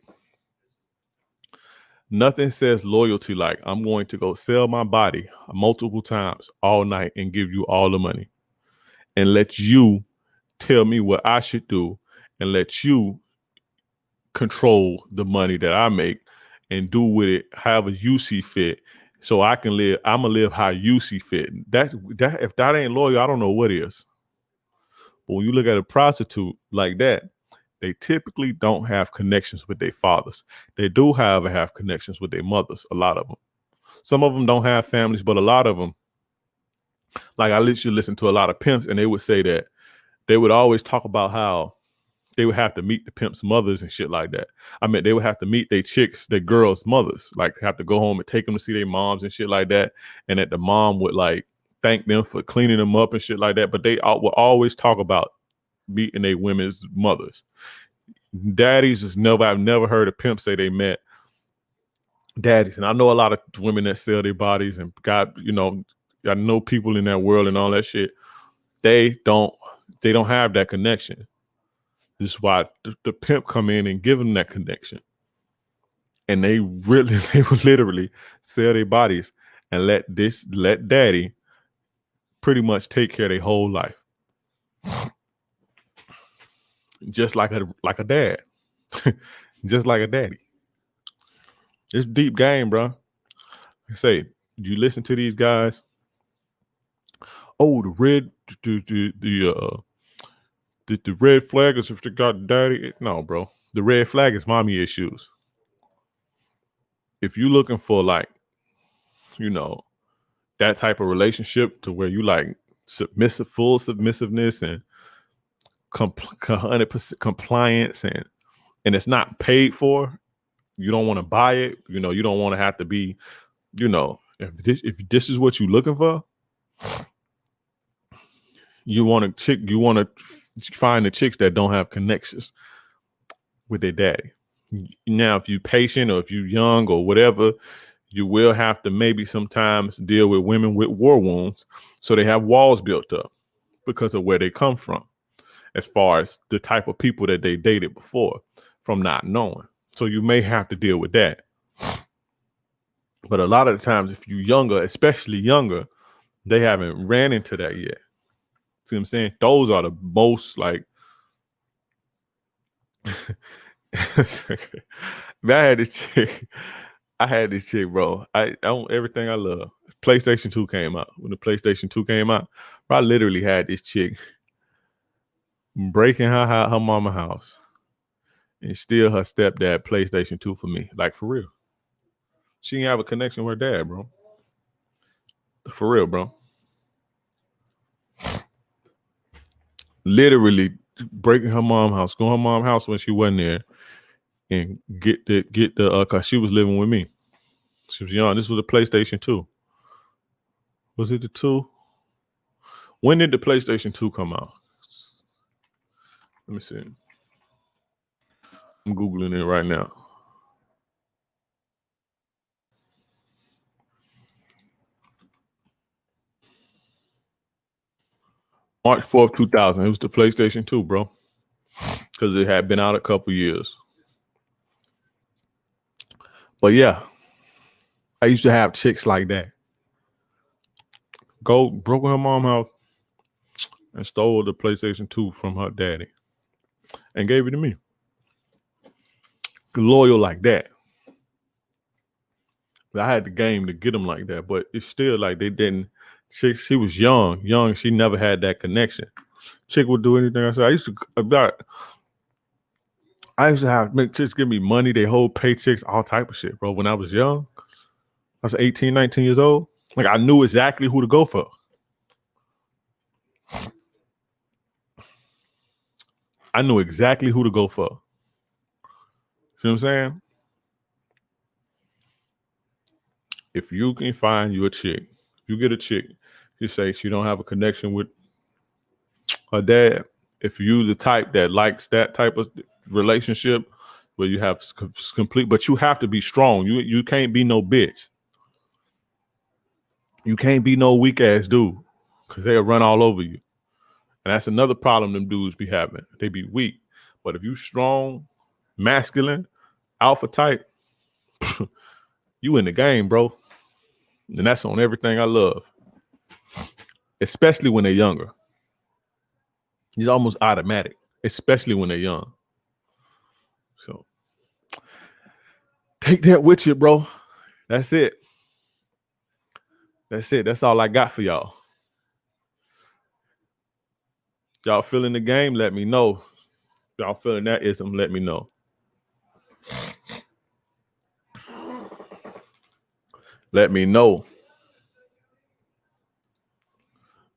I'm going to go sell my body multiple times all night and give you all the money and let you tell me what I should do and let you control the money that I make and do with it however you see fit. So I'm gonna live how you see fit. That if that ain't loyal, I don't know what is. But when you look at a prostitute like that, they typically don't have connections with their fathers. They do, however, have connections with their mothers, a lot of them. Some of them don't have families, but a lot of them, like I literally listen to a lot of pimps, and they would say that they would always talk about how they would have to meet the pimp's mothers and shit like that. I mean, they would have to meet their girls' mothers, like have to go home and take them to see their moms and shit like that. And that the mom would like thank them for cleaning them up and shit like that. But they will always talk about meeting their women's mothers. Daddies I've never heard a pimp say they met daddies. And I know a lot of women that sell their bodies and I know people in that world and all that shit. They don't have that connection. This is why the pimp come in and give them that connection. And they would literally sell their bodies and let daddy pretty much take care of their whole life. Just like a dad. Just like a daddy. It's deep game, bro. I say, you listen to these guys. Oh, the red flag is if they got daddy. No, bro. The red flag is mommy issues. If you looking for like, that type of relationship to where you like full submissiveness and 100% compliance and it's not paid for, you don't want to buy it. You don't want to have to be, if this is what you're looking for, you want to find the chicks that don't have connections with their daddy. Now, if you're patient or if you're young or whatever, you will have to maybe sometimes deal with women with war wounds. So they have walls built up because of where they come from, as far as the type of people that they dated before from not knowing. So you may have to deal with that. But a lot of the times, if you're younger, especially younger, they haven't ran into that yet. See what I'm saying? Those are the most like. I had this chick, bro. I own everything I love. PlayStation 2 came out. When the PlayStation 2 came out, I literally had this chick breaking her mama house and steal her stepdad PlayStation 2 for me. Like, for real. She didn't have a connection with her dad, bro. For real, bro. Literally breaking her mom's house, going to her mom's house when she wasn't there, and get the cause she was living with me. She was young. This was the PlayStation 2. Was it the 2? When did the PlayStation 2 come out? Let me see. I'm Googling it right now. March 4th, 2000. It was the PlayStation 2, bro. Because it had been out a couple years. But yeah, I used to have chicks like that. Broke in her mom's house and stole the PlayStation 2 from her daddy and gave it to me. Loyal like that. I had the game to get them like that, but it's still like they didn't. She was young. She never had that connection. Chick would do anything I said. I used to make chicks give me money. They whole paychecks, all type of shit, bro. When I was young, I was 18, 19 years old. Like I knew exactly who to go for. I knew exactly who to go for. See what I'm saying? If you can find you a chick, you get a chick, you say she don't have a connection with her dad. If you the type that likes that type of relationship where you have complete, but you have to be strong. You can't be no bitch. You can't be no weak ass dude because they'll run all over you. And that's another problem them dudes be having. They be weak. But if you strong, masculine, alpha type, you in the game, bro. And that's on everything I love. Especially when they're younger. It's almost automatic, especially when they're young. So take that with you, bro. That's it. That's it. That's all I got for y'all. Y'all feeling the game? Let me know. Y'all feeling that ism? Let me know. Let me know.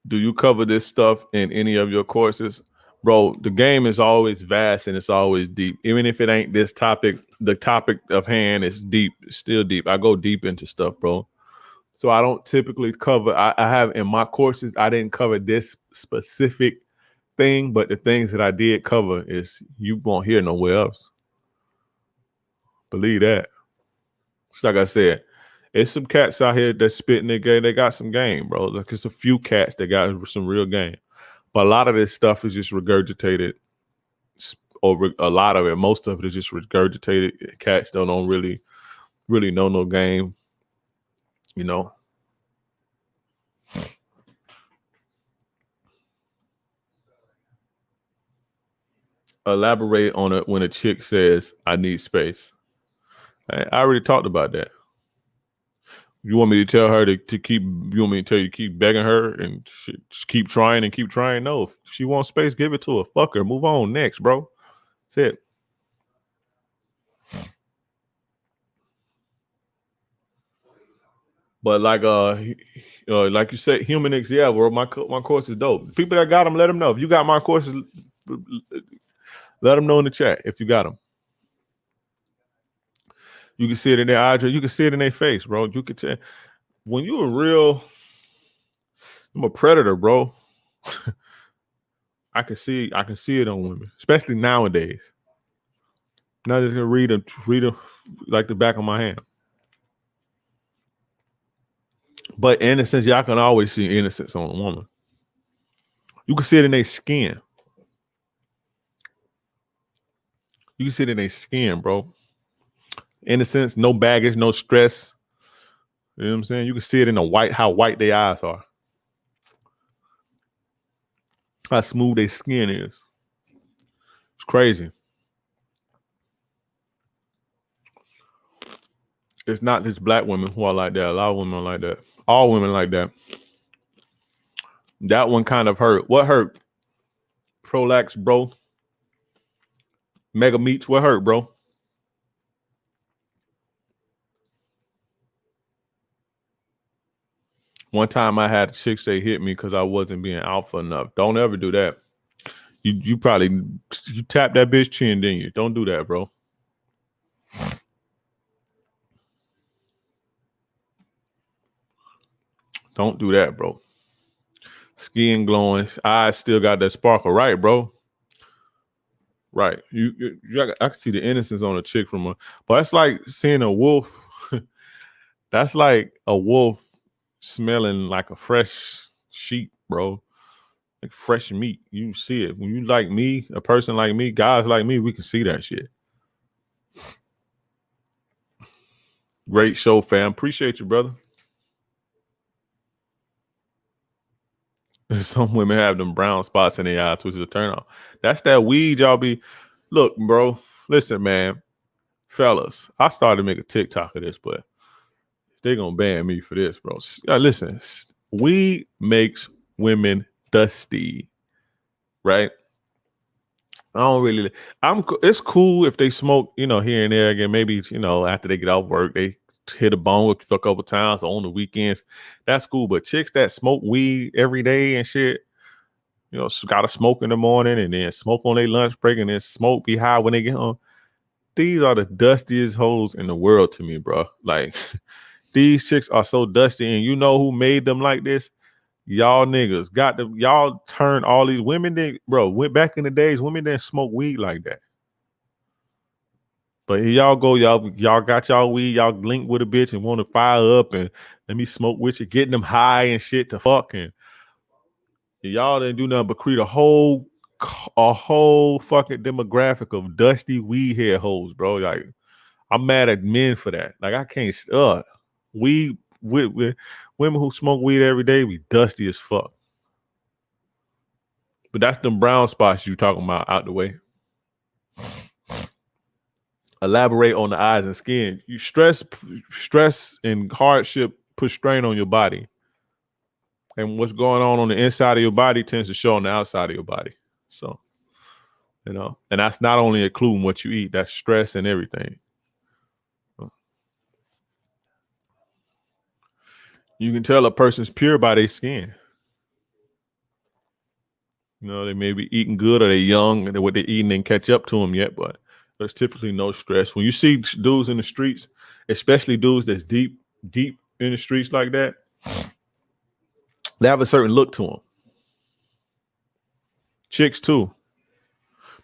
Do you cover this stuff in any of your courses? Bro, the game is always vast and it's always deep. Even if it ain't this topic, the topic of hand is deep. It's still deep. I go deep into stuff, bro. So I don't typically cover, I have in my courses, I didn't cover this specific thing, but the things that I did cover is you won't hear nowhere else. Believe that. It's like I said, it's some cats out here that's spitting their game. They got some game, bro. Like it's a few cats that got some real game. But a lot of this stuff is just regurgitated. Or a lot of it, most of it is just regurgitated. Cats don't really know no game. You know. Elaborate on it when a chick says, I need space. I already talked about that. You want me to tell her to keep, you want me to tell you to keep begging her and keep trying and keep trying? No, if she wants space, give it to her. Fuck her. Move on next, bro. That's it. But like you said, humanix, yeah, bro, my course is dope. People that got them, let them know. If you got my courses, let them know in the chat if you got them. You can see it in their eyes. You can see it in their face, bro. You can tell when you're I'm a predator, bro. I can see it on women, especially nowadays. Not just gonna read them like the back of my hand. But innocence, y'all can always see innocence on a woman. You can see it in their skin. You can see it in their skin, bro. Innocence, no baggage, no stress. You know what I'm saying? You can see it in how white their eyes are. How smooth their skin is. It's crazy. It's not just black women who are like that. A lot of women are like that. All women like that. That one kind of hurt. What hurt? Prolax, bro. Mega meats. What hurt, bro? One time I had a chick say hit me because I wasn't being alpha enough. Don't ever do that. You tapped that bitch chin, didn't you? Don't do that, bro. Don't do that, bro. Skin glowing, eyes still got that sparkle, right, bro? Right. I can see the innocence on a chick from a, but that's like seeing a wolf. That's like a wolf smelling like a fresh sheep, bro. Like fresh meat. You see it. When you like me, a person like me, guys like me, we can see that shit. Great show, fam. Appreciate you, brother. Some women have them brown spots in their eyes, which is a turn off. That's that weed y'all be. Look, bro. Listen, man. Fellas, I started to make a TikTok of this, but they're gonna ban me for this, bro. Listen, weed makes women dusty, right? I don't really. It's cool if they smoke, here and there again. Maybe after they get off work, they hit a bone a couple times on the weekends. That's cool. But chicks that smoke weed every day and shit, gotta smoke in the morning and then smoke on their lunch break and then smoke be high when they get home. These are the dustiest hoes in the world to me, bro. Like these chicks are so dusty, and you know who made them like this? Y'all niggas got them. Y'all turn all these women, went back in the days, women didn't smoke weed like that. But here y'all go, y'all got y'all weed, y'all link with a bitch and want to fire up and let me smoke with you, getting them high and shit to fuck. And y'all didn't do nothing but create a whole fucking demographic of dusty weed head hoes, bro. Like, I'm mad at men for that. Like, I can't, weed with women who smoke weed every day be dusty as fuck. But that's them brown spots you talking about out the way. Elaborate on the eyes and skin. You stress and hardship put strain on your body. And what's going on the inside of your body tends to show on the outside of your body. So, and that's not only including what you eat, that's stress and everything. You can tell a person's pure by their skin. They may be eating good or they're young and what they're eating didn't catch up to them yet, but there's typically no stress. When you see dudes in the streets, especially dudes that's deep in the streets like that, they have a certain look to them. Chicks too.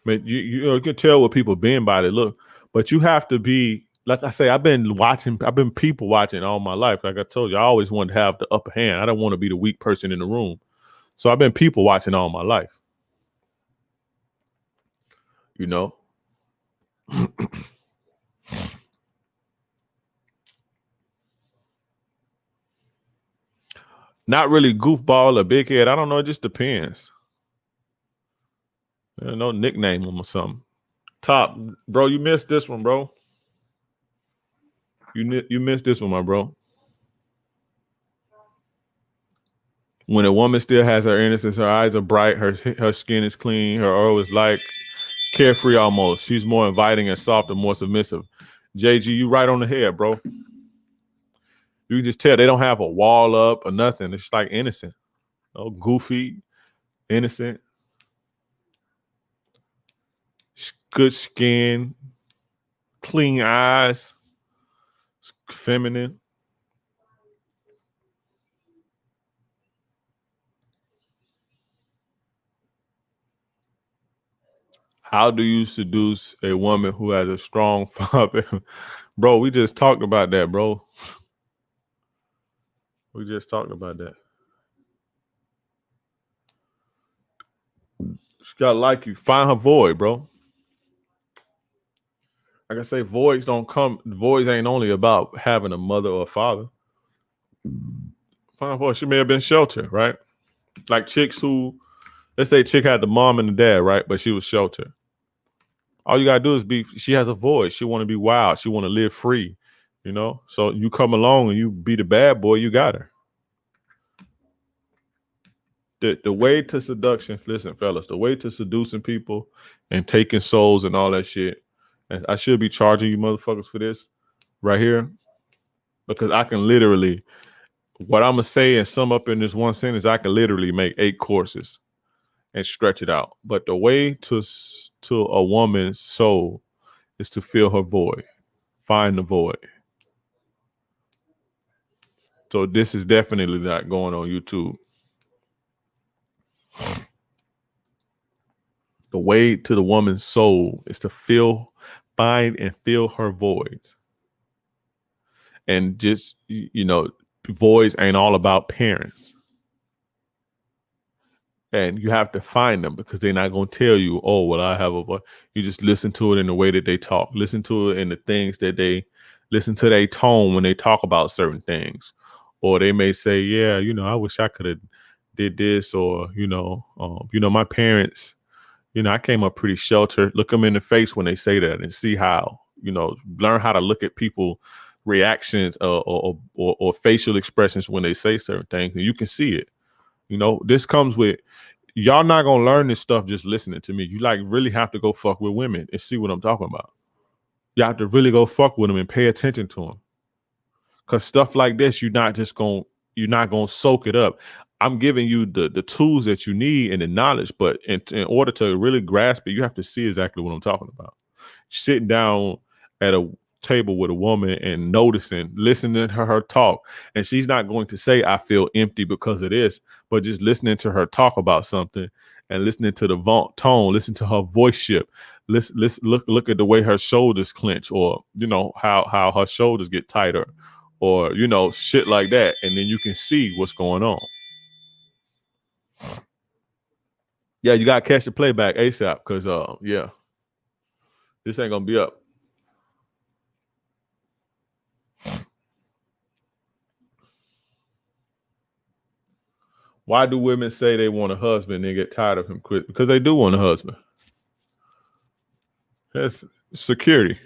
But you can tell what people been by their look, but you have to be, like I say, I've been people watching all my life. Like I told you, I always wanted to have the upper hand. I don't want to be the weak person in the room. So I've been people watching all my life. Not really goofball or big head. I don't know. It just depends. No nickname or something. Top, bro, you missed this one, bro. You missed this one, my bro. When a woman still has her innocence, her eyes are bright, her skin is clean, her aura is like carefree almost. She's more inviting and soft and more submissive. JG, you right on the head, bro. You can just tell they don't have a wall up or nothing. It's like innocent. Goofy, innocent, good skin, clean eyes, feminine. How do you seduce a woman who has a strong father? Bro, we just talked about that, bro. We just talked about that. She gotta like you. Find her void, bro. Like I say, voids ain't only about having a mother or a father. Find her void. She may have been sheltered, right? Like chicks who, let's say chick had the mom and the dad, right? But she was sheltered. All you gotta do is she has a voice. She want to be wild. She want to live free, So you come along and you be the bad boy, you got her. The way to seduction, listen, fellas, the way to seducing people and taking souls and all that shit, and I should be charging you motherfuckers for this right here, because I can literally, what I'm gonna say and sum up in this one sentence, I can literally make 8 courses and stretch it out. But the way to a woman's soul is to fill her void, find the void. So this is definitely not going on YouTube. The way to the woman's soul is to find and fill her voids. And just, voids ain't all about parents. And you have to find them because they're not going to tell you, oh, well, I have a voice. You just listen to it in the way that they talk. Listen to it in the things that they listen to their tone when they talk about certain things. Or they may say, yeah, I wish I could have did this. Or, my parents, I came up pretty sheltered. Look them in the face when they say that and see how, learn how to look at people reactions or facial expressions when they say certain things. And you can see it. This comes with, y'all not gonna learn this stuff just listening to me. You really have to go fuck with women and see what I'm talking about. You have to really go fuck with them and pay attention to them. Cause stuff like this, you're not gonna soak it up. I'm giving you the tools that you need and the knowledge, but in order to really grasp it, you have to see exactly what I'm talking about. Sitting down at a table with a woman and listening to her talk, and she's not going to say I feel empty because of this, but just listening to her talk about something and listening to the tone, listen to her voice shift, look at the way her shoulders clench, or how her shoulders get tighter, or shit like that, and then you can see what's going on. Yeah, you gotta catch the playback ASAP because this ain't gonna be up. Why do women say they want a husband and get tired of him quick? Because they do want a husband. That's security.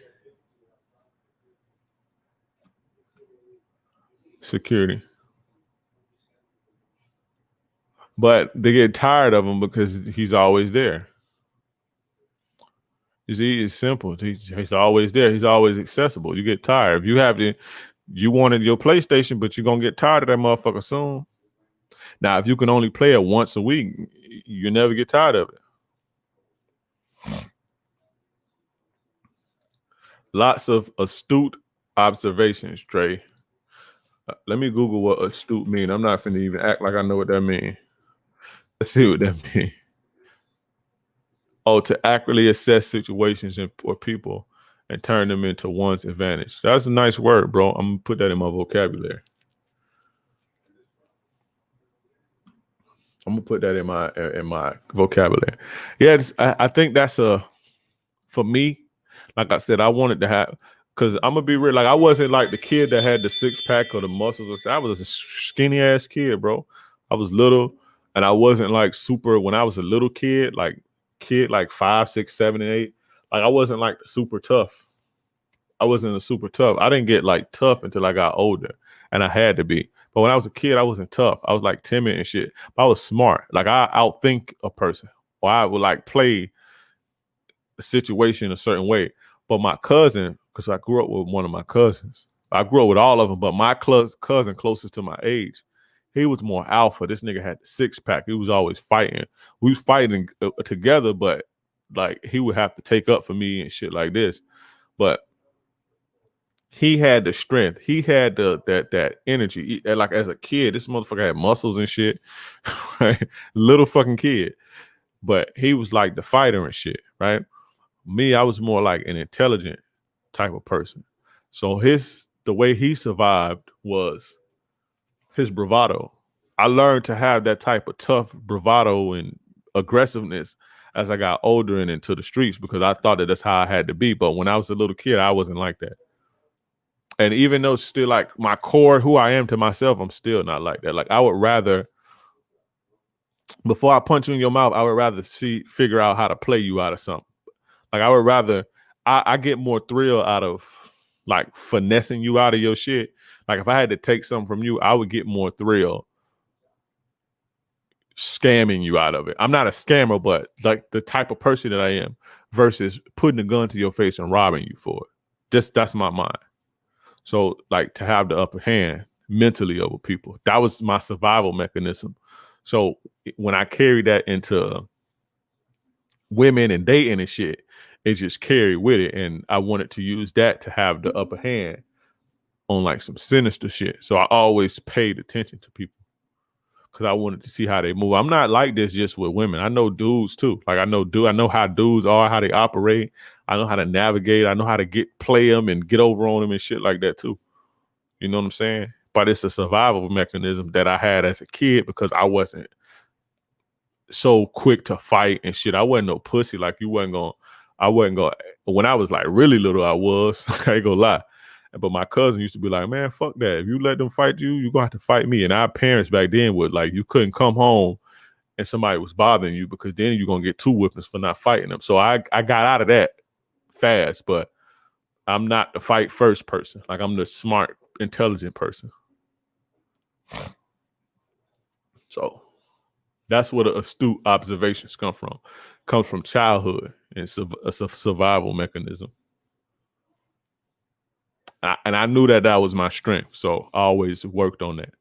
Security. But they get tired of him because he's always there. You see, it's simple. He's always there. He's always accessible. You get tired. If you wanted your PlayStation, but you're going to get tired of that motherfucker soon. Now, if you can only play it once a week, you never get tired of it. Lots of astute observations, Trey. Let me Google what astute mean. I'm not finna even act like I know what that means. Let's see what that means. Oh, to accurately assess situations or people and turn them into one's advantage. That's a nice word, bro. I'm gonna put that in my vocabulary. I'm gonna put that in my vocabulary. Yeah, I think that's for me. Like I said, I wanted to have, because I'm gonna be real. Like I wasn't like the kid that had the six pack or the muscles. I was a skinny ass kid, bro. I was little, and I wasn't like super. When I was a little kid, like 5, 6, 7, and 8, like I wasn't like super tough. I wasn't a super tough. I didn't get like tough until I got older, and I had to be. But when I was a kid, I wasn't tough. I was like timid and shit. But I was smart. Like I outthink a person, or I would like play a situation a certain way. But my cousin, because I grew up with one of my cousins, I grew up with all of them, but my cousin closest to my age, he was more alpha. This nigga had the six pack. He was always fighting. We was fighting together, but like he would have to take up for me and shit like this. But he had the strength. He had that energy. Like as a kid, this motherfucker had muscles and shit. Right? Little fucking kid. But he was like the fighter and shit, right? Me, I was more like an intelligent type of person. So the way he survived was his bravado. I learned to have that type of tough bravado and aggressiveness as I got older and into the streets, because I thought that's how I had to be. But when I was a little kid, I wasn't like that. And even though still like my core, who I am to myself, I'm still not like that. Like I would rather, before I punch you in your mouth, I would rather figure out how to play you out of something. Like I would rather, I get more thrill out of like finessing you out of your shit. Like if I had to take something from you, I would get more thrill scamming you out of it. I'm not a scammer, but like the type of person that I am versus putting a gun to your face and robbing you for it. That's my mind. So like to have the upper hand mentally over people, that was my survival mechanism. So when I carried that into women and dating and shit, it just carried with it. And I wanted to use that to have the upper hand on like some sinister shit. So I always paid attention to people because I wanted to see how they move. I'm not like this just with women. I know dudes too. Like I know how dudes are, how they operate. I know how to navigate. I know how to play them and get over on them and shit like that too. You know what I'm saying? But it's a survival mechanism that I had as a kid because I wasn't so quick to fight and shit. I wasn't no pussy. Like I wasn't going, when I was like really little, I was, I ain't gonna lie. But my cousin used to be like, man, fuck that. If you let them fight you, you're gonna have to fight me. And our parents back then would like, you couldn't come home and somebody was bothering you because then you're gonna get 2 whippings for not fighting them. So I got out of that fast, but I'm not the fight first person. Like I'm the smart, intelligent person. So that's where the astute observations come from. Comes from childhood, and it's a survival mechanism. And I knew that was my strength, so I always worked on that.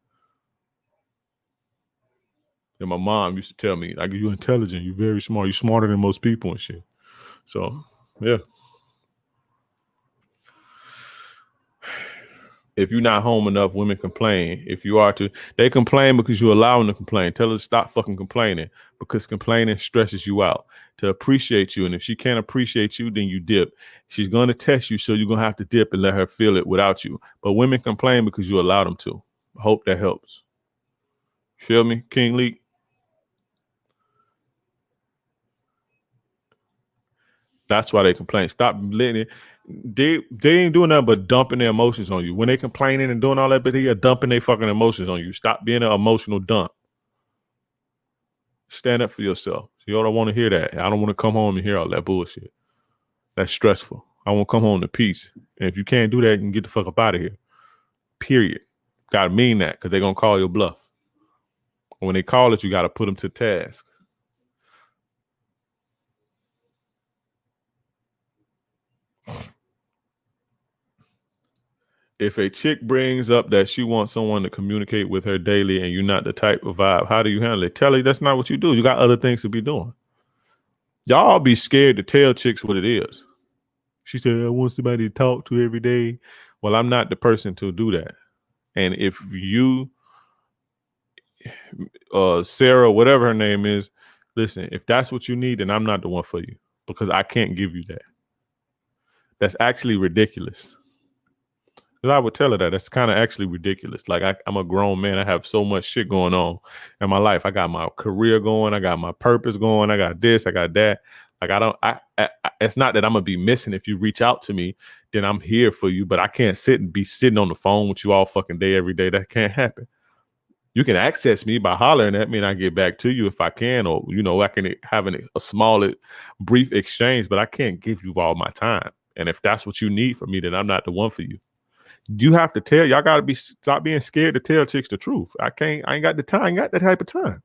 And my mom used to tell me, like, you're intelligent, you're very smart, you're smarter than most people and shit. So, yeah. If you're not home enough, women complain. If you are they complain because you allow them to complain. Tell her to stop fucking complaining because complaining stresses you out. To appreciate you. And if she can't appreciate you, then you dip. She's going to test you, so you're going to have to dip and let her feel it without you. But women complain because you allow them to. I hope that helps. Feel me, King Lee? That's why they complain. Stop letting it. They ain't doing nothing but dumping their emotions on you. When they complaining and doing all that, but they are dumping their fucking emotions on you. Stop being an emotional dump. Stand up for yourself. You don't want to hear that. I don't want to come home and hear all that bullshit. That's stressful. I want to come home to peace. And if you can't do that, you can get the fuck up out of here. Period. Gotta mean that because they're gonna call your bluff. When they call it, you gotta put them to task. If a chick brings up that she wants someone to communicate with her daily and you're not the type of vibe, how do you handle it? Tell her that's not what you do. You got other things to be doing. Y'all be scared to tell chicks what it is. She said, I want somebody to talk to every day. Well, I'm not the person to do that. And if you, Sarah, whatever her name is, listen, if that's what you need, then I'm not the one for you because I can't give you that. That's actually ridiculous. I would tell her that. That's kind of actually ridiculous. Like I'm a grown man. I have so much shit going on in my life. I got my career going. I got my purpose going. I got this. I got that. Like it's not that I'm gonna be missing. If you reach out to me, then I'm here for you. But I can't be sitting on the phone with you all fucking day every day. That can't happen. You can access me by hollering at me, and I get back to you if I can, or I can have a small, brief exchange. But I can't give you all my time. And if that's what you need from me, then I'm not the one for you. You have to tell. Y'all got to stop being scared to tell chicks the truth. I ain't got the time. I ain't got that type of time.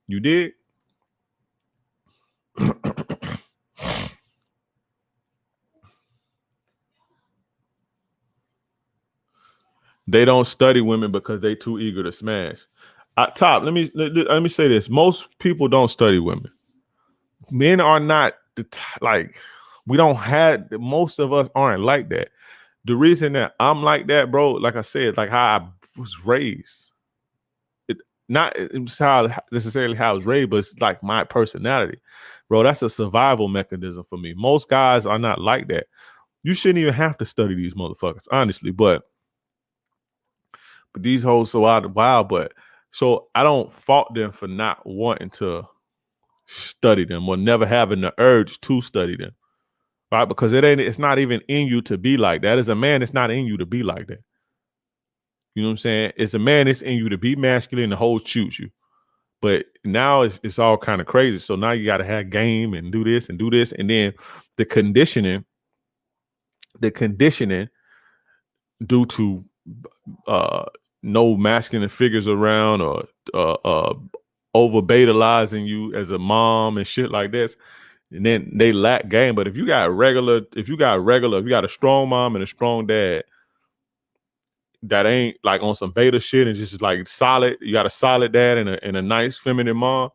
You did. They don't study women because they too eager to smash. Top. Let me say this. Most people don't study women. Men are not we don't have. Most of us aren't like that. The reason that I'm like that, bro, like I said, like how I was raised. It's how necessarily how I was raised, but it's like my personality. Bro, that's a survival mechanism for me. Most guys are not like that. You shouldn't even have to study these motherfuckers, honestly. But these hoes so out of wild, but so I don't fault them for not wanting to study them or never having the urge to study them. Right? Because it's not even in you to be like that. As a man, it's not in you to be like that. You know what I'm saying? As a man, it's in you to be masculine and the whole choose you. But now it's all kind of crazy. So now you got to have game and do this. And then the conditioning due to no masculine figures around or over betalizing you as a mom and shit like this. And then they lack game. But if you got a strong mom and a strong dad that ain't like on some beta shit and just like solid, you got a solid dad and a nice feminine mom,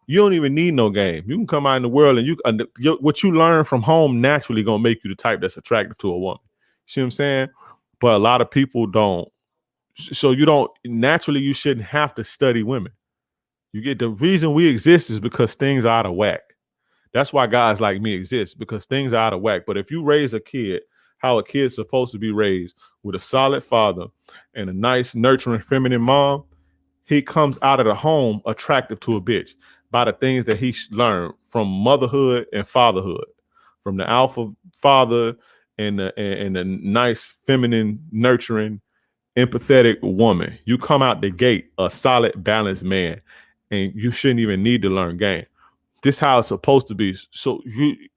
you don't even need no game. You can come out in the world and what you learn from home naturally gonna make you the type that's attractive to a woman. See what I'm saying? But a lot of people don't. So you don't naturally, you shouldn't have to study women. You get the reason we exist is because things are out of whack. That's why guys like me exist, because things are out of whack. But if you raise a kid how a kid's supposed to be raised, with a solid father and a nice, nurturing, feminine mom, he comes out of the home attractive to a bitch by the things that he learned from motherhood and fatherhood, from the alpha father and the nice, feminine, nurturing, empathetic woman. You come out the gate a solid, balanced man, and you shouldn't even need to learn game. This how it's supposed to be. So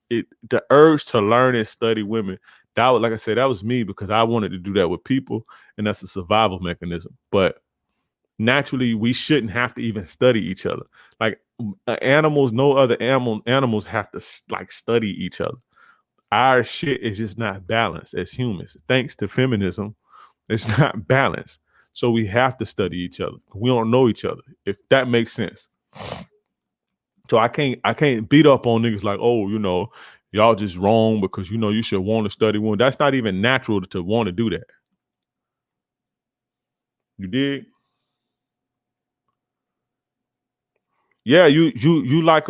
the urge to learn and study women, that was, like I said, that was me, because I wanted to do that with people, and that's a survival mechanism. But naturally, we shouldn't have to even study each other. Like animals, no other animals have to like study each other. Our shit is just not balanced as humans. Thanks to feminism, it's not balanced. So we have to study each other. We don't know each other, if that makes sense. So I can't beat up on niggas like, oh, y'all just wrong because you should want to study one. That's not even natural to want to do that. You dig? Yeah, you like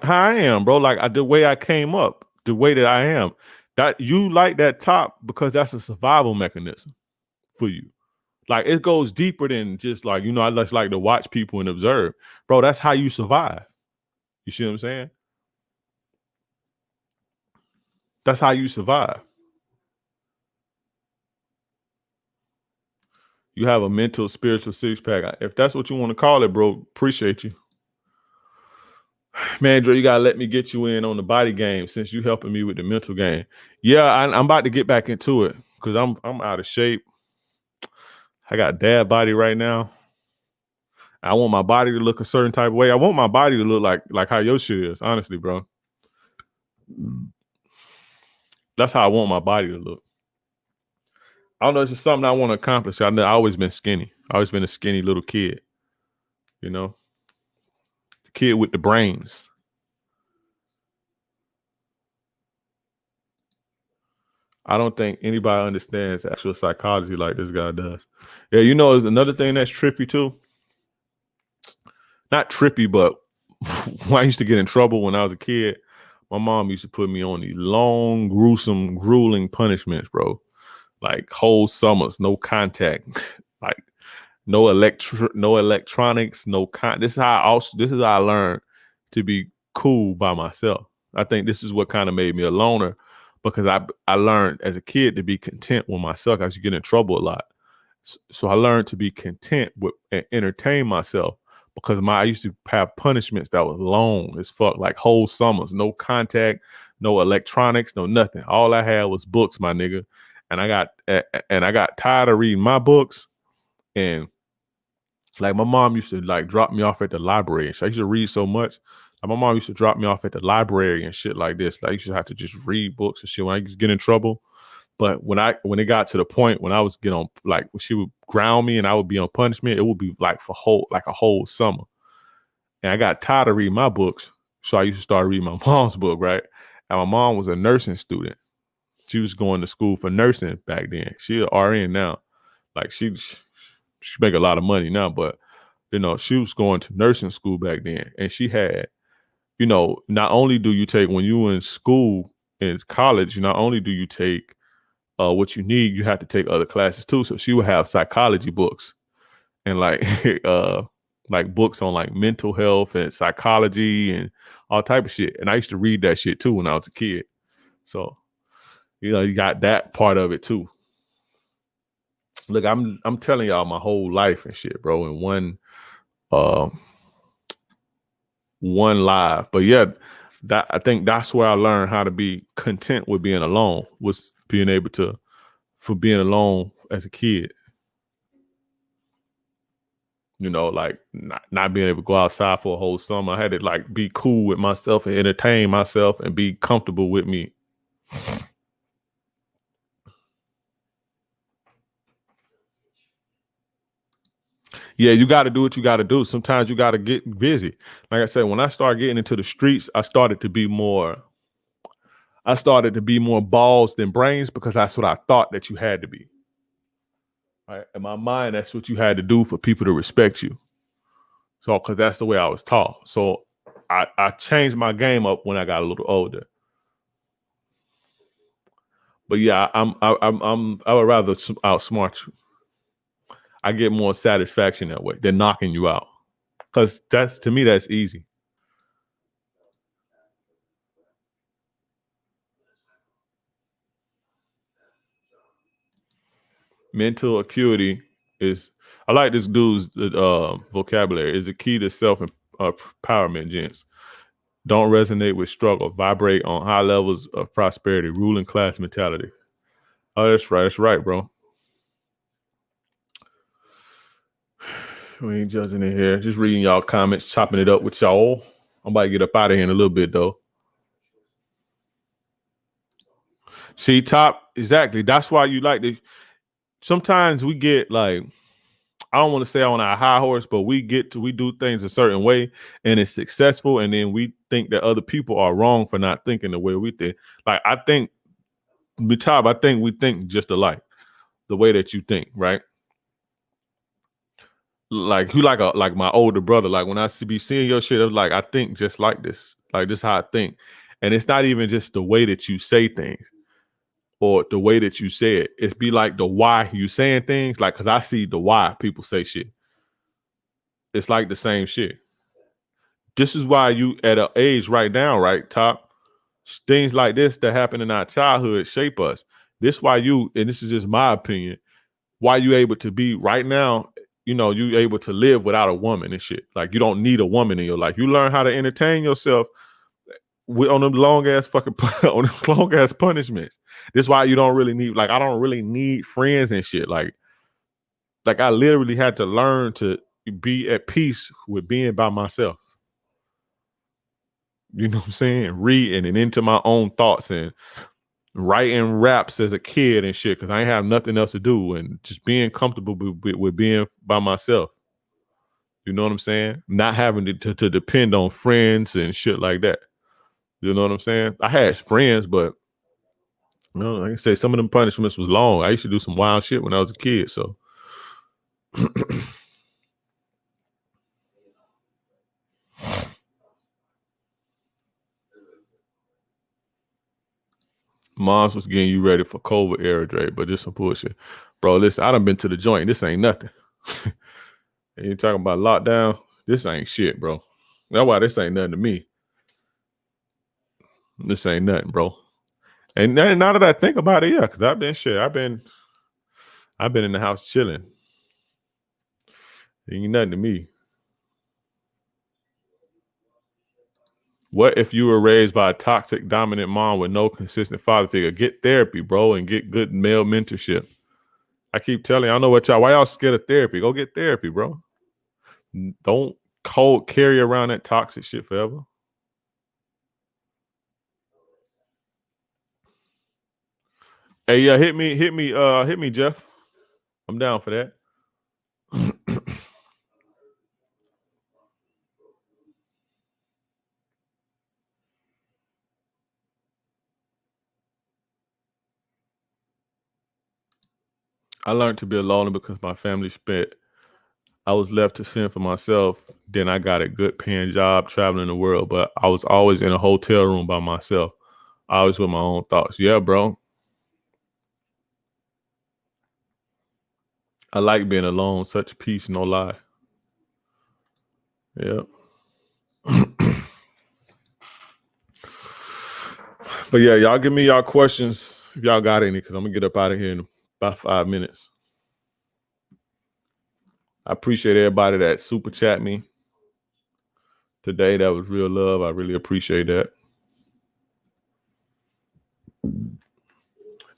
how I am, bro. Like the way I came up, the way that I am. That you like that top because that's a survival mechanism for you. Like it goes deeper than just like, I just like to watch people and observe. Bro, that's how you survive. You see what I'm saying? That's how you survive. You have a mental, spiritual six pack. If that's what you want to call it, bro, appreciate you. Man, Dre, you gotta let me get you in on the body game since you helping me with the mental game. Yeah, I'm about to get back into it because I'm out of shape. I got dad body right now. I want my body to look a certain type of way. I want my body to look like how your shit is, honestly, bro. That's how I want my body to look. I don't know, it's just something I want to accomplish. I've always been skinny. I always been a skinny little kid, the kid with the brains. I don't think anybody understands actual psychology like this guy does. Yeah, another thing that's trippy too. Not trippy, but when I used to get in trouble when I was a kid, my mom used to put me on these long, gruesome, grueling punishments, bro. Like whole summers, no contact, like no electronics, this is how I learned to be cool by myself. I think this is what kind of made me a loner, because I learned as a kid to be content with myself. I used to get in trouble a lot. So I learned to be content with and entertain myself, because I used to have punishments that was long as fuck, like whole summers, no contact, no electronics, no nothing. All I had was books, my nigga. And I got tired of reading my books, and like my mom used to like drop me off at the library. So I used to read so much. Like my mom used to drop me off at the library and shit like this. Like I used to have to just read books and shit when I used to get in trouble. But when it got to the point when I was getting on, like when she would ground me and I would be on punishment, it would be like a whole summer. And I got tired of reading my books, so I used to start reading my mom's book, right? And my mom was a nursing student. She was going to school for nursing back then. She's an RN now. Like she make a lot of money now, but she was going to nursing school back then, and she had, not only do you take when you in school in college, not only do you take what you need, you have to take other classes too. So she would have psychology books and like like books on like mental health and psychology and all type of shit. And I used to read that shit too when I was a kid. So you got that part of it too. Look, I'm telling y'all my whole life and shit, bro, in one live. But yeah, I think that's where I learned how to be content with being alone, was being able to, for being alone as a kid. Like not being able to go outside for a whole summer. I had to like be cool with myself and entertain myself and be comfortable with me. Yeah, you got to do what you got to do. Sometimes you got to get busy. Like I said, when I started getting into the streets, I started to be more balls than brains, because that's what I thought that you had to be. Right? In my mind, that's what you had to do for people to respect you. So, because that's the way I was taught. So, I changed my game up when I got a little older. But yeah, I would rather outsmart you. I get more satisfaction that way than knocking you out. Because that's, to me, that's easy. Mental acuity is, I like this dude's vocabulary, is the key to self-empowerment, gents. Don't resonate with struggle. Vibrate on high levels of prosperity. Ruling class mentality. Oh, that's right. That's right, bro. We ain't judging it here. Just reading y'all comments, chopping it up with y'all. I'm about to get up out of here in a little bit, though. See, Top, exactly. That's why you like to. Sometimes we get like, I don't want to say on our high horse, but we do things a certain way and it's successful. And then we think that other people are wrong for not thinking the way we think. Like, I think, Top, I think we think just alike, the way that you think, right? Like, you like my older brother. Like, when I be seeing your shit, I was like, I think just like this. Like, this is how I think. And it's not even just the way that you say things or the way that you say it. It's be like the why you saying things. Like, because I see the why people say shit. It's like the same shit. This is why you at an age right now, right, Top, things like this that happen in our childhood shape us. This why you, and this is just my opinion, why you able to be right now, you able to live without a woman and shit. Like, you don't need a woman in your life. You learn how to entertain yourself on them long ass fucking on them long ass punishments. This is why you don't really need, like, I don't really need friends and shit. Like I literally had to learn to be at peace with being by myself. You know what I'm saying? Reading and into my own thoughts and writing raps as a kid and shit, because I ain't have nothing else to do, and just being comfortable with being by myself. You know what I'm saying? Not having to depend on friends and shit like that. You know what I'm saying? I had friends, but like I say, some of them punishments was long. I used to do some wild shit when I was a kid. So Moms was getting you ready for COVID era, Dre, but this some bullshit. Bro, listen, I done been to the joint. This ain't nothing. And you talking about lockdown? This ain't shit, bro. That's why this ain't nothing to me. This ain't nothing, bro. And now that I think about it, yeah, because I've been in the house chilling. Ain't nothing to me. What if you were raised by a toxic, dominant mom with no consistent father figure? Get therapy, bro, and get good male mentorship. I keep telling you, I know why y'all scared of therapy. Go get therapy, bro. Don't carry around that toxic shit forever. Hey, yeah, hit me, Jeff. I'm down for that. I learned to be alone because my family spent. I was left to fend for myself. Then I got a good paying job traveling the world, but I was always in a hotel room by myself, always with my own thoughts. Yeah, bro. I like being alone. Such peace, no lie. Yeah. But yeah, y'all give me y'all questions if y'all got any, because I'm gonna get up out of here in about 5 minutes. I appreciate everybody that super chat me today. That was real love. I really appreciate that.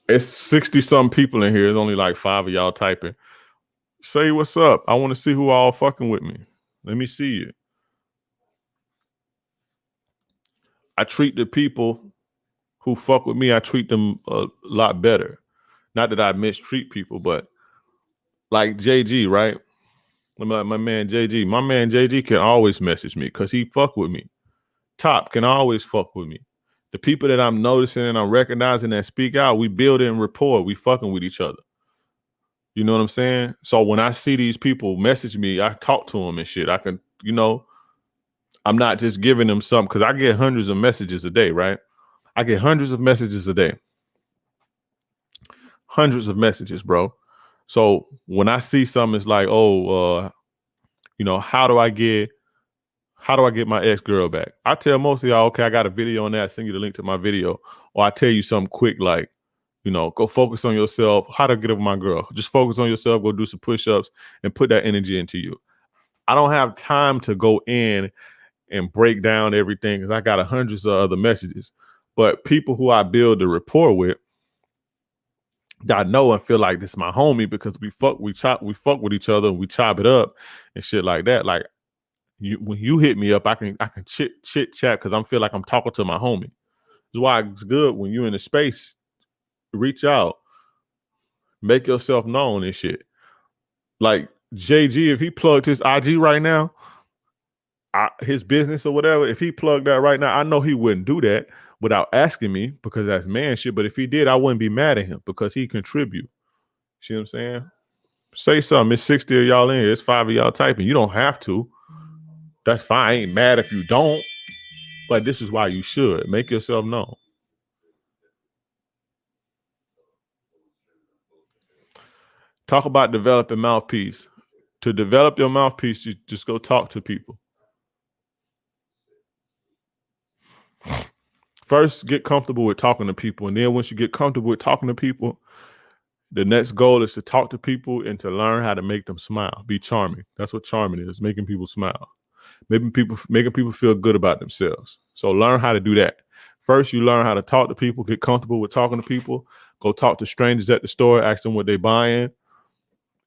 It's 60 some people in here. There's only like 5 of y'all typing. Say what's up. I want to see who all fucking with me. Let me see you. I treat the people who fuck with me, I treat them a lot better. Not that I mistreat people, but like JG, right? My man JG. My man JG can always message me because he fuck with me. Top can always fuck with me. The people that I'm noticing and I'm recognizing that speak out, we building rapport. We fucking with each other. You know what I'm saying? So when I see these people message me, I talk to them and shit. I can, I'm not just giving them something, because I get hundreds of messages a day, right? I get hundreds of messages a day. Hundreds of messages, bro. So when I see something, it's like, oh, how do I get my ex-girl back? I tell most of y'all, okay, I got a video on that. I send you the link to my video. Or I tell you something quick like, go focus on yourself. How to get over my girl. Just focus on yourself. Go do some push-ups and put that energy into you. I don't have time to go in and break down everything because I got hundreds of other messages. But people who I build a rapport with, that I know and feel like this is my homie, because we fuck with each other and we chop it up and shit like that. Like when you hit me up, I can chit chat because I feel like I'm talking to my homie. That's why it's good when you're in a space, reach out, make yourself known and shit. Like JG, if he plugged his IG right now, his business or whatever, if he plugged that right now, I know he wouldn't do that without asking me, because that's man shit. But if he did, I wouldn't be mad at him because he contribute. See what I'm saying? Say something. It's 60 of y'all in here. It's 5 of y'all typing. You don't have to. That's fine. I ain't mad if you don't. But this is why you should. Make yourself known. Talk about developing mouthpiece. To develop your mouthpiece, you just go talk to people. First, get comfortable with talking to people. And then once you get comfortable with talking to people, the next goal is to talk to people and to learn how to make them smile. Be charming. That's what charming is, making people smile. Making people feel good about themselves. So learn how to do that. First, you learn how to talk to people, get comfortable with talking to people. Go talk to strangers at the store, ask them what they buying.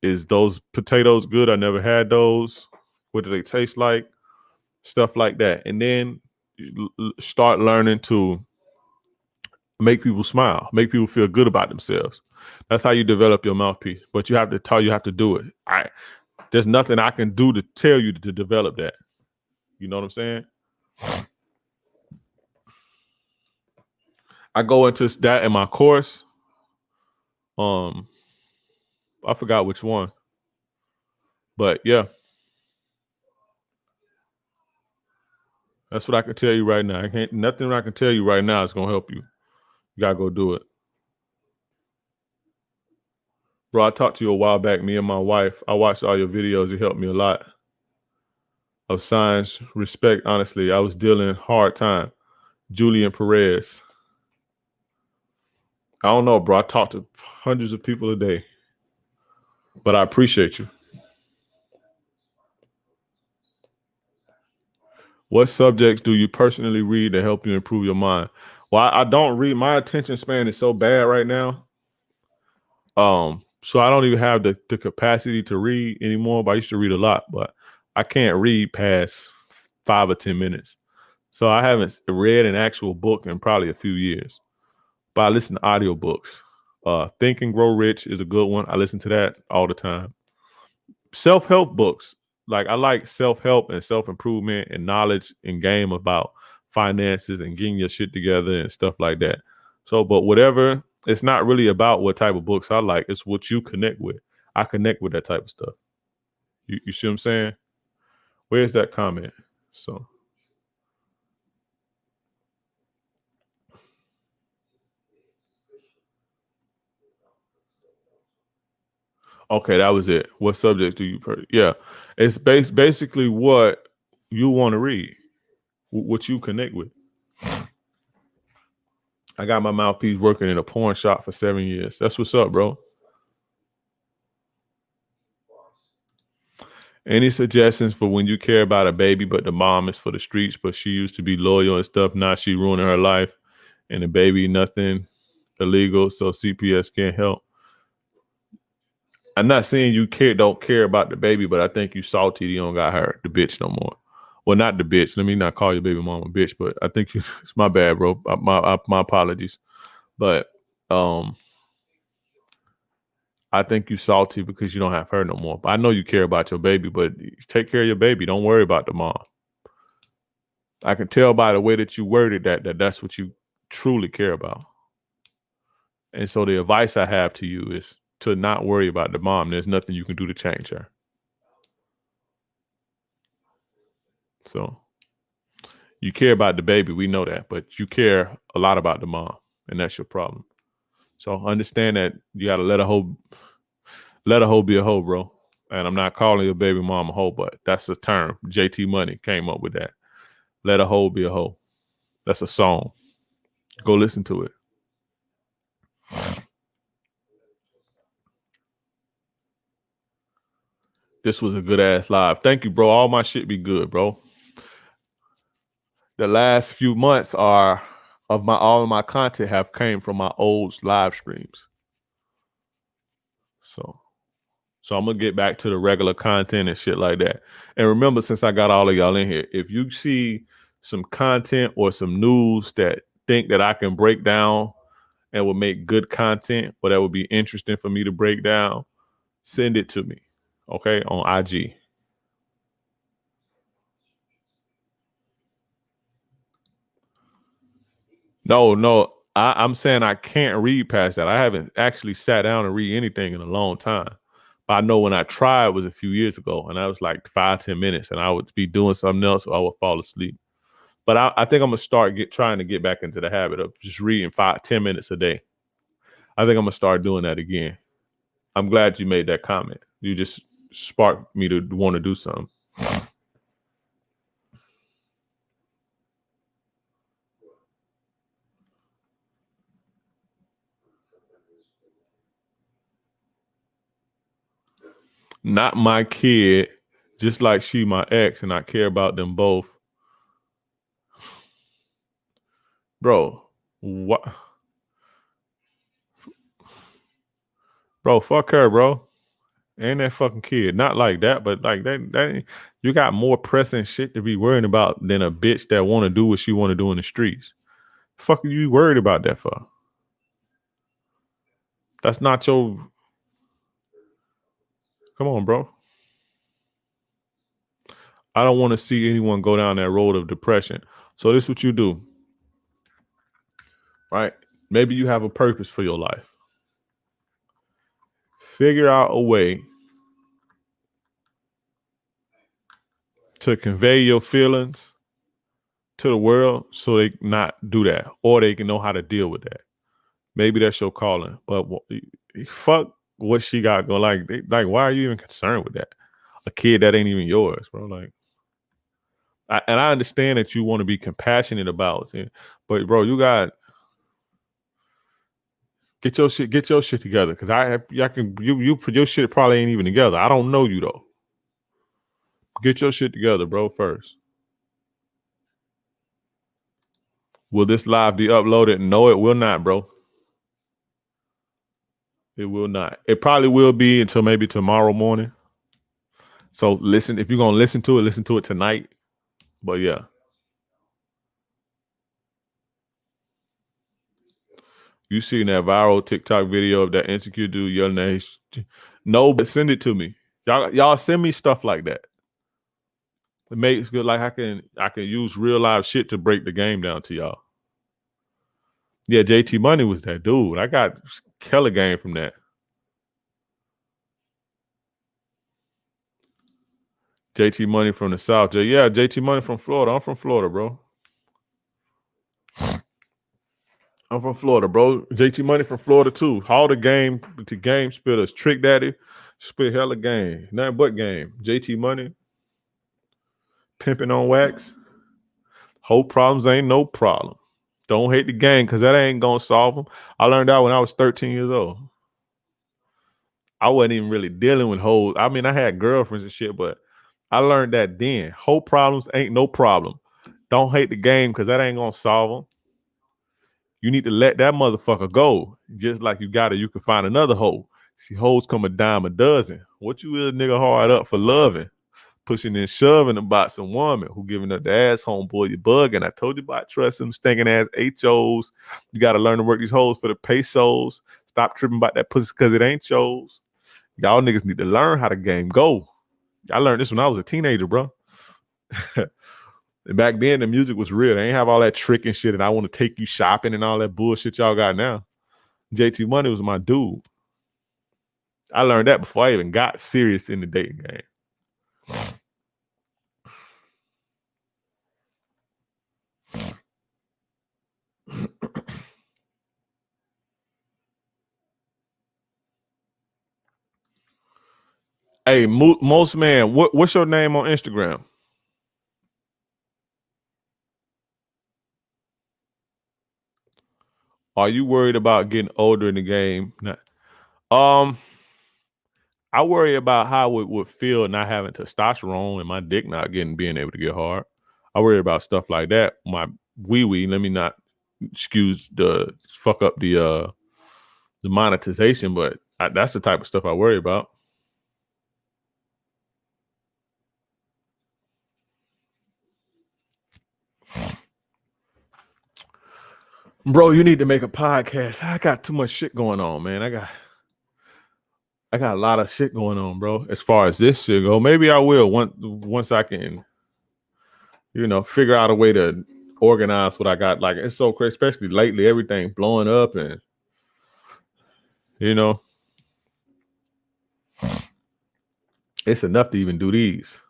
Is those potatoes good? I never had those. What do they taste like? Stuff like that. And then start learning to make people smile, make people feel good about themselves. That's how you develop your mouthpiece. But you have to do it. There's nothing I can do to tell you to develop that. You know what I'm saying? I go into that in my course. I forgot which one. But yeah. That's what I can tell you right now. Nothing I can tell you right now is gonna help you. You gotta go do it. Bro, I talked to you a while back, me and my wife. I watched all your videos. It helped me a lot. Of signs, respect, honestly. I was dealing hard time. Julian Perez. I don't know, bro. I talk to hundreds of people a day. But I appreciate you. What subjects do you personally read to help you improve your mind? Well, I don't read. My attention span is so bad right now. So I don't even have the capacity to read anymore, but I used to read a lot, but I can't read past 5 or 10 minutes. So I haven't read an actual book in probably a few years, but I listen to audiobooks. Think and Grow Rich is a good one. I listen to that all the time. Self-help books. Like I like self-help and self-improvement and knowledge and game about finances and getting your shit together and stuff like that. So, but whatever, it's not really about what type of books I like. It's what you connect with. I connect with that type of stuff. You see what I'm saying? Where's that comment? So. Okay, that was it. What subject do you Yeah, it's basically what you want to read, what you connect with. I got my mouthpiece working in a porn shop for 7 years. That's what's up, bro. Any suggestions for when you care about a baby, but the mom is for the streets, but she used to be loyal and stuff. Now she ruining her life, and the baby nothing illegal, so CPS can't help. I'm not saying you don't care about the baby, but I think you salty you don't got her, the bitch no more. Well, not the bitch. Let me not call your baby mama bitch, but I think it's my bad, bro. My apologies. But I think you salty because you don't have her no more. But I know you care about your baby, but take care of your baby. Don't worry about the mom. I can tell by the way that you worded that's what you truly care about. And so the advice I have to you is to not worry about the mom. There's nothing you can do to change her. So you care about the baby, we know that, but you care a lot about the mom, and that's your problem. So understand that you gotta let a hoe be a hoe, bro. And I'm not calling your baby mom a hoe, but that's a term. JT Money came up with that. Let a hoe be a hoe. That's a song. Go listen to it. This was a good ass live. Thank you, bro. All my shit be good, bro. The last few months all of my content have came from my old live streams. So I'm gonna get back to the regular content and shit like that. And remember, since I got all of y'all in here, if you see some content or some news that think that I can break down and will make good content, or that would be interesting for me to break down, send it to me, okay, on IG. No, I'm saying I can't read past that. I haven't actually sat down and read anything in a long time. But I know when I tried was a few years ago, and I was like 5-10 minutes, and I would be doing something else, or I would fall asleep. But I think I'm gonna start trying to get back into the habit of just reading 5-10 minutes a day. I think I'm gonna start doing that again. I'm glad you made that comment. You just sparked me to want to do something. Not my kid, just like she my ex, and I care about them both. Bro, what? Bro, fuck her, bro. And that fucking kid. Not like that, but like that you got more pressing shit to be worrying about than a bitch that want to do what she want to do in the streets. Fuck are you worried about that for? That's not your. Come on, bro. I don't want to see anyone go down that road of depression. So this is what you do. Right? Maybe you have a purpose for your life. Figure out a way to convey your feelings to the world so they not do that, or they can know how to deal with that. Maybe that's your calling. But fuck what she got going. Like, why are you even concerned with that? A kid that ain't even yours, bro. Like, and I understand that you want to be compassionate about it, but bro, you got get your shit together. Cause your shit probably ain't even together. I don't know you though. Get your shit together, bro, first. Will this live be uploaded? No, it will not, bro. It will not. It probably will be until maybe tomorrow morning. So listen, if you're gonna listen to it tonight. But yeah. You seen that viral TikTok video of that insecure dude yelling at his no, but send it to me. Y'all send me stuff like that. It makes good. Like I can use real live shit to break the game down to y'all. Yeah, JT Money was that dude. I got killer game from that. JT Money from the South. Yeah, JT Money from Florida. I'm from Florida, bro. I'm from Florida, bro. JT Money from Florida too. All the game spitters. Trick Daddy spit hella game. Nothing but game. JT Money. Pimping on wax. Whole problems ain't no problem. Don't hate the game because that ain't gonna solve them. I learned that when I was 13 years old. I wasn't even really dealing with hoes. I mean, I had girlfriends and shit, but I learned that then. Whole problems ain't no problem. Don't hate the game because that ain't gonna solve them. You need to let that motherfucker go. Just like you can find another hoe. See, hoes come a dime a dozen. What you is nigga hard up for loving? Pushing and shoving about some woman who giving up the ass homeboy, you bugging. I told you about trust them stinking ass HOs. You got to learn to work these hoes for the pesos. Stop tripping about that pussy because it ain't yours. Y'all niggas need to learn how the game go. I learned this when I was a teenager, bro. Back then, the music was real. They ain't have all that trick and shit, and I want to take you shopping and all that bullshit y'all got now. JT Money was my dude. I learned that before I even got serious in the dating game. Hey, most man, what's your name on Instagram? Are you worried about getting older in the game? Um, I worry about how it would feel not having testosterone and my dick not being able to get hard. I worry about stuff like that. My wee. Let me not fuck up the monetization, but that's the type of stuff I worry about. Bro, you need to make a podcast. I got too much shit going on, man. I got a lot of shit going on, bro. As far as this shit go, maybe I will once I can, figure out a way to organize what I got. Like, it's so crazy, especially lately, everything blowing up, and it's enough to even do these.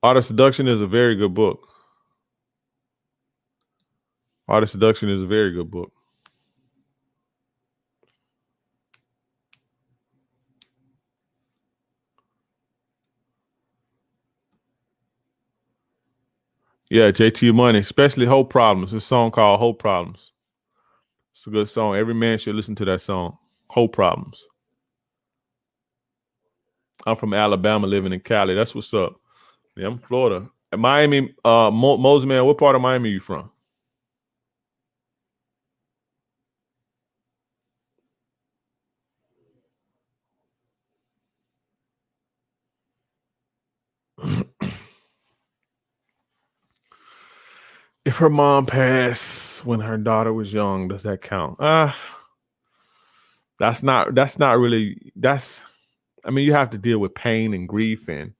Art of Seduction is a very good book. Art of Seduction is a very good book. Yeah, JT Money, especially Hope Problems. This song called Hope Problems. It's a good song. Every man should listen to that song. Hope Problems. I'm from Alabama, living in Cali. That's what's up. Yeah, I'm Florida. Miami, Mose, man, what part of Miami are you from? If her mom passed when her daughter was young, does that count? That's not really, I mean, you have to deal with pain and grief and,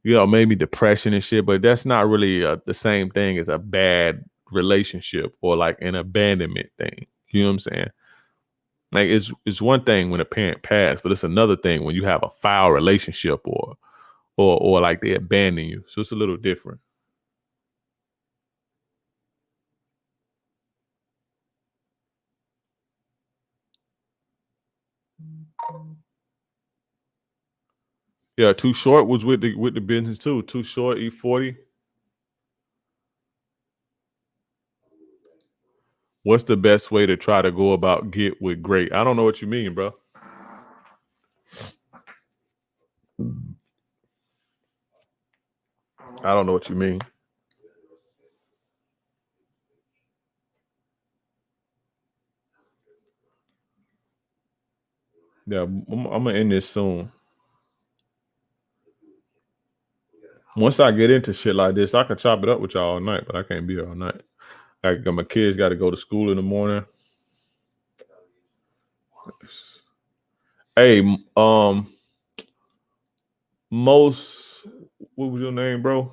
maybe depression and shit, but that's not really the same thing as a bad relationship or like an abandonment thing. You know what I'm saying? Like, it's one thing when a parent passed, but it's another thing when you have a foul relationship or like they abandon you. So it's a little different. Yeah, Too Short was with the business too. Too Short, E40. What's the best way to try to go about get with great? I don't know what you mean, bro. I don't know what you mean. Yeah, I'm gonna end this soon. Once I get into shit like this, I can chop it up with y'all all night, but I can't be here all night. Like, my kids got to go to school in the morning. Hey, Mose, what was your name, bro?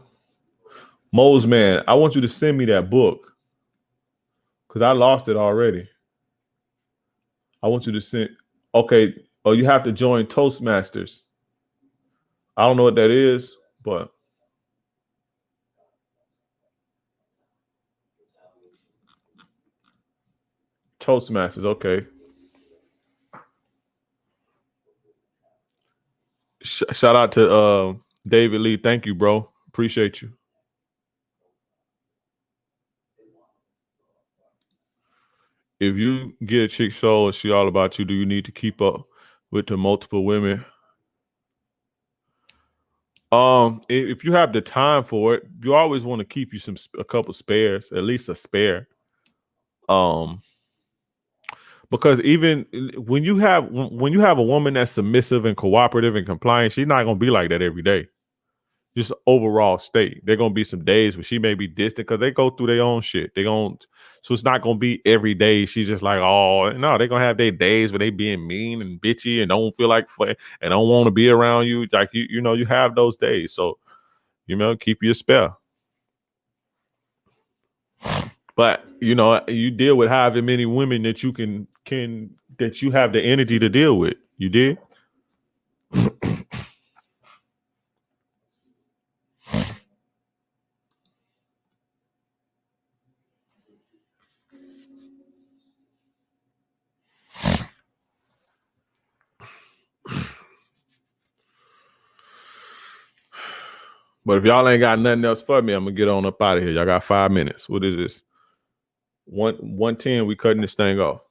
Mose, man, I want you to send me that book because I lost it already. I want you to send. Okay. Oh, you have to join Toastmasters. I don't know what that is, but Toastmasters. Okay. Shout out to David Lee. Thank you, bro. Appreciate you. If you get a chick soul and she all about you, do you need to keep up with the multiple women? If you have the time for it, you always want to keep you a couple spares, at least a spare. Because even when you have a woman that's submissive and cooperative and compliant, she's not gonna be like that every day. Just overall state. There gonna be some days where she may be distant because they go through their own shit. So it's not gonna be every day. She's just like, oh no, they're gonna have their days where they being mean and bitchy and don't feel like and don't want to be around you. Like you have those days. So keep your spare. But you know, you deal with however many women that you can that you have the energy to deal with. You did. But if y'all ain't got nothing else for me, I'm gonna get on up out of here. Y'all got 5 minutes. What is this? 110. We cutting this thing off.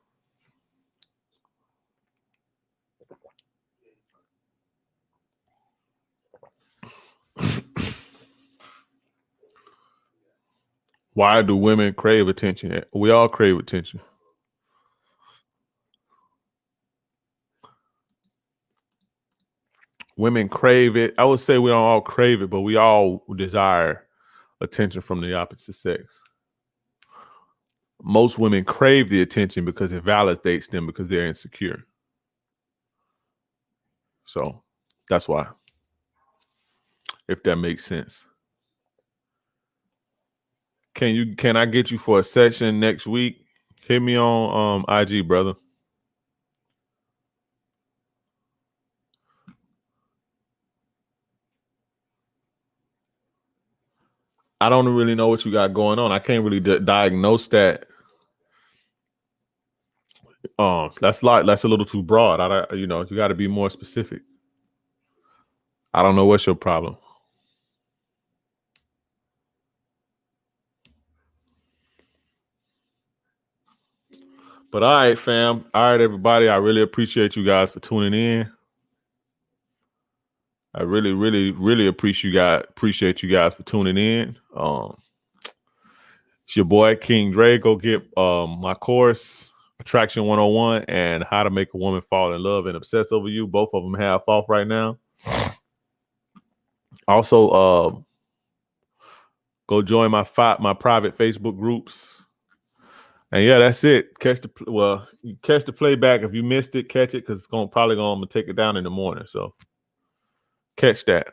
Why do women crave attention? We all crave attention. Women crave it. I would say we don't all crave it, but we all desire attention from the opposite sex. Most women crave the attention because it validates them because they're insecure. So that's why. If that makes sense. Can I get you for a session next week? Hit me on IG, brother. I don't really know what you got going on. I can't really diagnose that. That's a little too broad. You got to be more specific. I don't know what's your problem. But all right, fam. All right, everybody. I really appreciate you guys for tuning in. I really, really, really appreciate you guys for tuning in. It's your boy King Dre. Go get my course, Attraction 101, and How to Make a Woman Fall in Love and Obsess Over You. Both of them half off right now. Also, go join my private Facebook groups. And yeah, that's it. Catch the playback. If you missed it, catch it because it's probably gonna take it down in the morning. So catch that.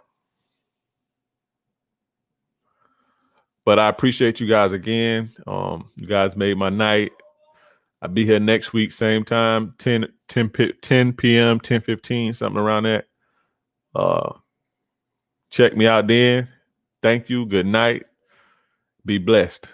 But I appreciate you guys again. You guys made my night. I'll be here next week, same time, 10 p.m., 10:15, something around that. Check me out then. Thank you. Good night. Be blessed.